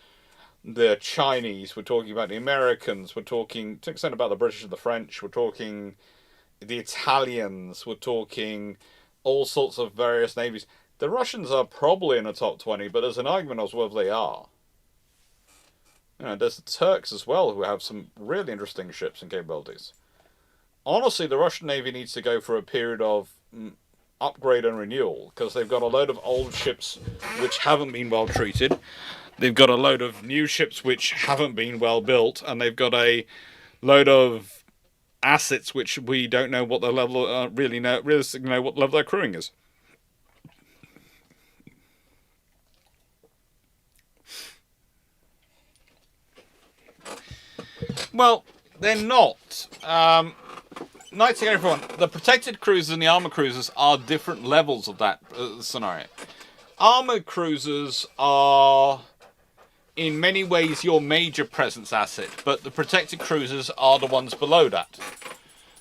the Chinese, we're talking about the Americans, we're talking to an extent about the British and the French, we're talking the Italians, we're talking all sorts of various navies. The Russians are probably in the top 20, but there's an argument as whether they are. There's the Turks as well, who have some really interesting ships and capabilities. Honestly, the Russian Navy needs to go for a period of upgrade and renewal, because they've got a load of old ships which haven't been well treated. They've got a load of new ships which haven't been well built, and they've got a load of assets which we don't know what their level realistically know what level their crewing is. Well, they're not. Night to everyone. The protected cruisers and the armored cruisers are different levels of that scenario. Armored cruisers are, in many ways, your major presence asset, but the protected cruisers are the ones below that.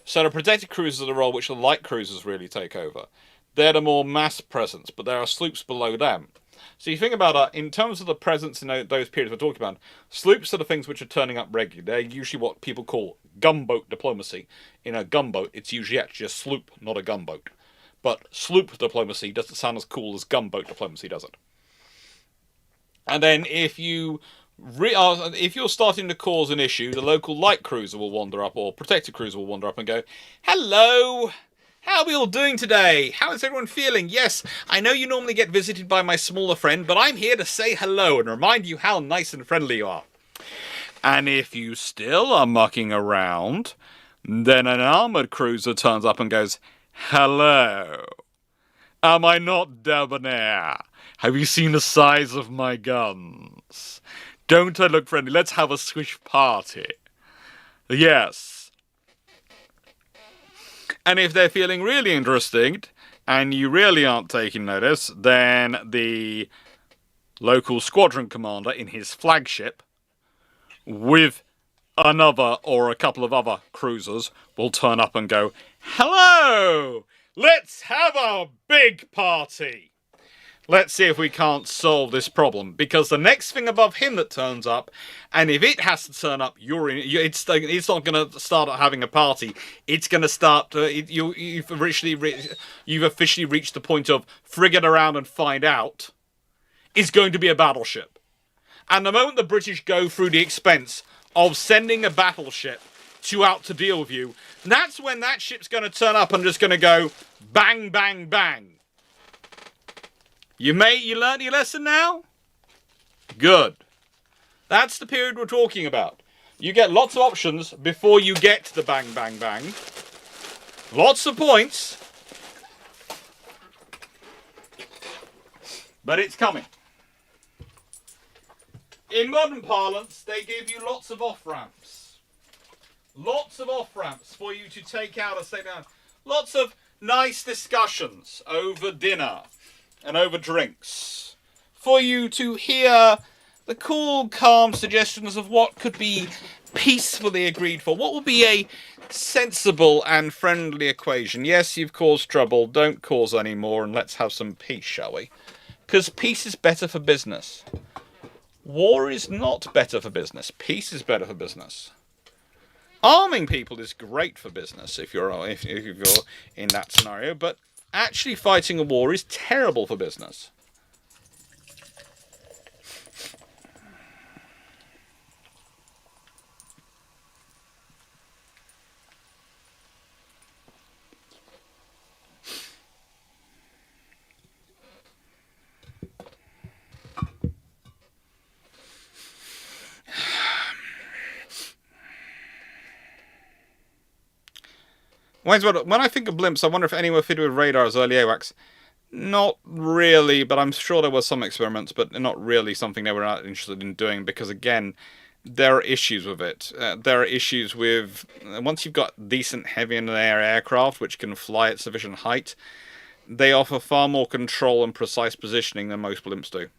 So the protected cruisers are the role which the light cruisers really take over. They're the more mass presence, but there are sloops below them. So you think about in terms of the presence in those periods we're talking about, sloops are the things which are turning up regularly. They're usually what people call gunboat diplomacy. In a gunboat, it's usually actually a sloop, not a gunboat. But sloop diplomacy doesn't sound as cool as gunboat diplomacy, does it? And then if you're starting to cause an issue, the local light cruiser will wander up, or protected cruiser will wander up and go, "Hello! How are we all doing today? How is everyone feeling? Yes, I know you normally get visited by my smaller friend, but I'm here to say hello and remind you how nice and friendly you are." And if you still are mucking around, then an armoured cruiser turns up and goes, "Hello. Am I not debonair? Have you seen the size of my guns? Don't I look friendly? Let's have a swish party." Yes. And if they're feeling really interesting, and you really aren't taking notice, then the local squadron commander in his flagship, with another or a couple of other cruisers, will turn up and go, "Hello! Let's have a big party. Let's see if we can't solve this problem." Because the next thing above him that turns up, and if it has to turn up, it's not going to start having a party. It's going to start. You've officially reached the point of frigate around and find out. Is going to be a battleship, and the moment the British go through the expense of sending a battleship out to deal with you, that's when that ship's going to turn up and just going to go bang, bang, bang. You learned your lesson now? Good. That's the period we're talking about. You get lots of options before you get to the bang, bang, bang. Lots of points. But it's coming. In modern parlance, they give you lots of off-ramps. Lots of off-ramps for you to take out and stay down. Lots of nice discussions over dinner and over drinks, for you to hear the cool, calm suggestions of what could be peacefully agreed for. What would be a sensible and friendly equation? Yes, you've caused trouble, don't cause any more, and let's have some peace, shall we? Because peace is better for business. War is not better for business. Peace is better for business. Arming people is great for business if you're in that scenario, but actually fighting a war is terrible for business. When I think of blimps, I wonder if any were fitted with radars early AWACS. Not really, but I'm sure there were some experiments, but not really something they were not interested in doing, because again, there are issues with it. There are issues with, once you've got decent heavy in the air aircraft which can fly at sufficient height, they offer far more control and precise positioning than most blimps do.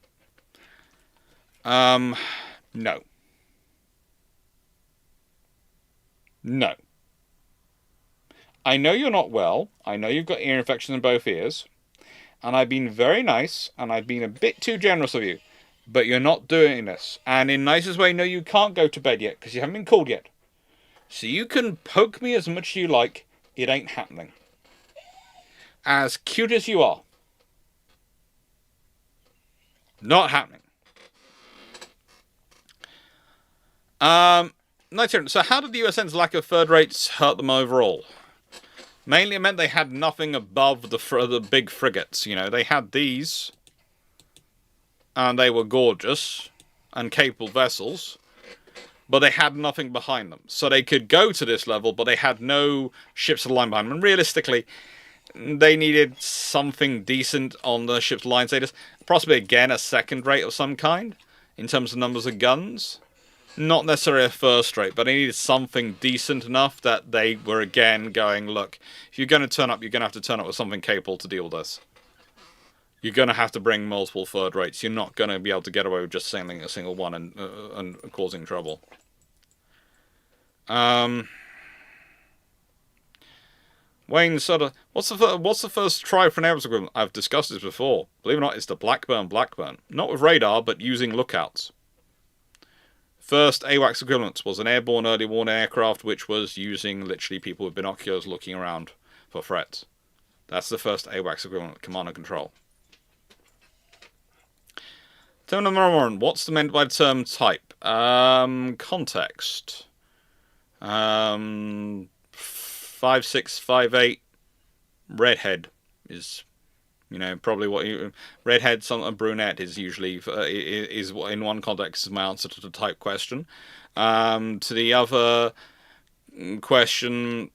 No. No. I know you're not well. I know you've got ear infections in both ears. And I've been very nice, and I've been a bit too generous of you. But you're not doing this. And in nicest way, no, you can't go to bed yet, because you haven't been called yet. So you can poke me as much as you like. It ain't happening. As cute as you are. Not happening. So how did the USN's lack of third rates hurt them overall? Mainly it meant they had nothing above the big frigates. You know, they had these, and they were gorgeous and capable vessels, but they had nothing behind them. So they could go to this level, but they had no ships of the line behind them. And realistically, they needed something decent on the ship's line status. Possibly, again, a second rate of some kind, in terms of numbers of guns. Not necessarily a first rate, but they needed something decent enough that they were again going, look, if you're going to turn up, you're going to have to turn up with something capable to deal with this. You're going to have to bring multiple third rates. You're not going to be able to get away with just sailing a single one and causing trouble. Wayne Sutter, what's the first try for an AWACS equivalent? I've discussed this before. Believe it or not, it's the Blackburn. Not with radar, but using lookouts. First AWACS equivalent was an airborne early warning aircraft, which was using literally people with binoculars looking around for threats. That's the first AWACS equivalent, command and control. Term number one, what's meant by the term type? Context. 5658 redhead is, probably what you redhead. A brunette is usually is in one context is my answer to the type question. To the other question,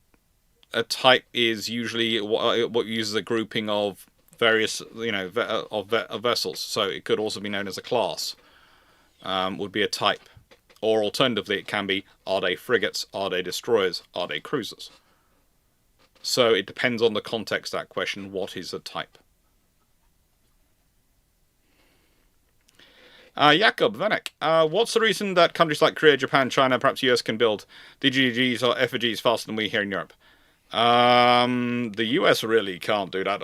a type is usually what uses a grouping of various of vessels. So it could also be known as a class. Would be a type, or alternatively, it can be: are they frigates? Are they destroyers? Are they cruisers? So it depends on the context of that question. What is a type? Jakob Venek, what's the reason that countries like Korea, Japan, China, perhaps US can build DGGs or FGs faster than we here in Europe? The US really can't do that.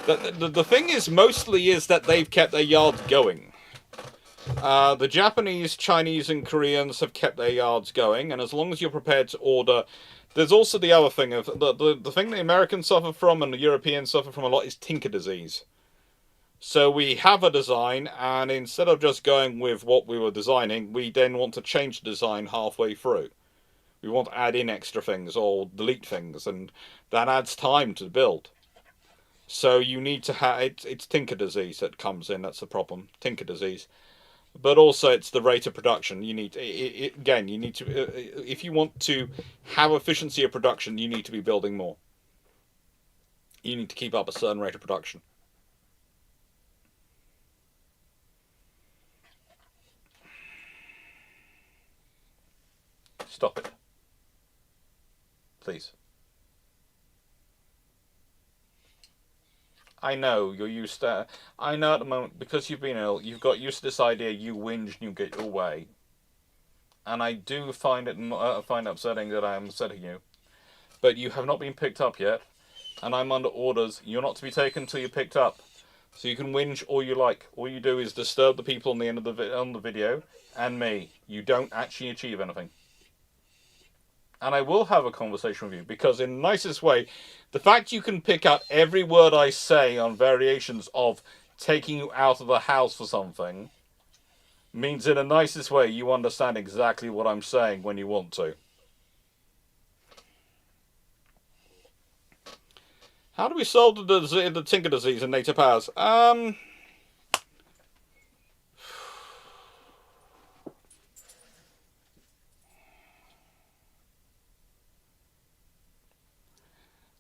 The thing is, mostly is that they've kept their yards going. The Japanese, Chinese, and Koreans have kept their yards going, and as long as you're prepared to order... There's also the other thing of the thing the Americans suffer from and the Europeans suffer from a lot is tinker disease. So we have a design, and instead of just going with what we were designing, we then want to change the design halfway through. We want to add in extra things or delete things, and that adds time to build. So you need to have... It's tinker disease that comes in, that's the problem. Tinker disease. But also it's the rate of production. You need again, you need to... if you want to have efficiency of production, you need to be building more. You need to keep up a certain rate of production. Stop it. Please. I know, you're used to... I know at the moment, because you've been ill, you've got used to this idea, you whinge and you get your way. And I do find it upsetting that I am upsetting you. But you have not been picked up yet, and I'm under orders. You're not to be taken until you're picked up. So you can whinge all you like. All you do is disturb the people on the end of the video, and me. You don't actually achieve anything. And I will have a conversation with you, because in the nicest way, the fact you can pick out every word I say on variations of taking you out of the house for something means in the nicest way you understand exactly what I'm saying when you want to. How do we solve the tinker disease in NATO powers?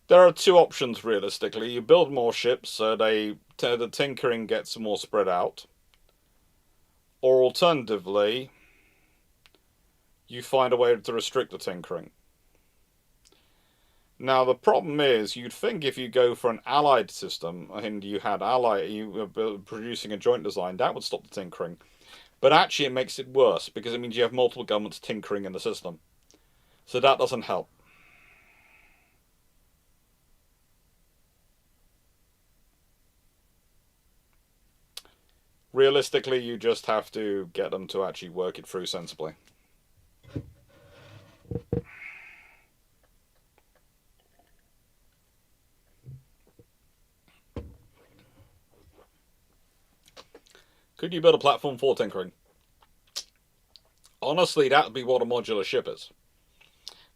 There are two options, realistically. You build more ships, so the tinkering gets more spread out. Or alternatively, you find a way to restrict the tinkering. Now, the problem is, you'd think if you go for an allied system, and you were producing a joint design, that would stop the tinkering. But actually, it makes it worse, because it means you have multiple governments tinkering in the system. So that doesn't help. Realistically, you just have to get them to actually work it through sensibly. Could you build a platform for tinkering? Honestly, that would be what a modular ship is.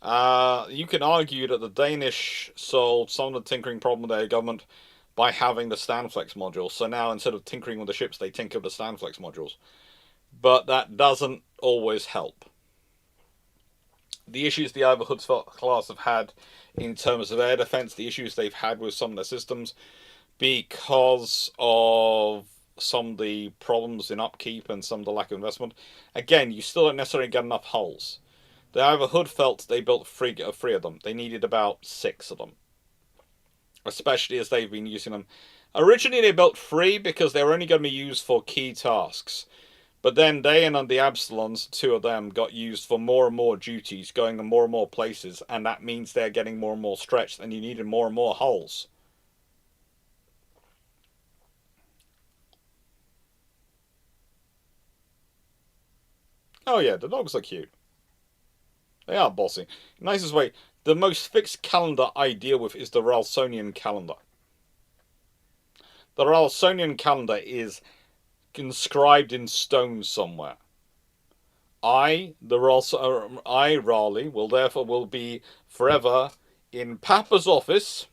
You can argue that the Danish solved some of the tinkering problem with their government by having the Standflex modules. So now, instead of tinkering with the ships, they tinker with the Standflex modules. But that doesn't always help. The issues the Overhood class have had in terms of air defense, the issues they've had with some of their systems, because of some of the problems in upkeep and some of the lack of investment, again, you still don't necessarily get enough hulls. However, Hood felt they built three of them. They needed about 6 of them, especially as they've been using them. Originally, they built 3 because they were only going to be used for key tasks. But then they and the Absalons, 2 of them, got used for more and more duties, going to more and more places, and that means they're getting more and more stretched, and you needed more and more hulls. Oh yeah, the dogs are cute. They are bossy. Nicest way, the most fixed calendar I deal with is the Ralsonian calendar. The Ralsonian calendar is inscribed in stone somewhere. I, Raleigh, will be forever in Papa's office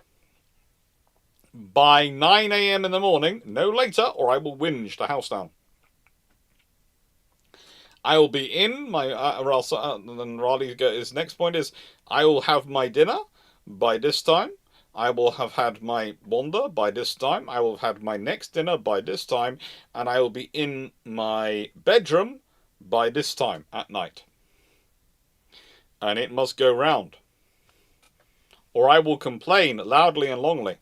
by 9 a.m. in the morning, no later, or I will whinge the house down. I will be in my then his next point is I will have my dinner by this time. I will have had my wander by this time. I will have had my next dinner by this time, and I will be in my bedroom by this time at night. And it must go round, or I will complain loudly and longly.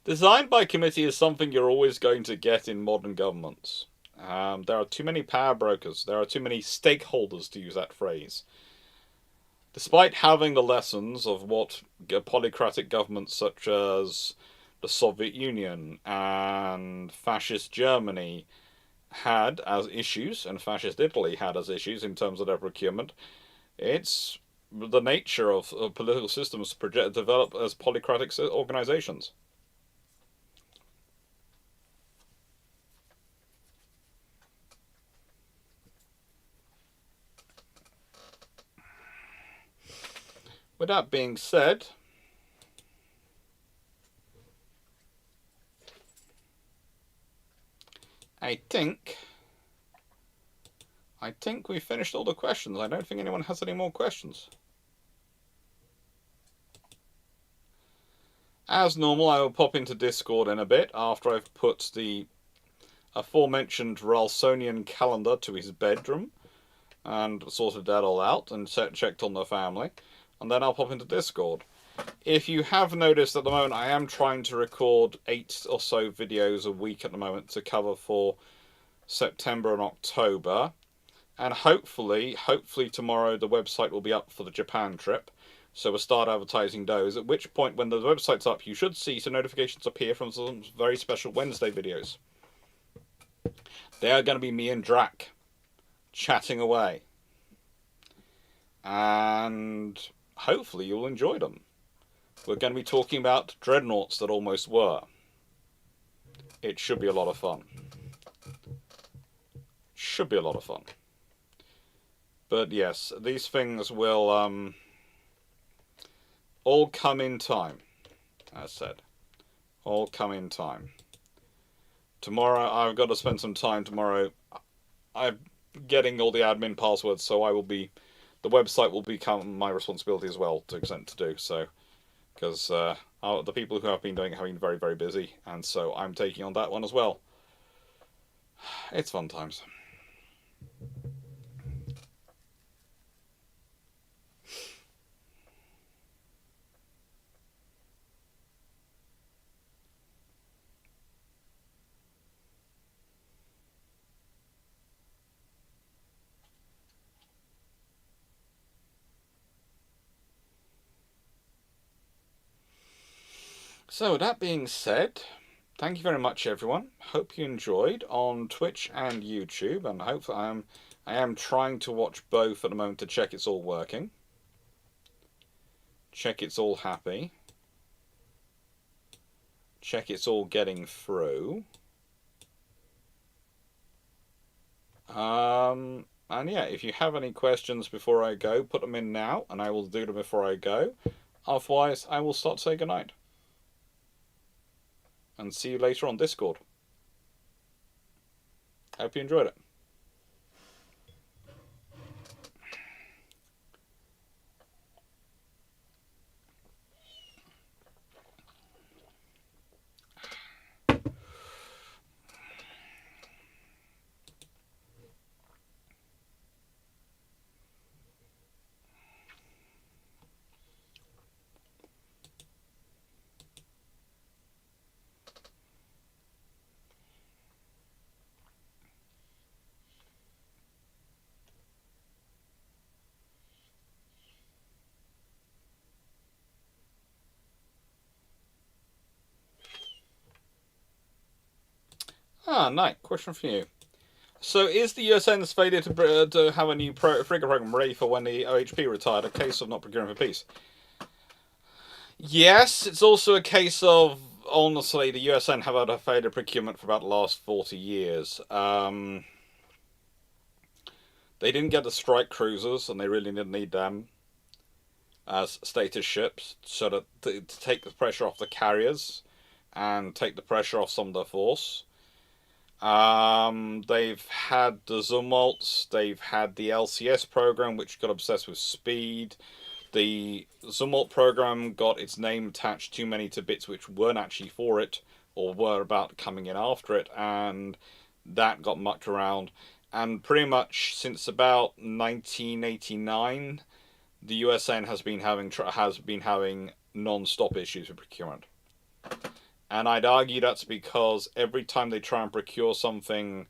Designed by committee is something you're always going to get in modern governments. There are too many power brokers. There are too many stakeholders, to use that phrase. Despite having the lessons of what polycratic governments such as the Soviet Union and fascist Germany had as issues, and fascist Italy had as issues in terms of their procurement, it's the nature of political systems develop as polycratic organizations. With that being said, I think we finished all the questions. I don't think anyone has any more questions. As normal, I will pop into Discord in a bit after I've put the aforementioned Ralsonian calendar to his bedroom and sorted that all out and checked on the family. And then I'll pop into Discord. If you have noticed at the moment, I am trying to record 8 or so videos a week at the moment to cover for September and October. And hopefully tomorrow the website will be up for the Japan trip. So we'll start advertising those, at which point when the website's up, you should see some notifications appear from some very special Wednesday videos. They are going to be me and Drac chatting away. And hopefully you'll enjoy them. We're going to be talking about dreadnoughts that almost were. It should be a lot of fun. Should be a lot of fun. But yes, these things will all come in time, as said. All come in time. Tomorrow, I've got to spend some time tomorrow. I'm getting all the admin passwords, so the website will become my responsibility as well to extent to do so, because the people who have been doing it have been very, very busy, and so I'm taking on that one as well. It's fun times. So that being said, thank you very much, everyone. Hope you enjoyed on Twitch and YouTube, and hopefully I am trying to watch both at the moment to check it's all working, check it's all happy, check it's all getting through. And yeah, if you have any questions before I go, put them in now, and I will do them before I go. Otherwise, I will start to say goodnight. And see you later on Discord. Hope you enjoyed it. Ah, Knight, question for you. So, is the USN's failure to have a new frigate program ready for when the OHP retired a case of not procuring for peace? Yes, it's also a case of, honestly, the USN have had a failure procurement for about the last 40 years. They didn't get the strike cruisers, and they really didn't need them as status ships, so that to take the pressure off the carriers and take the pressure off some of the force. They've had the Zumwalts, they've had the LCS program, which got obsessed with speed. The Zumwalt program got its name attached too many to bits which weren't actually for it, or were about coming in after it, and that got mucked around. And pretty much since about 1989, the USN has been having non-stop issues with procurement. And I'd argue that's because every time they try and procure something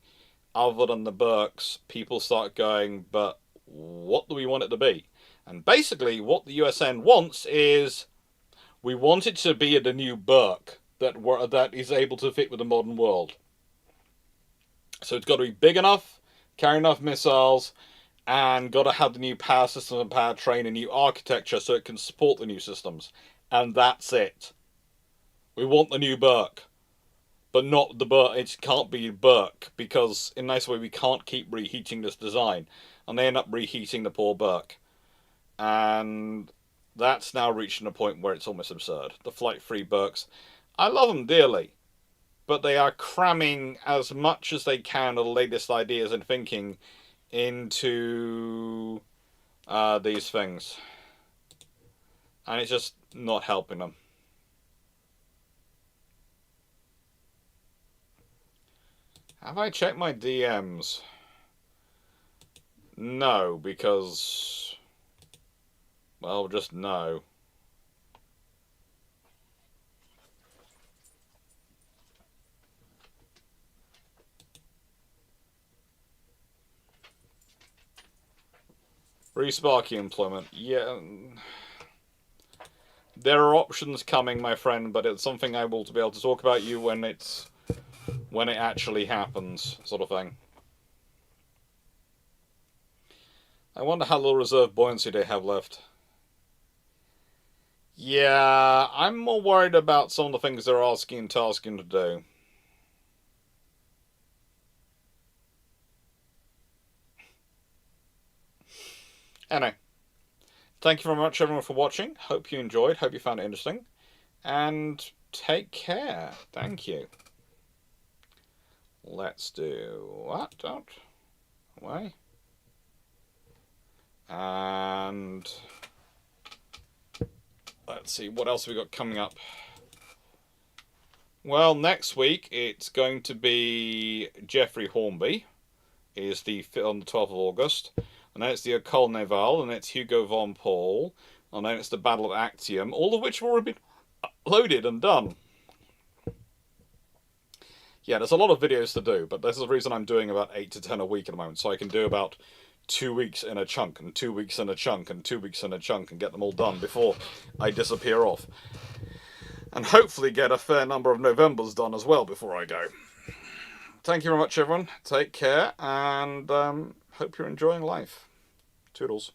other than the Burks, people start going, but what do we want it to be? And basically, what the USN wants is, we want it to be the new Burke that is able to fit with the modern world. So it's got to be big enough, carry enough missiles, and got to have the new power system and powertrain and new architecture so it can support the new systems. And that's it. We want the new Burke, but not the Burke. It can't be Burke, because in a nice way we can't keep reheating this design, and they end up reheating the poor Burke, and that's now reaching a point where it's almost absurd. The Flight 3 Burkes, I love them dearly, but they are cramming as much as they can of the latest ideas and thinking into these things, and it's just not helping them. Have I checked my DMs? No, because, well, just no. Resparking employment. Yeah. There are options coming, my friend, but it's something I will be able to talk about you when it actually happens, sort of thing. I wonder how little reserve buoyancy they have left. Yeah, I'm more worried about some of the things they're asking and tasking to do. Anyway, thank you very much, everyone, for watching. Hope you enjoyed. Hope you found it interesting. And take care. Thank you. Let's do what? Don't. Away. And let's see, what else have we got coming up? Well, next week it's going to be Jeffrey Hornby, is on the 12th of August, and then it's the École Naval, and it's Hugo von Paul, and then it's the Battle of Actium, all of which have already been loaded and done. Yeah, there's a lot of videos to do, but this is the reason I'm doing about 8 to 10 a week at the moment, so I can do about 2 weeks in a chunk, and 2 weeks in a chunk, and 2 weeks in a chunk, and get them all done before I disappear off. And hopefully get a fair number of Novembers done as well before I go. Thank you very much, everyone. Take care, and hope you're enjoying life. Toodles.